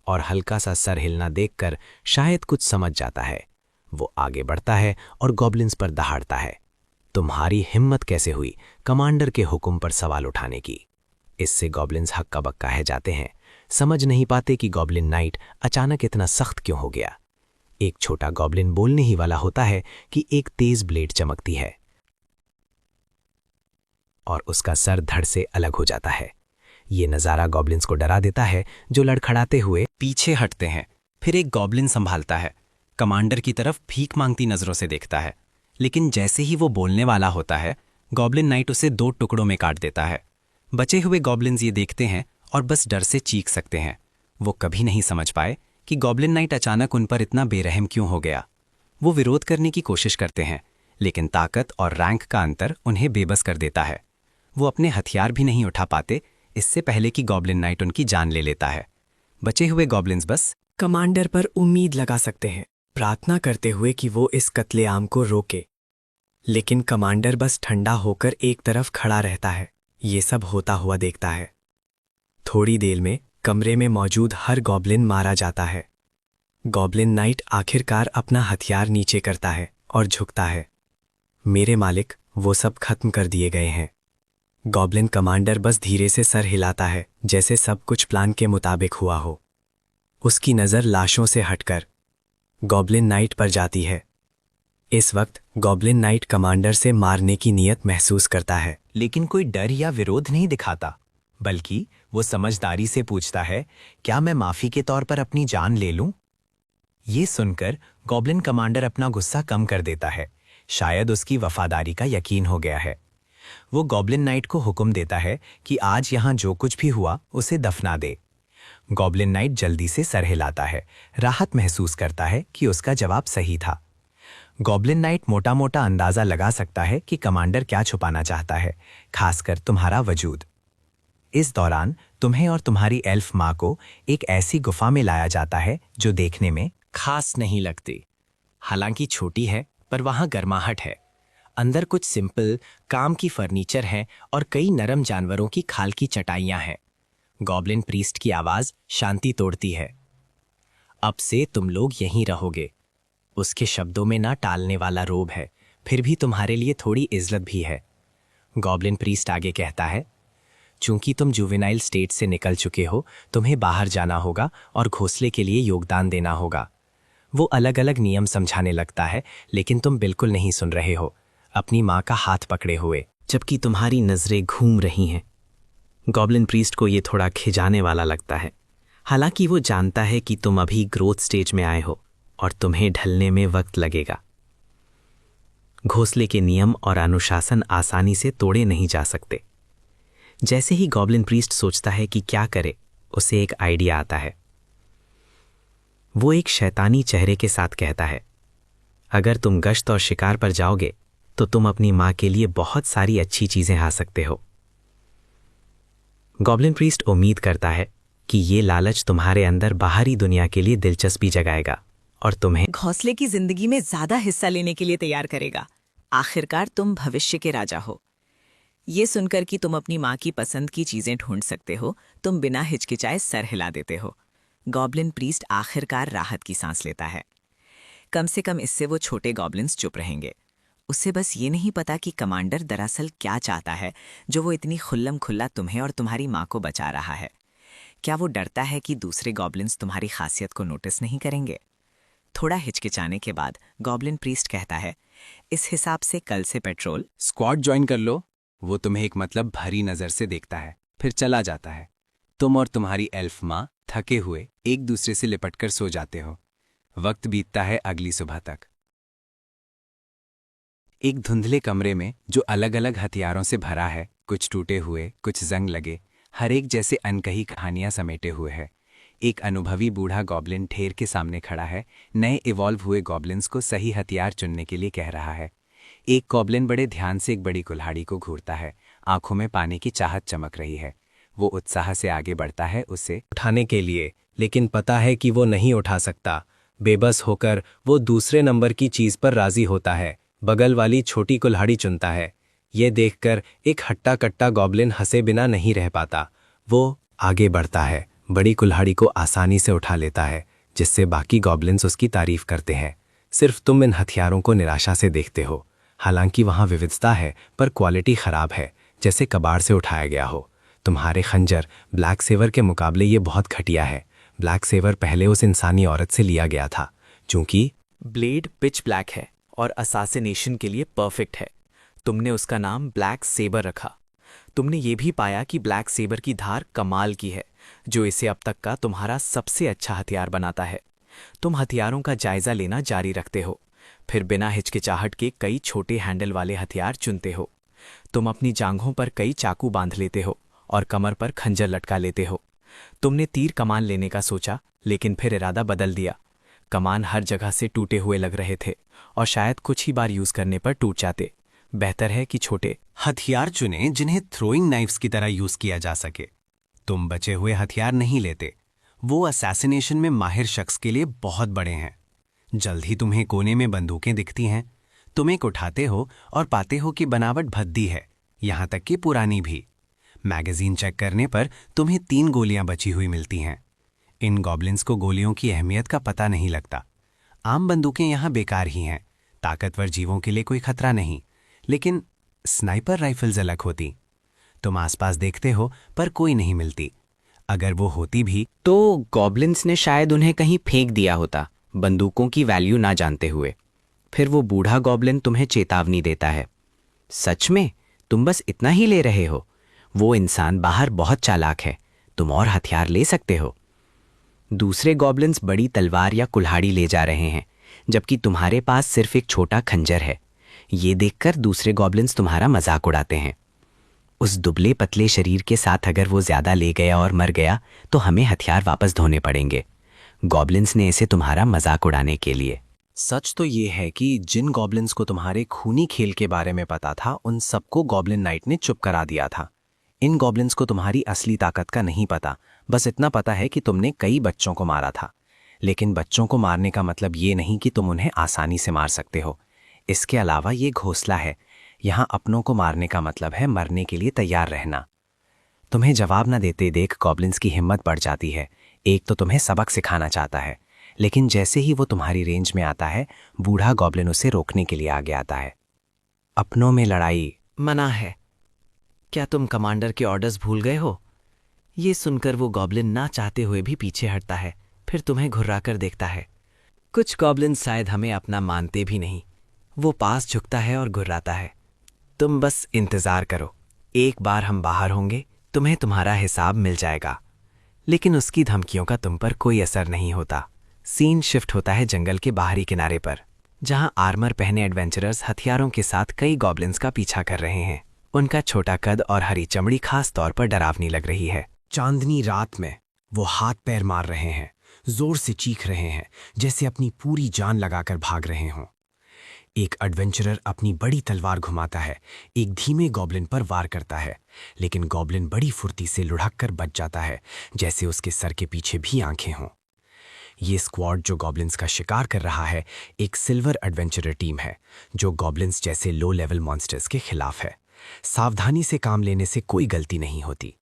और हल्का सा सर हिलना देखकर शायद कुछ समझ जाता है। वो आगे बढ़ता है और गॉब्लिन्स पर दहाड़ता है। तुम्हारी हिम्मत कैसे हुई कमांडर के हुक्म पर सवाल उठाने की? इससे गॉब्लिन्स हक्का बक्का है जाते हैं, समझ नहीं पाते कि गॉब्लिन नाइट अचानक इतना सख्त क्यों हो गया। एक छोटा गॉब्लिन बोलने ही वाला होता है कि एक तेज ब्लेड चमकती है और उसका सर धड़ से अलग हो जाता है। ये नज़ारा गॉब्लिन्स को डरा देता है, जो लड़खड़ाते हुए पीछे हटते हैं। फिर एक गॉब्लिन संभालता है, कमांडर की तरफ भीख मांगती नजरों से देखता है। लेकिन जैसे ही वो बोलने वाला होता है, गॉब्लिन नाइट उसे 2 टुकड़ों में काट देता है। बचे हुए गॉब्लिन्स ये देखते हैं और बस डर से चीख सकते हैं। वो कभी नहीं समझ पाए कि गॉब्लिन नाइट अचानक उन पर इतना बेरहम क्यों हो गया। वो विरोध करने की कोशिश करते हैं, लेकिन ताकत और रैंक का अंतर उन्हें बेबस कर देता है। वो अपने हथियार भी नहीं उठा पाते, इससे पहले कि गॉब्लिन नाइट उनकी जान ले लेता है। बचे हुए गॉब्लिन्स बस कमांडर पर उम्मीद लगा सकते हैं, प्रार्थना करते हुए कि वो इस कत्लेआम को रोके। लेकिन कमांडर बस ठंडा होकर एक तरफ खड़ा रहता है, ये सब होता हुआ देखता है। थोड़ी देर में कमरे में मौजूद हर गॉब्लिन मारा जाता है। गॉब्लिन नाइट आखिरकार अपना हथियार नीचे करता है और झुकता है। मेरे मालिक, वो सब खत्म कर दिए गए हैं। गॉब्लिन कमांडर बस धीरे से सर हिलाता है, जैसे सब कुछ प्लान के मुताबिक हुआ हो। उसकी नज़र लाशों से हटकर गॉब्लिन नाइट पर जाती है। इस वक्त गॉब्लिन नाइट कमांडर से मारने की नीयत महसूस करता है, लेकिन कोई डर या विरोध नहीं दिखाता, बल्कि वो समझदारी से पूछता है, क्या मैं माफी के तौर पर अपनी जान ले लूं? ये सुनकर गॉब्लिन कमांडर अपना गुस्सा कम कर देता है। शायद उसकी वफादारी का यकीन हो गया है। वो गॉब्लिन नाइट को हुक्म देता है कि आज यहां जो कुछ भी हुआ उसे दफना दे। गॉब्लिन नाइट जल्दी से सर हिलाता है, राहत महसूस करता है कि उसका जवाब सही था। गॉब्लिन नाइट मोटा मोटा अंदाजा लगा सकता है कि कमांडर क्या छुपाना चाहता है, खासकर तुम्हारा वजूद। इस दौरान तुम्हें और तुम्हारी एल्फ माँ को एक ऐसी गुफा में लाया जाता है जो देखने में खास नहीं लगती। हालांकि छोटी है, पर वहां गर्माहट है। अंदर कुछ सिंपल काम की फर्नीचर है और कई नरम जानवरों की खाल की चटाइयां हैं। गॉब्लिन प्रीस्ट की आवाज शांति तोड़ती है। अब से तुम लोग यहीं रहोगे। उसके शब्दों में ना टालने वाला रोब है, फिर भी तुम्हारे लिए थोड़ी इज्जत भी है। गॉब्लिन प्रीस्ट आगे कहता है, चूंकि तुम जुवेनाइल स्टेट से निकल चुके हो, तुम्हें बाहर जाना होगा और घोंसले के लिए योगदान देना होगा। वो अलग अलग नियम समझाने लगता है, लेकिन तुम बिल्कुल नहीं सुन रहे हो, अपनी माँ का हाथ पकड़े हुए। जबकि तुम्हारी नजरें घूम रही हैं। गॉब्लिन प्रीस्ट को ये थोड़ा खिजाने वाला लगता है। हालांकि वो जानता है कि तुम अभी ग्रोथ स्टेज में आए हो और तुम्हें ढलने में वक्त लगेगा। घोंसले के नियम और अनुशासन आसानी से तोड़े नहीं जा सकते। जैसे ही गॉब्लिन प्रीस्ट सोचता है कि क्या करे, उसे एक आइडिया आता है। वो एक शैतानी चेहरे के साथ कहता है, अगर तुम गश्त और शिकार पर जाओगे तो तुम अपनी मां के लिए बहुत सारी अच्छी चीजें आ सकते हो। गॉब्लिन प्रीस्ट उम्मीद करता है कि ये लालच तुम्हारे अंदर बाहरी दुनिया के लिए दिलचस्पी जगाएगा और तुम्हें घोंसले की जिंदगी में ज्यादा हिस्सा लेने के लिए तैयार करेगा। आखिरकार तुम भविष्य के राजा हो। ये सुनकर कि तुम अपनी माँ की पसंद की चीजें ढूंढ सकते हो, तुम बिना हिचकिचाए सर हिला देते हो। गॉब्लिन प्रीस्ट आखिरकार राहत की सांस लेता है। कम से कम इससे वो छोटे गॉब्लिन्स चुप रहेंगे। उसे बस ये नहीं पता कि कमांडर दरअसल क्या चाहता है, जो वो इतनी खुल्लम खुल्ला तुम्हें और तुम्हारी माँ को बचा रहा है। क्या वो डरता है कि दूसरे गॉब्लिन्स तुम्हारी खासियत को नोटिस नहीं करेंगे? थोड़ा हिचकिचाने के बाद गॉब्लिन प्रीस्ट कहता है, इस हिसाब से कल से पेट्रोल स्क्वाड ज्वाइन कर लो। वो तुम्हें एक मतलब भरी नजर से देखता है, फिर चला जाता है। तुम और तुम्हारी एल्फ माँ थके हुए एक दूसरे से लिपटकर सो जाते हो। वक्त बीतता है अगली सुबह तक। एक धुंधले कमरे में जो अलग अलग हथियारों से भरा है, कुछ टूटे हुए, कुछ जंग लगे, हर एक जैसे अनकही कहानियां समेटे हुए है। एक अनुभवी बूढ़ा गॉब्लिन ठेर के सामने खड़ा है, नए इवॉल्व हुए गॉब्लिन्स को सही हथियार चुनने के लिए कह रहा है। एक गॉब्लिन बड़े ध्यान से एक बड़ी कुल्हाड़ी को घूरता है, आंखों में पानी की चाहत चमक रही है। वो उत्साह से आगे बढ़ता है उसे उठाने के लिए, लेकिन पता है कि वो नहीं उठा सकता। बेबस होकर वो दूसरे नंबर की चीज पर राजी होता है, बगल वाली छोटी कुल्हाड़ी चुनता है। ये देखकर एक हट्टा कट्टा गॉब्लिन हंसे बिना नहीं रह पाता। वो आगे बढ़ता है, बड़ी कुल्हाड़ी को आसानी से उठा लेता है, जिससे बाकी गॉब्लिन्स उसकी तारीफ करते हैं। सिर्फ तुम इन हथियारों को निराशा से देखते हो। हालांकि वहां विविधता है, पर क्वालिटी खराब है, जैसे कबाड़ से उठाया गया हो। तुम्हारे खंजर ब्लैक सेवर के मुकाबले ये बहुत घटिया है। ब्लैक सेवर पहले उस इंसानी औरत से लिया गया था, चूंकि ब्लेड पिच ब्लैक है और असासिनेशन के लिए परफेक्ट है। तुमने उसका नाम ब्लैक सेबर रखा। तुमने ये भी पाया कि ब्लैक सेबर की धार कमाल की है, जो इसे अब तक का तुम्हारा सबसे अच्छा हथियार बनाता है। तुम हथियारों का जायजा लेना जारी रखते हो, फिर बिना हिचकिचाहट के कई छोटे हैंडल वाले हथियार चुनते हो। तुम अपनी जांघों पर कई चाकू बांध लेते हो और कमर पर खंजर लटका लेते हो। तुमने तीर कमान लेने का सोचा, लेकिन फिर इरादा बदल दिया। कमान हर जगह से टूटे हुए लग रहे थे और शायद कुछ ही बार यूज करने पर टूट जाते। बेहतर है कि छोटे हथियार चुने जिन्हें थ्रोइंग नाइफ्स की तरह यूज किया जा सके। तुम बचे हुए हथियार नहीं लेते, वो असैसिनेशन में माहिर शख्स के लिए बहुत बड़े हैं। जल्द ही तुम्हें कोने में बंदूकें दिखती हैं। तुम एक उठाते हो और पाते हो कि बनावट भद्दी है, यहां तक कि पुरानी भी। मैगजीन चेक करने पर तुम्हें 3 गोलियां बची हुई मिलती हैं। इन गॉब्लिन्स को गोलियों की अहमियत का पता नहीं लगता। आम बंदूकें यहां बेकार ही हैं, ताकतवर जीवों के लिए कोई खतरा नहीं, लेकिन स्नाइपर राइफल्स अलग होती। तुम आसपास देखते हो पर कोई नहीं मिलती। अगर वो होती भी तो गॉब्लिन्स ने शायद उन्हें कहीं फेंक दिया होता, बंदूकों की वैल्यू ना जानते हुए। फिर वो बूढ़ा गॉब्लिन तुम्हें चेतावनी देता है, सच में तुम बस इतना ही ले रहे हो, वो इंसान बाहर बहुत चालाक है, तुम और हथियार ले सकते हो। दूसरे गॉब्लिन्स बड़ी तलवार या कुल्हाड़ी ले जा रहे हैं, जबकि तुम्हारे पास सिर्फ एक छोटा खंजर है। ये देखकर दूसरे गॉब्लिन्स तुम्हारा मजाक उड़ाते हैं। उस दुबले पतले शरीर के साथ अगर वो ज्यादा ले गया और मर गया तो हमें हथियार वापस धोने पड़ेंगे। गॉब्लिन्स ने इसे तुम्हारा मजाक उड़ाने के लिए। सच तो ये है कि जिन गॉब्लिन्स को तुम्हारे खूनी खेल के बारे में पता था उन सबको गॉब्लिन नाइट ने चुप करा दिया था। इन गॉब्लिन्स को तुम्हारी असली ताकत का नहीं पता, बस इतना पता है कि तुमने कई बच्चों को मारा था। लेकिन बच्चों को मारने का मतलब ये नहीं कि तुम उन्हें आसानी से मार सकते हो। इसके अलावा ये घोंसला है, यहाँ अपनों को मारने का मतलब है मरने के लिए तैयार रहना। तुम्हें जवाब न देते देख गॉब्लिन्स की हिम्मत बढ़ जाती है। एक तो तुम्हें सबक सिखाना चाहता है, लेकिन जैसे ही वो तुम्हारी रेंज में आता है बूढ़ा गॉब्लिन उसे रोकने के लिए आगे आता है। अपनों में लड़ाई मना है। क्या तुम कमांडर के ऑर्डर्स भूल गए हो? ये सुनकर वो गॉब्लिन ना चाहते हुए भी पीछे हटता है, फिर तुम्हें घुर्राकर देखता है। कुछ गॉब्लिन शायद हमें अपना मानते भी नहीं। वो पास झुकता है और घुर्राता है। तुम बस इंतजार करो, एक बार हम बाहर होंगे, तुम्हें तुम्हारा हिसाब मिल जाएगा। लेकिन उसकी धमकियों का तुम पर कोई असर नहीं होता। सीन शिफ्ट होता है जंगल के बाहरी किनारे पर, जहां आर्मर पहने एडवेंचरर्स हथियारों के साथ कई गॉब्लिन्स का पीछा कर रहे हैं। उनका छोटा कद और हरी चमड़ी खास तौर पर डरावनी लग रही है। चांदनी रात में वो हाथ पैर मार रहे हैं, जोर से चीख रहे हैं, जैसे अपनी पूरी जान लगाकर भाग रहे हों। एक एडवेंचरर अपनी बड़ी तलवार घुमाता है, एक धीमे गॉब्लिन पर वार करता है, लेकिन गॉब्लिन बड़ी फुर्ती से लुढ़क कर बच जाता है, जैसे उसके सर के पीछे भी आंखें हों। ये स्क्वाड जो गॉब्लिन्स का शिकार कर रहा है एक सिल्वर एडवेंचरर टीम है, जो गॉब्लिन्स जैसे लो लेवल मॉन्स्टर्स के खिलाफ है। सावधानी से काम लेने से कोई गलती नहीं होती।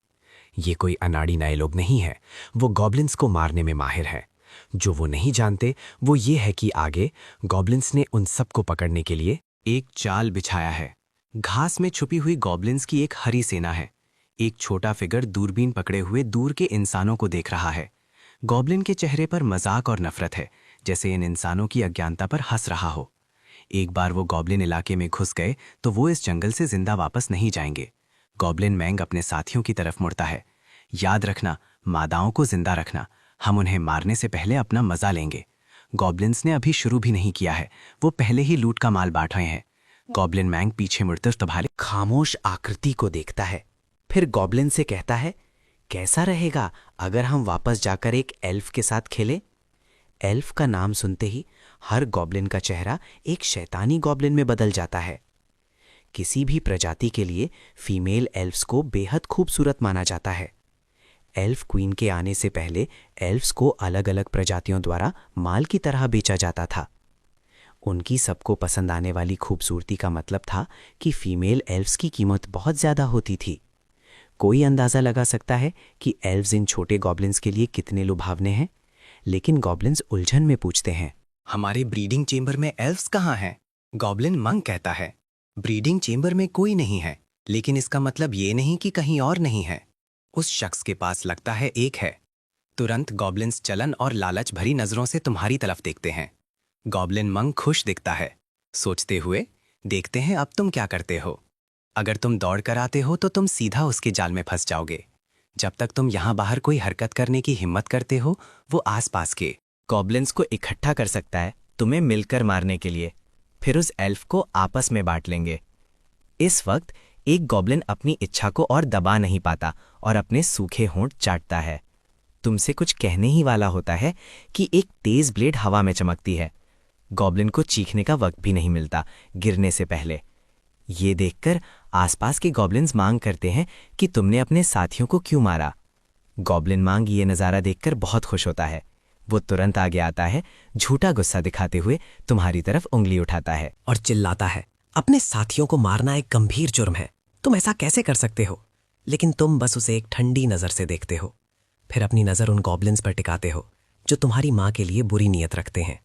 ये कोई अनाड़ी नए लोग नहीं है, वो गॉब्लिन्स को मारने में माहिर है। जो वो नहीं जानते वो ये है कि आगे गॉब्लिन्स ने उन सबको पकड़ने के लिए एक चाल बिछाया है। घास में छुपी हुई गॉब्लिन्स की एक हरी सेना है। एक छोटा फिगर दूरबीन पकड़े हुए दूर के इंसानों को देख रहा है। गॉब्लिन के चेहरे पर मजाक और नफरत है, जैसे इन इंसानों की अज्ञानता पर हंस रहा हो। एक बार वो गॉब्लिन इलाके में घुस गए तो वो इस जंगल से जिंदा वापस नहीं जाएंगे। गॉब्लिन मैंग अपने साथियों की तरफ मुड़ता है। याद रखना, मादाओं को जिंदा रखना, हम उन्हें मारने से पहले अपना मजा लेंगे। गॉब्लिन्स ने अभी शुरू भी नहीं किया है, वो पहले ही लूट का माल बांट रहे हैं। गॉब्लिन मैंग पीछे मुड़कर तुम्हारे खामोश आकृति को देखता है, फिर गॉब्लिन से कहता है, कैसा रहेगा अगर हम वापस जाकर एक एल्फ के साथ खेलें? एल्फ का नाम सुनते ही हर गॉब्लिन का चेहरा एक शैतानी गॉब्लिन में बदल जाता है। किसी भी प्रजाति के लिए फीमेल एल्फ्स को बेहद खूबसूरत माना जाता है। एल्फ क्वीन के आने से पहले एल्फ्स को अलग अलग प्रजातियों द्वारा माल की तरह बेचा जाता था। उनकी सबको पसंद आने वाली खूबसूरती का मतलब था कि फीमेल एल्फ्स की कीमत बहुत ज्यादा होती थी। कोई अंदाजा लगा सकता है कि एल्फ्स इन छोटे गॉब्लिन्स के लिए कितने लुभावने हैं, लेकिन गॉब्लिन्स उलझन में पूछते हैं, हमारे ब्रीडिंग चेंबर में एल्फ्स कहाँ हैं? गॉब्लिन मंग कहता है, ब्रीडिंग चेंबर में कोई नहीं है, लेकिन इसका मतलब ये नहीं कि कहीं और नहीं है। उस शख्स के पास लगता है एक है। तुरंत गॉब्लिन्स चलन और लालच भरी नजरों से तुम्हारी तरफ देखते हैं। गॉब्लिन मंग खुश दिखता है, सोचते हुए, देखते हैं अब तुम क्या करते हो। अगर तुम दौड़ कर आते हो तो तुम सीधा उसके जाल में फंस जाओगे। जब तक तुम यहाँ बाहर कोई हरकत करने की हिम्मत करते हो, वो आसपास के गॉब्लिन्स को इकट्ठा कर सकता है तुम्हें मिलकर मारने के लिए, फिर उस एल्फ को आपस में बांट लेंगे। इस वक्त एक गॉब्लिन अपनी इच्छा को और दबा नहीं पाता और अपने सूखे होंठ चाटता है। तुमसे कुछ कहने ही वाला होता है कि एक तेज ब्लेड हवा में चमकती है। गॉब्लिन को चीखने का वक्त भी नहीं मिलता गिरने से पहले। ये देखकर आसपास के गॉब्लिन्स मांग करते हैं कि तुमने अपने साथियों को क्यों मारा। गॉब्लिन मांग ये नज़ारा देखकर बहुत खुश होता है। वो तुरंत आगे आता है, झूठा गुस्सा दिखाते हुए तुम्हारी तरफ उंगली उठाता है और चिल्लाता है, अपने साथियों को मारना एक गंभीर जुर्म है, तुम ऐसा कैसे कर सकते हो? लेकिन तुम बस उसे एक ठंडी नज़र से देखते हो, फिर अपनी नज़र उन गॉब्लिन्स पर टिकाते हो जो तुम्हारी माँ के लिए बुरी नीयत रखते हैं।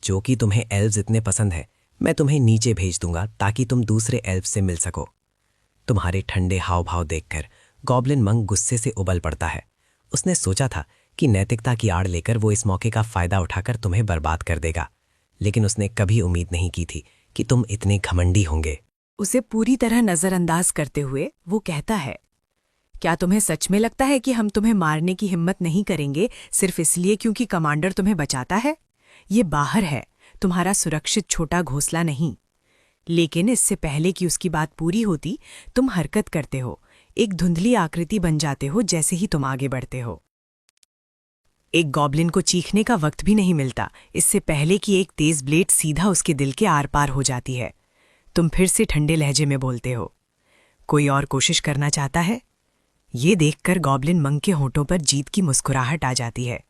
जो कि तुम्हें एल्व्स इतने पसंद है, मैं तुम्हें नीचे भेज दूंगा ताकि तुम दूसरे एल्फ से मिल सको। तुम्हारे ठंडे हाव भाव देखकर गॉब्लिन मंक गुस्से से उबल पड़ता है। उसने सोचा था कि नैतिकता की आड़ लेकर वो इस मौके का फायदा उठाकर तुम्हें बर्बाद कर देगा, लेकिन उसने कभी उम्मीद नहीं की थी कि तुम इतने घमंडी होंगे। उसे पूरी तरह नजरअंदाज करते हुए वो कहता है, क्या तुम्हें सच में लगता है कि हम तुम्हें मारने की हिम्मत नहीं करेंगे सिर्फ इसलिए क्योंकि कमांडर तुम्हें बचाता है? ये बाहर है, तुम्हारा सुरक्षित छोटा घोंसला नहीं। लेकिन इससे पहले कि उसकी बात पूरी होती, तुम हरकत करते हो, एक धुंधली आकृति बन जाते हो जैसे ही तुम आगे बढ़ते हो। एक गॉब्लिन को चीखने का वक्त भी नहीं मिलता, इससे पहले कि एक तेज ब्लेड सीधा उसके दिल के आर पार हो जाती है। तुम फिर से ठंडे लहजे में बोलते हो, कोई और कोशिश करना चाहता है? ये देखकर गॉब्लिन मंक के होठों पर जीत की मुस्कुराहट आ जाती है।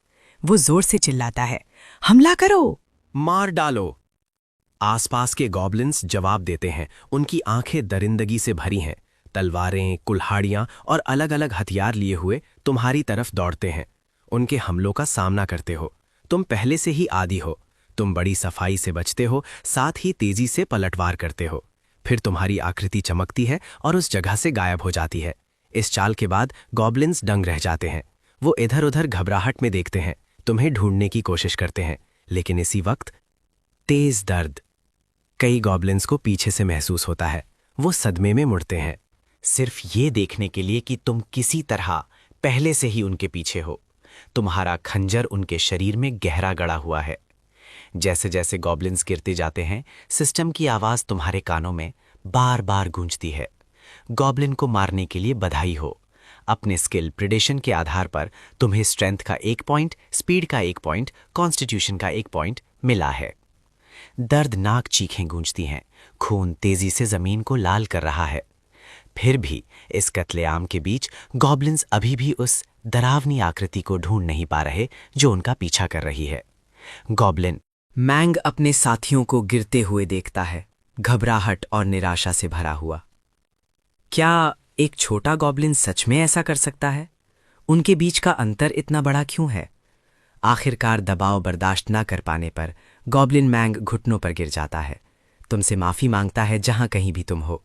वो जोर से चिल्लाता है, हमला करो, मार डालो। आसपास के गॉब्लिन्स जवाब देते हैं। उनकी आंखें दरिंदगी से भरी हैं। तलवारें, कुल्हाड़ियां और अलग अलग हथियार लिए हुए तुम्हारी तरफ दौड़ते हैं। उनके हमलों का सामना करते हो। तुम पहले से ही आदी हो। तुम बड़ी सफाई से बचते हो, साथ ही तेजी से पलटवार करते हो। फिर तुम्हारी आकृति चमकती है और उस जगह से गायब हो जाती है। इस चाल के बाद गॉब्लिन्स दंग रह जाते हैं। वो इधर उधर घबराहट में देखते हैं, तुम्हें ढूंढने की कोशिश करते हैं, लेकिन इसी वक्त तेज दर्द कई गॉब्लिन्स को पीछे से महसूस होता है। वो सदमे में मुड़ते हैं, सिर्फ ये देखने के लिए कि तुम किसी तरह पहले से ही उनके पीछे हो। तुम्हारा खंजर उनके शरीर में गहरा गड़ा हुआ है। जैसे जैसे गॉब्लिन्स गिरते जाते हैं, सिस्टम की आवाज तुम्हारे कानों में बार बार गूंजती है। गॉब्लिन को मारने के लिए बधाई हो। अपने स्किल प्रेडेशन के आधार पर तुम्हें स्ट्रेंथ का 1 पॉइंट, स्पीड का 1 पॉइंट, कॉन्स्टिट्यूशन का 1 पॉइंट मिला है। दर्दनाक चीखें गूंजती हैं। खून तेजी से जमीन को लाल कर रहा है। फिर भी इस कत्लेआम के बीच गॉब्लिन्स अभी भी उस डरावनी आकृति को ढूंढ नहीं पा रहे जो उनका पीछा कर रही है। गॉब्लिन मैंग अपने साथियों को गिरते हुए देखता है, घबराहट और निराशा से भरा हुआ। क्या एक छोटा गॉब्लिन सच में ऐसा कर सकता है? उनके बीच का अंतर इतना बड़ा क्यों है? आखिरकार दबाव बर्दाश्त न कर पाने पर गॉब्लिन मैंग घुटनों पर गिर जाता है। तुमसे माफी मांगता है जहां कहीं भी तुम हो,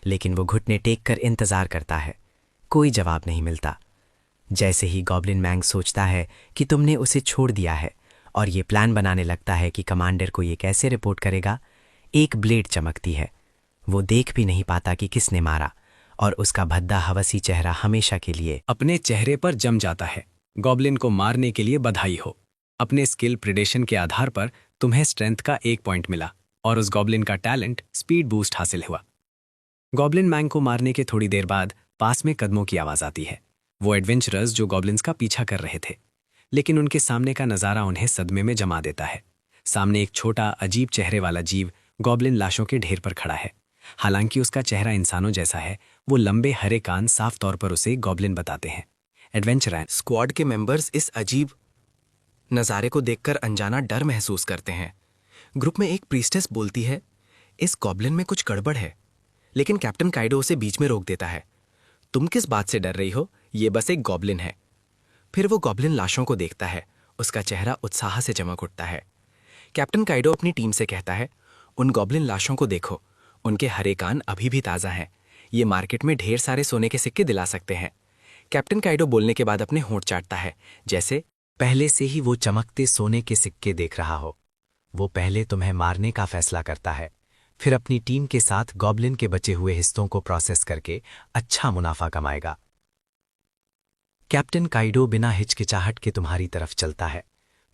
लेकिन वो घुटने टेक कर इंतजार करता है। कोई जवाब नहीं मिलता। जैसे ही गॉब्लिन मैंग सोचता है कि तुमने उसे छोड़ दिया है और ये प्लान बनाने लगता है कि कमांडर को ये कैसे रिपोर्ट करेगा, एक ब्लेड चमकती है। वो देख भी नहीं पाता कि किसने मारा, और उसका भद्दा हवसी चेहरा हमेशा के लिए अपने चेहरे पर जम जाता है। गॉब्लिन को मारने के लिए बधाई हो। अपने स्किल प्रेडेशन के आधार पर तुम्हें स्ट्रेंथ का 1 पॉइंट मिला और उस गॉब्लिन का टैलेंट स्पीड बूस्ट हासिल हुआ। गॉब्लिन मैंग को मारने के थोड़ी देर बाद पास में कदमों की आवाज आती है। वो एडवेंचरर्स जो गॉब्लिन्स का पीछा कर रहे थे, लेकिन उनके सामने का नजारा उन्हें सदमे में जमा देता है। सामने एक छोटा अजीब चेहरे वाला जीव गॉब्लिन लाशों के ढेर पर खड़ा है। हालांकि उसका चेहरा इंसानों जैसा है, वो लंबे हरे कान साफ तौर पर उसे गॉब्लिन बताते हैं। एडवेंचर स्क्वाड के मेंबर्स इस अजीब नज़ारे को देखकर अनजाना डर महसूस करते हैं। ग्रुप में एक प्रीस्टेस बोलती है, इस गॉब्लिन में कुछ गड़बड़ है, लेकिन कैप्टन काइडो उसे बीच में रोक देता है। तुम किस बात से डर रही हो? ये बस एक गॉब्लिन है। फिर वो गॉब्लिन लाशों को देखता है। उसका चेहरा उत्साह से चमक उठता है। कैप्टन काइडो अपनी टीम से कहता है, उन गॉब्लिन लाशों को देखो, उनके हरे कान अभी भी ताज़ा हैं। ये मार्केट में ढेर सारे सोने के सिक्के दिला सकते हैं। कैप्टन काइडो बोलने के बाद अपने होंठ चाटता है, जैसे पहले से ही वो चमकते सोने के सिक्के देख रहा हो। वो पहले तुम्हें मारने का फैसला करता है, फिर अपनी टीम के साथ गॉब्लिन के बचे हुए हिस्सों को प्रोसेस करके अच्छा मुनाफा कमाएगा। कैप्टन काइडो बिना हिचकिचाहट के तुम्हारी तरफ चलता है।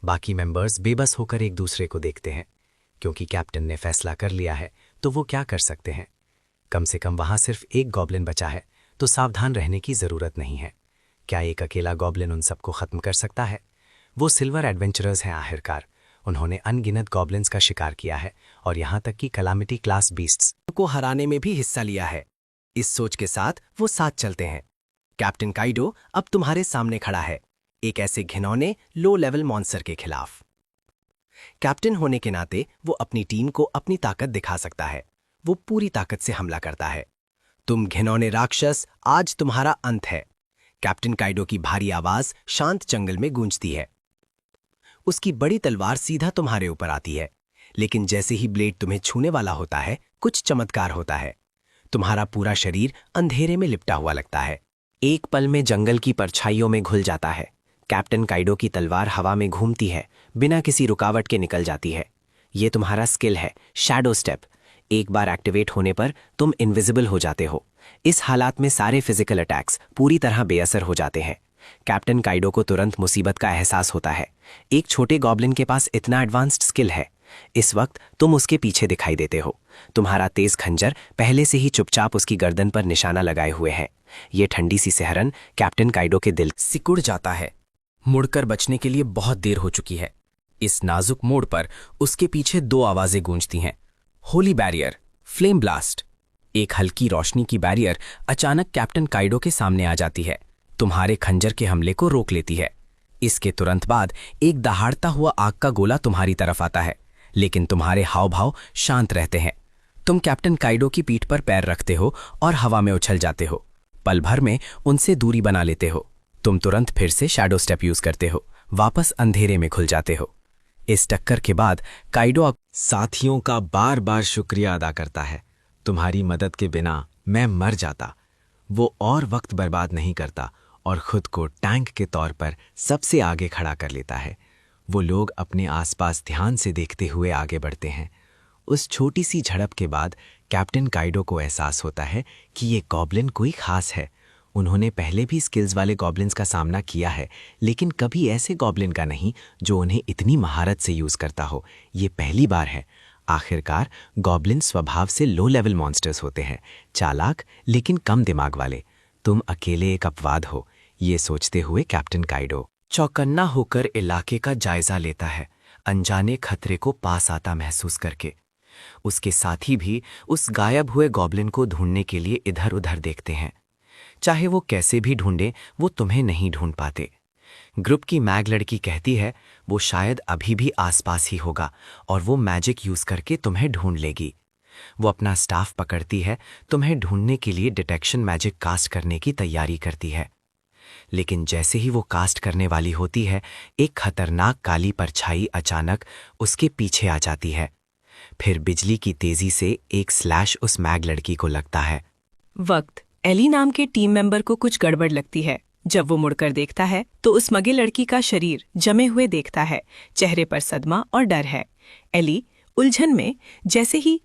बाकी मेंबर्स बेबस होकर एक दूसरे को देखते हैं। क्योंकि कैप्टन ने फैसला कर लिया है तो वो क्या कर सकते हैं। कम से कम वहां सिर्फ एक गॉब्लिन बचा है, तो सावधान रहने की जरूरत नहीं है। क्या एक अकेला गॉब्लिन उन सबको खत्म कर सकता है? वो सिल्वर एडवेंचरर्स हैं आखिरकार। उन्होंने अनगिनत गॉब्लिन्स का शिकार किया है और यहां तक कि कलामिटी क्लास बीस्ट्स को हराने में भी हिस्सा लिया है। इस सोच के साथ वो साथ चलते हैं। कैप्टन काइडो अब तुम्हारे सामने खड़ा है, एक ऐसे घिनौने लो लेवल मॉन्स्टर के खिलाफ। कैप्टन होने के नाते वो अपनी टीम को अपनी ताकत दिखा सकता है। वो पूरी ताकत से हमला करता है। तुम घिनौने राक्षस, आज तुम्हारा अंत है। कैप्टन काइडो की भारी आवाज शांत जंगल में गूंजती है। उसकी बड़ी तलवार सीधा तुम्हारे ऊपर आती है, लेकिन जैसे ही ब्लेड तुम्हें छूने वाला होता है, कुछ चमत्कार होता है। तुम्हारा पूरा शरीर अंधेरे में लिपटा हुआ लगता है। एक पल में जंगल की परछाइयों में घुल जाता है। कैप्टन काइडो की तलवार हवा में घूमती है, बिना किसी रुकावट के निकल जाती है। ये तुम्हारा स्किल है, शैडो स्टेप। एक बार एक्टिवेट होने पर तुम इनविजिबल हो जाते हो। इस हालात में सारे फिजिकल अटैक्स पूरी तरह बेअसर हो जाते हैं। कैप्टन काइडो को तुरंत मुसीबत का एहसास होता है। एक छोटे गॉब्लिन के पास इतना एडवांस्ड स्किल है। इस वक्त तुम उसके पीछे दिखाई देते हो। तुम्हारा तेज खंजर पहले से ही चुपचाप उसकी गर्दन पर निशाना लगाए हुए है। ये ठंडी सी सिहरन कैप्टन काइडो के दिल सिकुड़ जाता है। मुड़कर बचने के लिए बहुत देर हो चुकी है। इस नाजुक मोड़ पर उसके पीछे दो आवाजें गूंजती हैं, होली बैरियर, फ्लेम ब्लास्ट। एक हल्की रोशनी की बैरियर अचानक कैप्टन काइडो के सामने आ जाती है, तुम्हारे खंजर के हमले को रोक लेती है। इसके तुरंत बाद एक दहाड़ता हुआ आग का गोला तुम्हारी तरफ आता है, लेकिन तुम्हारे हाव भाव शांत रहते हैं। तुम कैप्टन काइडो की पीठ पर पैर रखते हो और हवा में उछल जाते हो। पल भर में उनसे दूरी बना लेते हो। तुम तुरंत फिर से शैडो स्टेप यूज करते हो, वापस अंधेरे में खुल जाते हो। इस टक्कर के बाद काइडो साथियों का बार बार शुक्रिया अदा करता है। तुम्हारी मदद के बिना मैं मर जाता। वो और वक्त बर्बाद नहीं करता और खुद को टैंक के तौर पर सबसे आगे खड़ा कर लेता है। वो लोग अपने आसपास ध्यान से देखते हुए आगे बढ़ते हैं। उस छोटी सी झड़प के बाद कैप्टन काइडो को एहसास होता है कि ये गॉब्लिन कोई खास है। उन्होंने पहले भी स्किल्स वाले गॉब्लिन्स का सामना किया है, लेकिन कभी ऐसे गॉब्लिन का नहीं जो उन्हें इतनी महारत से यूज करता हो। ये पहली बार है। आखिरकार गॉब्लिन स्वभाव से लो लेवल मॉन्स्टर्स होते हैं, चालाक लेकिन कम दिमाग वाले। तुम अकेले एक अपवाद हो, ये सोचते हुए कैप्टन काइडो चौकन्ना होकर इलाके का जायजा लेता है, अनजाने खतरे को पास आता महसूस करके। उसके साथी भी उस गायब हुए गॉब्लिन को ढूंढने के लिए इधर उधर देखते हैं। चाहे वो कैसे भी ढूंढे, वो तुम्हें नहीं ढूंढ पाते। ग्रुप की मैग लड़की कहती है वो शायद अभी भी आसपास ही होगा और वो मैजिक यूज करके तुम्हें ढूंढ लेगी। वो अपना स्टाफ पकड़ती है, तुम्हें ढूंढने के लिए डिटेक्शन मैजिक कास्ट करने की तैयारी करती है। लेकिन जैसे ही वो कास्ट करने वाली होती है, एक खतरनाक काली परछाई अचानक उसके पीछे आ जाती है। फिर बिजली की तेजी से एक स्लैश उस मैग लड़की को लगता है। वक्त एली नाम के टीम मेंबर को कुछ गड़बड़ लगती है। जब वो मुड़कर देखता है तो उस मगे लड़की का शरीर जमे हुए देखता है। चेहरे पर सदमा और डर है। एली उलझन में जैसे ही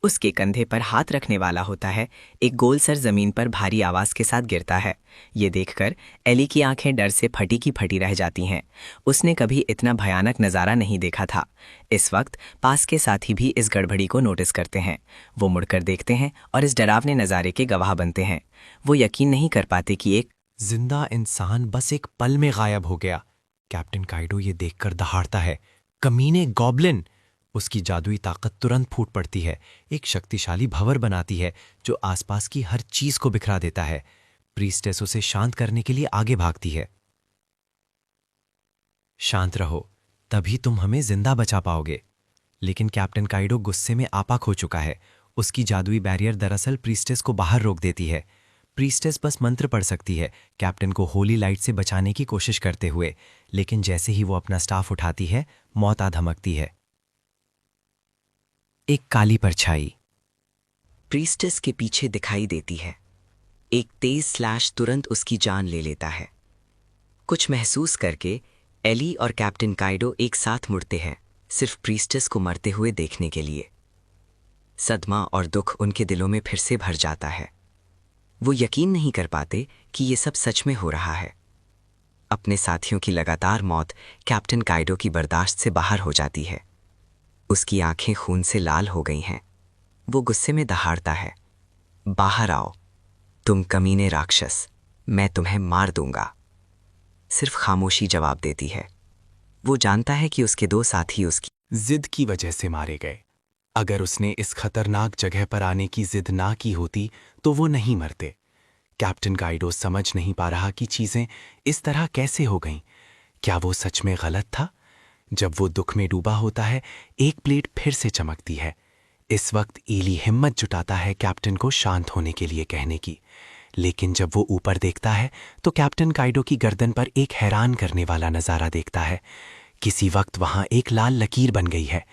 उसके कंधे पर हाथ रखने वाला होता है, एक गोल सर जमीन पर भारी आवाज के साथ गिरता है। ये देखकर एली की आंखें डर से फटी की फटी रह जाती हैं। उसने कभी इतना भयानक नज़ारा नहीं देखा था। इस वक्त पास के साथी भी इस गड़बड़ी को नोटिस करते हैं। वो मुड़कर देखते हैं और इस डरावने नज़ारे के गवाह बनते हैं। वो यकीन नहीं कर पाते कि एक जिंदा इंसान बस एक पल में गायब हो गया। कैप्टन काइडो ये देखकर दहाड़ता है, कमीने गॉब्लिन! उसकी जादुई ताकत तुरंत फूट पड़ती है, एक शक्तिशाली भंवर बनाती है जो आसपास की हर चीज को बिखरा देता है। प्रीस्टेस उसे शांत करने के लिए आगे भागती है। शांत रहो, तभी तुम हमें जिंदा बचा पाओगे। लेकिन कैप्टन काइडो गुस्से में आपाक हो चुका है। उसकी जादुई बैरियर दरअसल प्रीस्टेस को बाहर रोक देती है। प्रीस्टेस बस मंत्र पढ़ सकती है, कैप्टन को होली लाइट से बचाने की कोशिश करते हुए, लेकिन जैसे ही वो अपना स्टाफ उठाती है, मौत आ धमकती है। एक काली परछाई प्रीस्टेस के पीछे दिखाई देती है। एक तेज स्लैश तुरंत उसकी जान ले लेता है। कुछ महसूस करके एली और कैप्टन काइडो एक साथ मुड़ते हैं, सिर्फ प्रीस्टेस को मरते हुए देखने के लिए। सदमा और दुख उनके दिलों में फिर से भर जाता है। वो यकीन नहीं कर पाते कि ये सब सच में हो रहा है। अपने साथियों की लगातार मौत कैप्टन काइडो की बर्दाश्त से बाहर हो जाती है। उसकी आंखें खून से लाल हो गई हैं। वो गुस्से में दहाड़ता है, बाहर आओ, तुम कमीने राक्षस, मैं तुम्हें मार दूंगा। सिर्फ खामोशी जवाब देती है। वो जानता है कि उसके दो साथी उसकी जिद की वजह से मारे गए। अगर उसने इस खतरनाक जगह पर आने की जिद ना की होती तो वो नहीं मरते। कैप्टन काइडो समझ नहीं पा रहा कि चीजें इस तरह कैसे हो गईं। क्या वो सच में गलत था? जब वो दुख में डूबा होता है, एक प्लेट फिर से चमकती है। इस वक्त ईली हिम्मत जुटाता है कैप्टन को शांत होने के लिए कहने की, लेकिन जब वो ऊपर देखता है तो कैप्टन काइडो की गर्दन पर एक हैरान करने वाला नजारा देखता है। किसी वक्त वहां एक लाल लकीर बन गई है।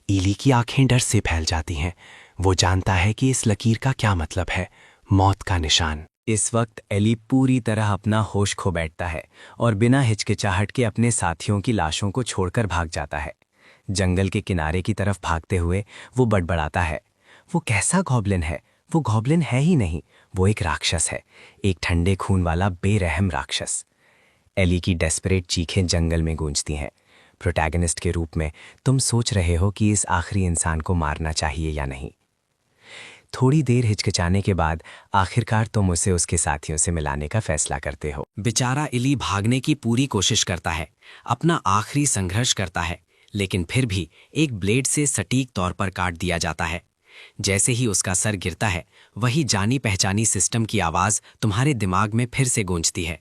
ईली की आंखें डर से फैल जाती हैं। वो जानता है कि इस लकीर का क्या मतलब है, मौत का निशान। इस वक्त एली पूरी तरह अपना होश खो बैठता है और बिना हिचकिचाहट के अपने साथियों की लाशों को छोड़कर भाग जाता है। जंगल के किनारे की तरफ भागते हुए वो बड़बड़ाता है, वो कैसा गॉब्लिन है? वो गॉब्लिन है ही नहीं, वो एक राक्षस है, एक ठंडे खून वाला बेरहम राक्षस। एली की डेस्परेट चीखें जंगल में गूंजती हैं। प्रोटैगनिस्ट के रूप में तुम सोच रहे हो कि इस आखिरी इंसान को मारना चाहिए या नहीं। थोड़ी देर हिचकिचाने के बाद आखिरकार तुम उसे उसके साथियों से मिलाने का फैसला करते हो। बेचारा इली भागने की पूरी कोशिश करता है, अपना आखिरी संघर्ष करता है, लेकिन फिर भी एक ब्लेड से सटीक तौर पर काट दिया जाता है। जैसे ही उसका सर गिरता है, वही जानी पहचानी सिस्टम की आवाज तुम्हारे दिमाग में फिर से गूंजती है।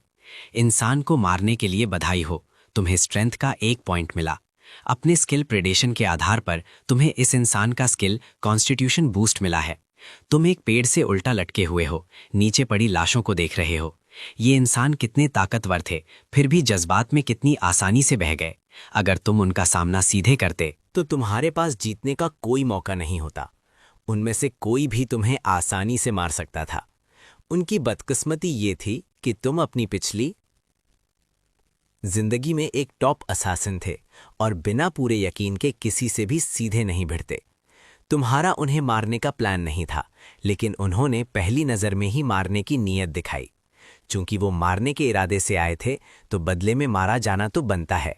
इंसान को मारने के लिए बधाई हो, तुम्हें स्ट्रेंथ का 1 पॉइंट मिला। अपने स्किल प्रेडेशन के आधार पर तुम्हें इस इंसान का स्किल कॉन्स्टिट्यूशन बूस्ट मिला है। तुम एक पेड़ से उल्टा लटके हुए हो, नीचे पड़ी लाशों को देख रहे हो। ये इंसान कितने ताकतवर थे, फिर भी जज्बात में कितनी आसानी से बह गए। अगर तुम उनका सामना सीधे करते तो तुम्हारे पास जीतने का कोई मौका नहीं होता। उनमें से कोई भी तुम्हें आसानी से मार सकता था। उनकी बदकिस्मती ये थी कि तुम अपनी पिछली जिंदगी में एक टॉप असासिन थे और बिना पूरे यकीन के किसी से भी सीधे नहीं भिड़ते। तुम्हारा उन्हें मारने का प्लान नहीं था, लेकिन उन्होंने पहली नज़र में ही मारने की नीयत दिखाई। चूंकि वो मारने के इरादे से आए थे, तो बदले में मारा जाना तो बनता है।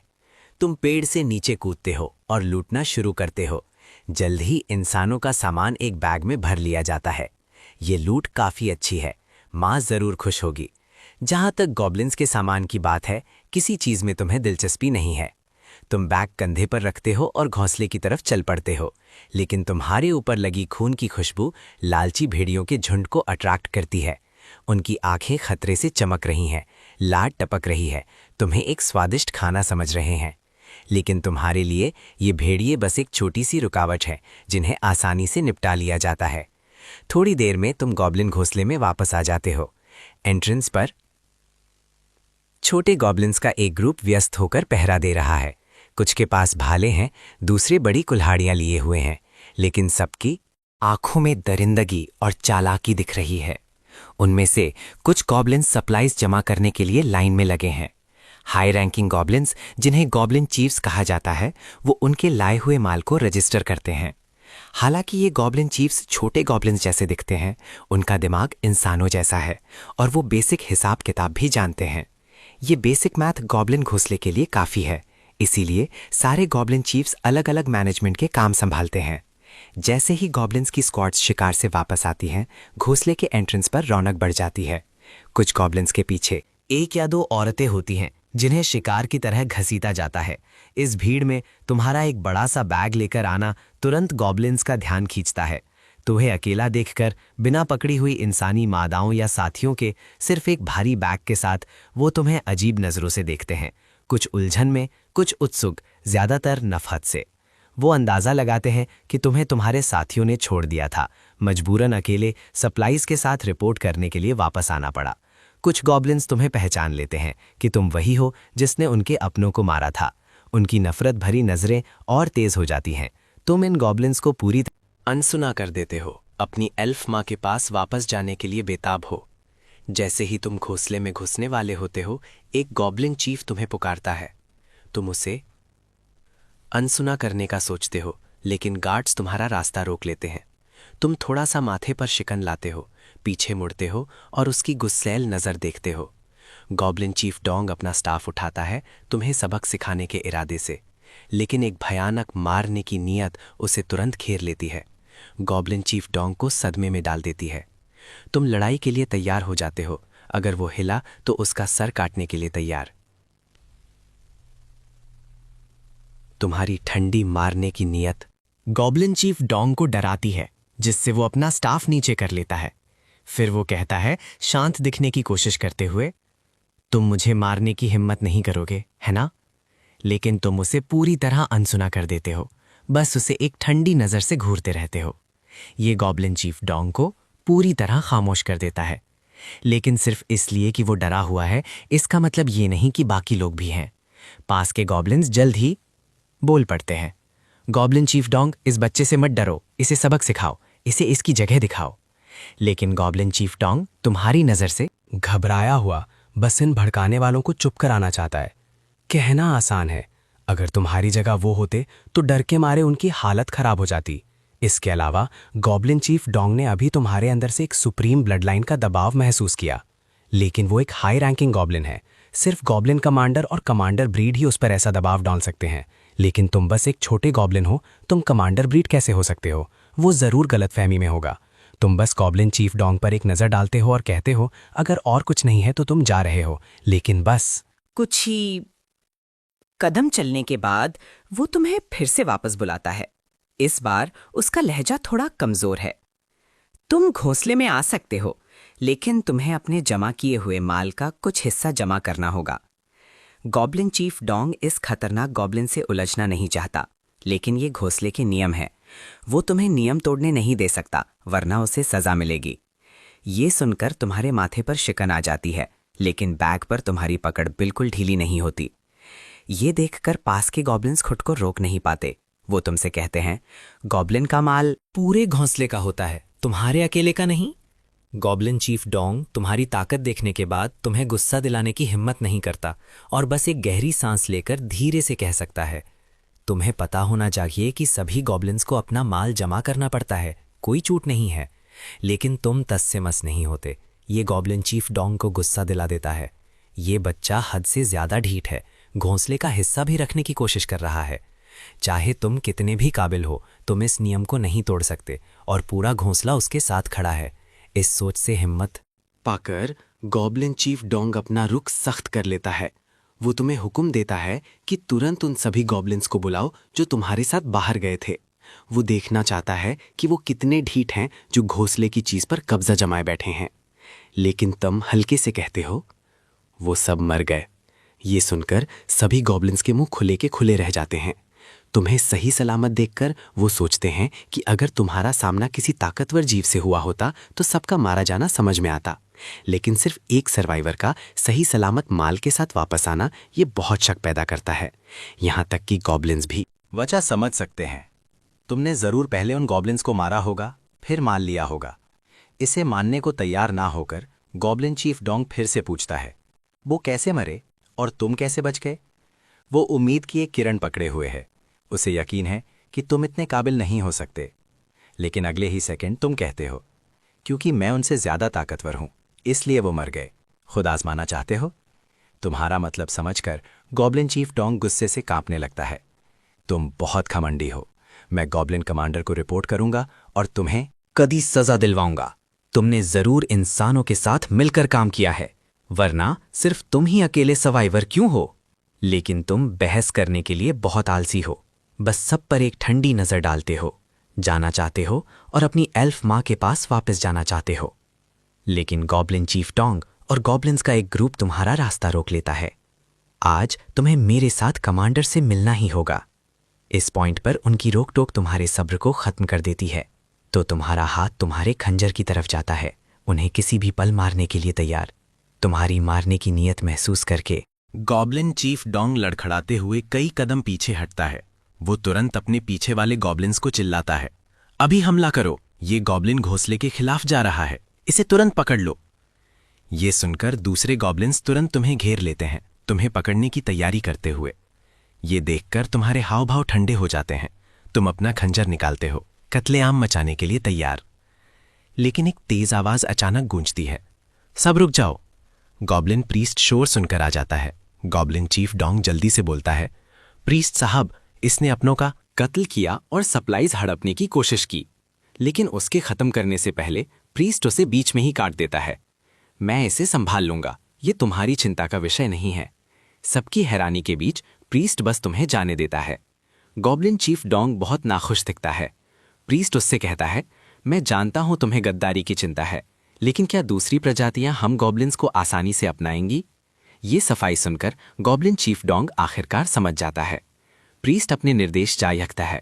तुम पेड़ से नीचे कूदते हो और लूटना शुरू करते हो। जल्द ही इंसानों का सामान एक बैग में भर लिया जाता है। ये लूट काफ़ी अच्छी है, माँ ज़रूर खुश होगी। जहाँ तक गॉब्लिन्स के सामान की बात है, किसी चीज़ में तुम्हें दिलचस्पी नहीं है। तुम बैग कंधे पर रखते हो और घोंसले की तरफ चल पड़ते हो, लेकिन तुम्हारे ऊपर लगी खून की खुशबू लालची भेड़ियों के झुंड को अट्रैक्ट करती है। उनकी आंखें खतरे से चमक रही हैं, लाड टपक रही है, तुम्हें एक स्वादिष्ट खाना समझ रहे हैं। लेकिन तुम्हारे लिए ये भेड़िए बस एक छोटी सी रुकावट है, जिन्हें आसानी से निपटा लिया जाता है। थोड़ी देर में तुम गॉब्लिन घोंसले में वापस आ जाते हो। एंट्रेंस पर छोटे गॉब्लिन्स का एक ग्रुप व्यस्त होकर पहरा दे रहा है। कुछ के पास भाले हैं, दूसरे बड़ी कुल्हाड़ियां लिए हुए हैं, लेकिन सबकी आंखों में दरिंदगी और चालाकी दिख रही है। उनमें से कुछ गॉब्लिन्स सप्लाईज जमा करने के लिए लाइन में लगे हैं। हाई रैंकिंग गॉब्लिन्स, जिन्हें गॉब्लिन चीफ्स कहा जाता है, वो उनके लाए हुए माल को रजिस्टर करते हैं। हालांकि ये गॉब्लिन चीफ्स छोटे गॉब्लिन्स जैसे दिखते हैं, उनका दिमाग इंसानों जैसा है और वो बेसिक हिसाब किताब भी जानते हैं। ये बेसिक मैथ गॉब्लिन घोंसले के लिए काफ़ी है, इसीलिए सारे गॉब्लिन चीफ्स अलग अलग मैनेजमेंट के काम संभालते हैं। जैसे ही गॉब्लिन्स की स्क्वाड्स शिकार से वापस आती हैं, घोंसले के एंट्रेंस पर रौनक बढ़ जाती है। कुछ गॉब्लिन्स के पीछे 1 या 2 औरतें होती हैं, जिन्हें शिकार की तरह घसीटा जाता है। इस भीड़ में तुम्हारा एक बड़ा सा बैग लेकर आना तुरंत गॉब्लिन्स का ध्यान खींचता है। तुम्हें अकेला देखकर बिना पकड़ी हुई इंसानी मादाओं या साथियों के सिर्फ एक भारी बैग के साथ वो तुम्हें अजीब नज़रों से देखते हैं, कुछ उलझन में, कुछ उत्सुक, ज़्यादातर नफरत से। वो अंदाज़ा लगाते हैं कि तुम्हें तुम्हारे साथियों ने छोड़ दिया था, मजबूरन अकेले सप्लाईज के साथ रिपोर्ट करने के लिए वापस आना पड़ा। कुछ गॉब्लिन्स तुम्हें पहचान लेते हैं कि तुम वही हो जिसने उनके अपनों को मारा था। उनकी नफरत भरी नज़रें और तेज़ हो जाती हैं। तुम इन गॉब्लिन्स को पूरी अनसुना कर देते हो, अपनी एल्फ माँ के पास वापस जाने के लिए बेताब हो। जैसे ही तुम घोंसले में घुसने वाले होते हो, एक गॉब्लिन चीफ तुम्हें पुकारता है। तुम उसे अनसुना करने का सोचते हो, लेकिन गार्ड्स तुम्हारा रास्ता रोक लेते हैं। तुम थोड़ा सा माथे पर शिकन लाते हो, पीछे मुड़ते हो और उसकी गुस्सैल नज़र देखते हो। गॉब्लिन चीफ डोंग अपना स्टाफ उठाता है तुम्हें सबक सिखाने के इरादे से, लेकिन एक भयानक मारने की नीयत उसे तुरंत घेर लेती है। गॉब्लिन चीफ डोंग को सदमे में डाल देती है। तुम लड़ाई के लिए तैयार हो जाते हो, अगर वो हिला तो उसका सर काटने के लिए तैयार। तुम्हारी ठंडी मारने की नीयत गॉब्लिन चीफ डोंग को डराती है, जिससे वो अपना स्टाफ नीचे कर लेता है। फिर वो कहता है शांत दिखने की कोशिश करते हुए, तुम मुझे मारने की हिम्मत नहीं करोगे, है ना? लेकिन तुम उसे पूरी तरह अनसुना कर देते हो, बस उसे एक ठंडी नज़र से घूरते रहते हो। ये गॉब्लिन चीफ डोंग को पूरी तरह खामोश कर देता है, लेकिन सिर्फ इसलिए कि वो डरा हुआ है, इसका मतलब ये नहीं कि बाकी लोग भी हैं। पास के गॉब्लिन्स जल्द ही बोल पड़ते हैं, गॉब्लिन चीफ डोंग, इस बच्चे से मत डरो, इसे सबक सिखाओ, इसे इसकी जगह दिखाओ। लेकिन गॉब्लिन चीफ डोंग तुम्हारी नजर से घबराया हुआ बस इन भड़काने वालों को चुप कराना चाहता है। कहना आसान है, अगर तुम्हारी जगह वो होते तो डर के मारे उनकी हालत खराब हो जाती। इसके अलावा गॉब्लिन चीफ डोंग ने अभी तुम्हारे अंदर से एक सुप्रीम ब्लड लाइन का दबाव महसूस किया, लेकिन वो एक हाई रैंकिंग गॉब्लिन है। सिर्फ गॉब्लिन कमांडर और कमांडर ब्रीड ही उस पर ऐसा दबाव डाल सकते हैं, लेकिन तुम बस एक छोटे गॉब्लिन हो, तुम कमांडर ब्रीड कैसे हो सकते हो? वो जरूर गलतफहमी में होगा। तुम बस गॉब्लिन चीफ डोंग पर एक नज़र डालते हो और कहते हो अगर और कुछ नहीं है तो तुम जा रहे हो, लेकिन बस कुछ ही कदम चलने के बाद वो तुम्हें फिर से वापस बुलाता है। इस बार उसका लहजा थोड़ा कमजोर है। तुम घोंसले में आ सकते हो, लेकिन तुम्हें अपने जमा किए हुए माल का कुछ हिस्सा जमा करना होगा। गॉब्लिन चीफ डोंग इस खतरनाक गॉब्लिन से उलझना नहीं चाहता, लेकिन ये घोंसले के नियम है। वो तुम्हें नियम तोड़ने नहीं दे सकता, वरना उसे सजा मिलेगी। ये सुनकर तुम्हारे माथे पर शिकन आ जाती है, लेकिन बैग पर तुम्हारी पकड़ बिल्कुल ढीली नहीं होती। ये देखकर पास के गॉब्लिन्स खुद को रोक नहीं पाते। वो तुमसे कहते हैं गॉब्लिन का माल पूरे घोंसले का होता है, तुम्हारे अकेले का नहीं। गॉब्लिन चीफ डोंग तुम्हारी ताकत देखने के बाद तुम्हें गुस्सा दिलाने की हिम्मत नहीं करता और बस एक गहरी सांस लेकर धीरे से कह सकता है, तुम्हें पता होना चाहिए कि सभी गॉब्लिन्स को अपना माल जमा करना पड़ता है, कोई छूट नहीं है। लेकिन तुम तस से मस नहीं होते। ये गॉब्लिन चीफ डोंग को गुस्सा दिला देता है। ये बच्चा हद से ज्यादा ढीठ है, घोंसले का हिस्सा भी रखने की कोशिश कर रहा है। चाहे तुम कितने भी काबिल हो, तुम इस नियम को नहीं तोड़ सकते और पूरा घोंसला उसके साथ खड़ा है। इस सोच से हिम्मत पाकर गॉब्लिन चीफ डोंग अपना रुख सख्त कर लेता है। वो तुम्हें हुक्म देता है कि तुरंत उन सभी गॉब्लिन्स को बुलाओ जो तुम्हारे साथ बाहर गए थे। वो देखना चाहता है कि वो कितने ढीठ हैं जो घोंसले की चीज पर कब्जा जमाए बैठे हैं। लेकिन तुम हल्के से कहते हो वो सब मर गए। ये सुनकर सभी गॉब्लिन्स के मुंह खुले के खुले रह जाते हैं। तुम्हें सही सलामत देखकर वो सोचते हैं कि अगर तुम्हारा सामना किसी ताकतवर जीव से हुआ होता तो सबका मारा जाना समझ में आता, लेकिन सिर्फ एक सर्वाइवर का सही सलामत माल के साथ वापस आना ये बहुत शक पैदा करता है। यहाँ तक कि गॉब्लिन्स भी वजह समझ सकते हैं। तुमने जरूर पहले उन गॉब्लिन्स को मारा होगा, फिर माल लिया होगा। इसे मानने को तैयार ना होकर गॉब्लिन चीफ डोंग फिर से पूछता है, वो कैसे मरे और तुम कैसे बच गए? वो उम्मीद की एक किरण पकड़े हुए है। उसे यकीन है कि तुम इतने काबिल नहीं हो सकते, लेकिन अगले ही सेकंड तुम कहते हो क्योंकि मैं उनसे ज्यादा ताकतवर हूं इसलिए वो मर गए। खुद आजमाना चाहते हो? तुम्हारा मतलब समझकर गॉब्लिन चीफ डोंग गुस्से से कांपने लगता है। तुम बहुत घमंडी हो। मैं गॉब्लिन कमांडर को रिपोर्ट करूंगा और तुम्हें कदी सजा दिलवाऊंगा। तुमने जरूर इंसानों के साथ मिलकर काम किया है, वरना सिर्फ तुम ही अकेले सर्वाइवर क्यों हो? लेकिन तुम बहस करने के लिए बहुत आलसी हो। बस सब पर एक ठंडी नजर डालते हो, जाना चाहते हो और अपनी एल्फ माँ के पास वापस जाना चाहते हो। लेकिन गॉब्लिन चीफ डोंग और गॉब्लिन्स का एक ग्रुप तुम्हारा रास्ता रोक लेता है। आज तुम्हें मेरे साथ कमांडर से मिलना ही होगा। इस पॉइंट पर उनकी रोक टोक तुम्हारे सब्र को खत्म कर देती है, तो तुम्हारा हाथ तुम्हारे खंजर की तरफ जाता है, उन्हें किसी भी पल मारने के लिए तैयार। तुम्हारी मारने की नीयत महसूस करके गॉब्लिन चीफ डोंग लड़खड़ाते हुए कई कदम पीछे हटता है। वो तुरंत अपने पीछे वाले गॉब्लिन्स को चिल्लाता है, अभी हमला करो, ये गॉब्लिन घोंसले के खिलाफ जा रहा है, इसे तुरंत पकड़ लो। ये सुनकर दूसरे गॉब्लिन्स तुरंत तुम्हें घेर लेते हैं, तुम्हें पकड़ने की तैयारी करते हुए। ये देखकर तुम्हारे हाव भाव ठंडे हो जाते हैं। तुम अपना खंजर निकालते हो, कत्लेआम मचाने के लिए तैयार। लेकिन एक तेज आवाज अचानक गूंजती है, सब रुक जाओ। गॉब्लिन प्रीस्ट शोर सुनकर आ जाता है। गॉब्लिन चीफ डोंग जल्दी से बोलता है, प्रीस्ट साहब, इसने अपनों का कत्ल किया और सप्लाईज हड़पने की कोशिश की, लेकिन उसके खत्म करने से पहले प्रीस्ट उसे बीच में ही काट देता है। मैं इसे संभाल लूंगा, ये तुम्हारी चिंता का विषय नहीं है। सबकी हैरानी के बीच प्रीस्ट बस तुम्हें जाने देता है। गॉब्लिन चीफ डोंग बहुत नाखुश दिखता है। प्रीस्ट उससे कहता है, मैं जानता हूं तुम्हें गद्दारी की चिंता है, लेकिन क्या दूसरी प्रजातियां हम गॉब्लिन्स को आसानी से अपनाएंगी? ये सफाई सुनकर गॉब्लिन चीफ डोंग आखिरकार समझ जाता है। प्रीस्ट अपने निर्देश जारी रखता है,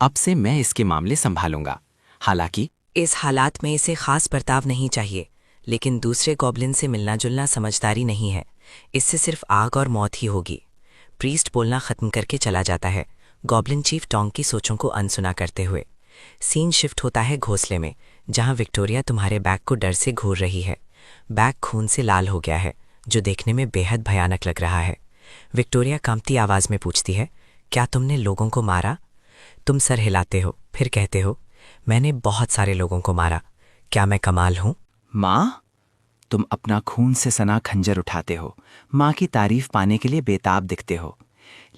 अब से मैं इसके मामले संभालूंगा। हालांकि इस हालात में इसे खास बर्ताव नहीं चाहिए, लेकिन दूसरे गॉब्लिन से मिलना जुलना समझदारी नहीं है। इससे सिर्फ आग और मौत ही होगी। प्रीस्ट बोलना खत्म करके चला जाता है, गॉब्लिन चीफ डोंग की सोचों को अनसुना करते हुए। सीन शिफ्ट होता है घोंसले में, जहां विक्टोरिया तुम्हारे बैग को डर से घूर रही है। बैग खून से लाल हो गया है, जो देखने में बेहद भयानक लग रहा है। विक्टोरिया कांपती आवाज में पूछती है, क्या तुमने लोगों को मारा? तुम सर हिलाते हो, फिर कहते हो, मैंने बहुत सारे लोगों को मारा। क्या मैं कमाल हूं? माँ, तुम अपना खून से सना खंजर उठाते हो, माँ की तारीफ पाने के लिए बेताब दिखते हो।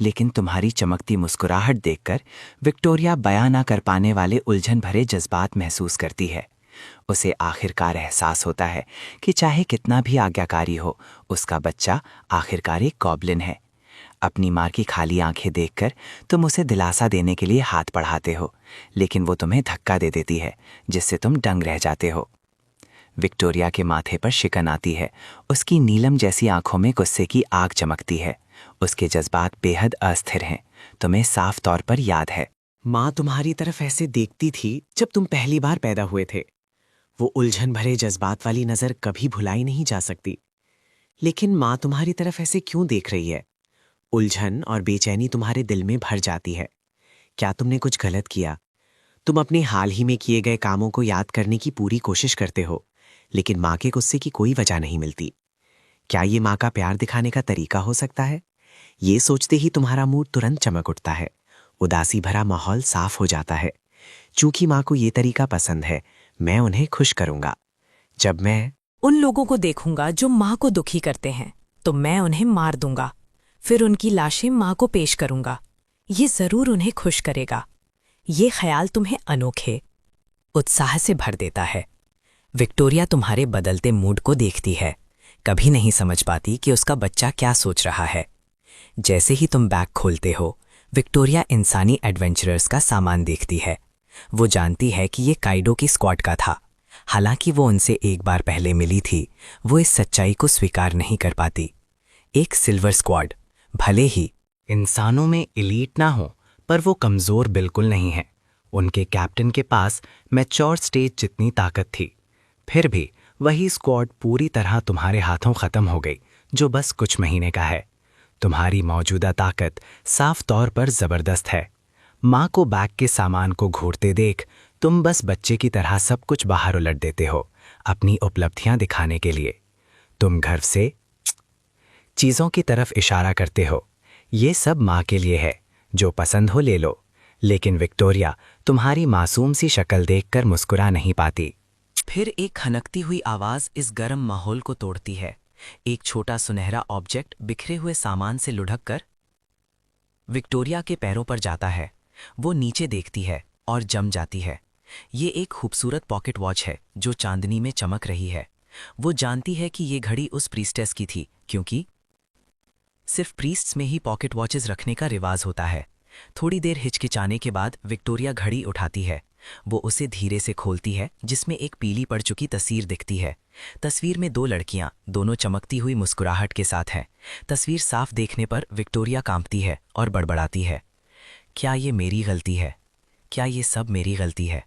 लेकिन तुम्हारी चमकती मुस्कुराहट देखकर विक्टोरिया बयां ना कर पाने वाले उलझन भरे जज्बात महसूस करती है। उसे आखिरकार एहसास होता है कि चाहे कितना भी आज्ञाकारी हो, उसका बच्चा आखिरकार एक गॉब्लिन है। अपनी माँ की खाली आंखें देखकर तुम उसे दिलासा देने के लिए हाथ बढ़ाते हो, लेकिन वो तुम्हें धक्का दे देती है, जिससे तुम दंग रह जाते हो। विक्टोरिया के माथे पर शिकन आती है, उसकी नीलम जैसी आंखों में गुस्से की आग चमकती है। उसके जज्बात बेहद अस्थिर हैं, तुम्हें साफ तौर पर याद है। माँ तुम्हारी तरफ ऐसे देखती थी जब तुम पहली बार पैदा हुए थे। वो उलझन भरे जज्बात वाली नजर कभी भुलाई नहीं जा सकती। लेकिन माँ तुम्हारी तरफ ऐसे क्यों देख रही है? उलझन और बेचैनी तुम्हारे दिल में भर जाती है। क्या तुमने कुछ गलत किया? तुम अपने हाल ही में किए गए कामों को याद करने की पूरी कोशिश करते हो, लेकिन माँ के गुस्से की कोई वजह नहीं मिलती। क्या ये माँ का प्यार दिखाने का तरीका हो सकता है? ये सोचते ही तुम्हारा मूड तुरंत चमक उठता है, उदासी भरा माहौल साफ हो जाता है। चूंकि माँ को ये तरीका पसंद है, मैं उन्हें खुश करूंगा। जब मैं उन लोगों को देखूंगा जो माँ को दुखी करते हैं, तो मैं उन्हें मार दूंगा। फिर उनकी लाशें माँ को पेश करूंगा। ये जरूर उन्हें खुश करेगा। ये ख्याल तुम्हें अनोखे उत्साह से भर देता है। विक्टोरिया तुम्हारे बदलते मूड को देखती है, कभी नहीं समझ पाती कि उसका बच्चा क्या सोच रहा है। जैसे ही तुम बैग खोलते हो, विक्टोरिया इंसानी एडवेंचरर्स का सामान देखती है। वो जानती है कि ये काइडो की स्क्वाड का था। हालांकि वो उनसे एक बार पहले मिली थी, वो इस सच्चाई को स्वीकार नहीं कर पाती। एक सिल्वर स्क्वाड, भले ही इंसानों में एलीट ना हो, पर वो कमजोर बिल्कुल नहीं है। उनके कैप्टन के पास मैच्योर स्टेज जितनी ताकत थी। फिर भी वही स्क्वाड पूरी तरह तुम्हारे हाथों खत्म हो गई, जो बस कुछ महीने का है। तुम्हारी मौजूदा ताकत साफ तौर पर जबरदस्त है। माँ को बैग के सामान को घूरते देख तुम बस बच्चे की तरह सब कुछ बाहर उलट देते हो, अपनी उपलब्धियां दिखाने के लिए। तुम घर से चीजों की तरफ इशारा करते हो। ये सब माँ के लिए है, जो पसंद हो ले लो। लेकिन विक्टोरिया तुम्हारी मासूम सी शक्ल देखकर मुस्कुरा नहीं पाती। फिर एक खनकती हुई आवाज इस गर्म माहौल को तोड़ती है। एक छोटा सुनहरा ऑब्जेक्ट बिखरे हुए सामान से लुढ़क कर विक्टोरिया के पैरों पर जाता है। वो नीचे देखती है और जम जाती है। ये एक खूबसूरत पॉकेट वॉच है जो चांदनी में चमक रही है। वो जानती है कि ये घड़ी उस प्रीस्टेस की थी, क्योंकि सिर्फ प्रीस्ट्स में ही पॉकेट वॉचेस रखने का रिवाज होता है। थोड़ी देर हिचकिचाने के बाद विक्टोरिया घड़ी उठाती है। वो उसे धीरे से खोलती है, जिसमें एक पीली पड़ चुकी तस्वीर दिखती है। तस्वीर में दो लड़कियां, दोनों चमकती हुई मुस्कुराहट के साथ हैं। तस्वीर साफ देखने पर विक्टोरिया कांपती है और बड़बड़ाती है, क्या ये मेरी गलती है? क्या ये सब मेरी गलती है?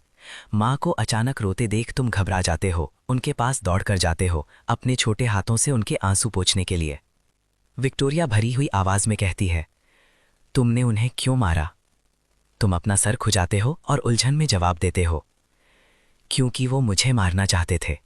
माँ को अचानक रोते देख तुम घबरा जाते हो, उनके पास दौड़कर जाते हो, अपने छोटे हाथों से उनके आंसू पोंछने के लिए। विक्टोरिया भरी हुई आवाज में कहती है, तुमने उन्हें क्यों मारा? तुम अपना सर खुजाते हो और उलझन में जवाब देते हो, क्योंकि वो मुझे मारना चाहते थे।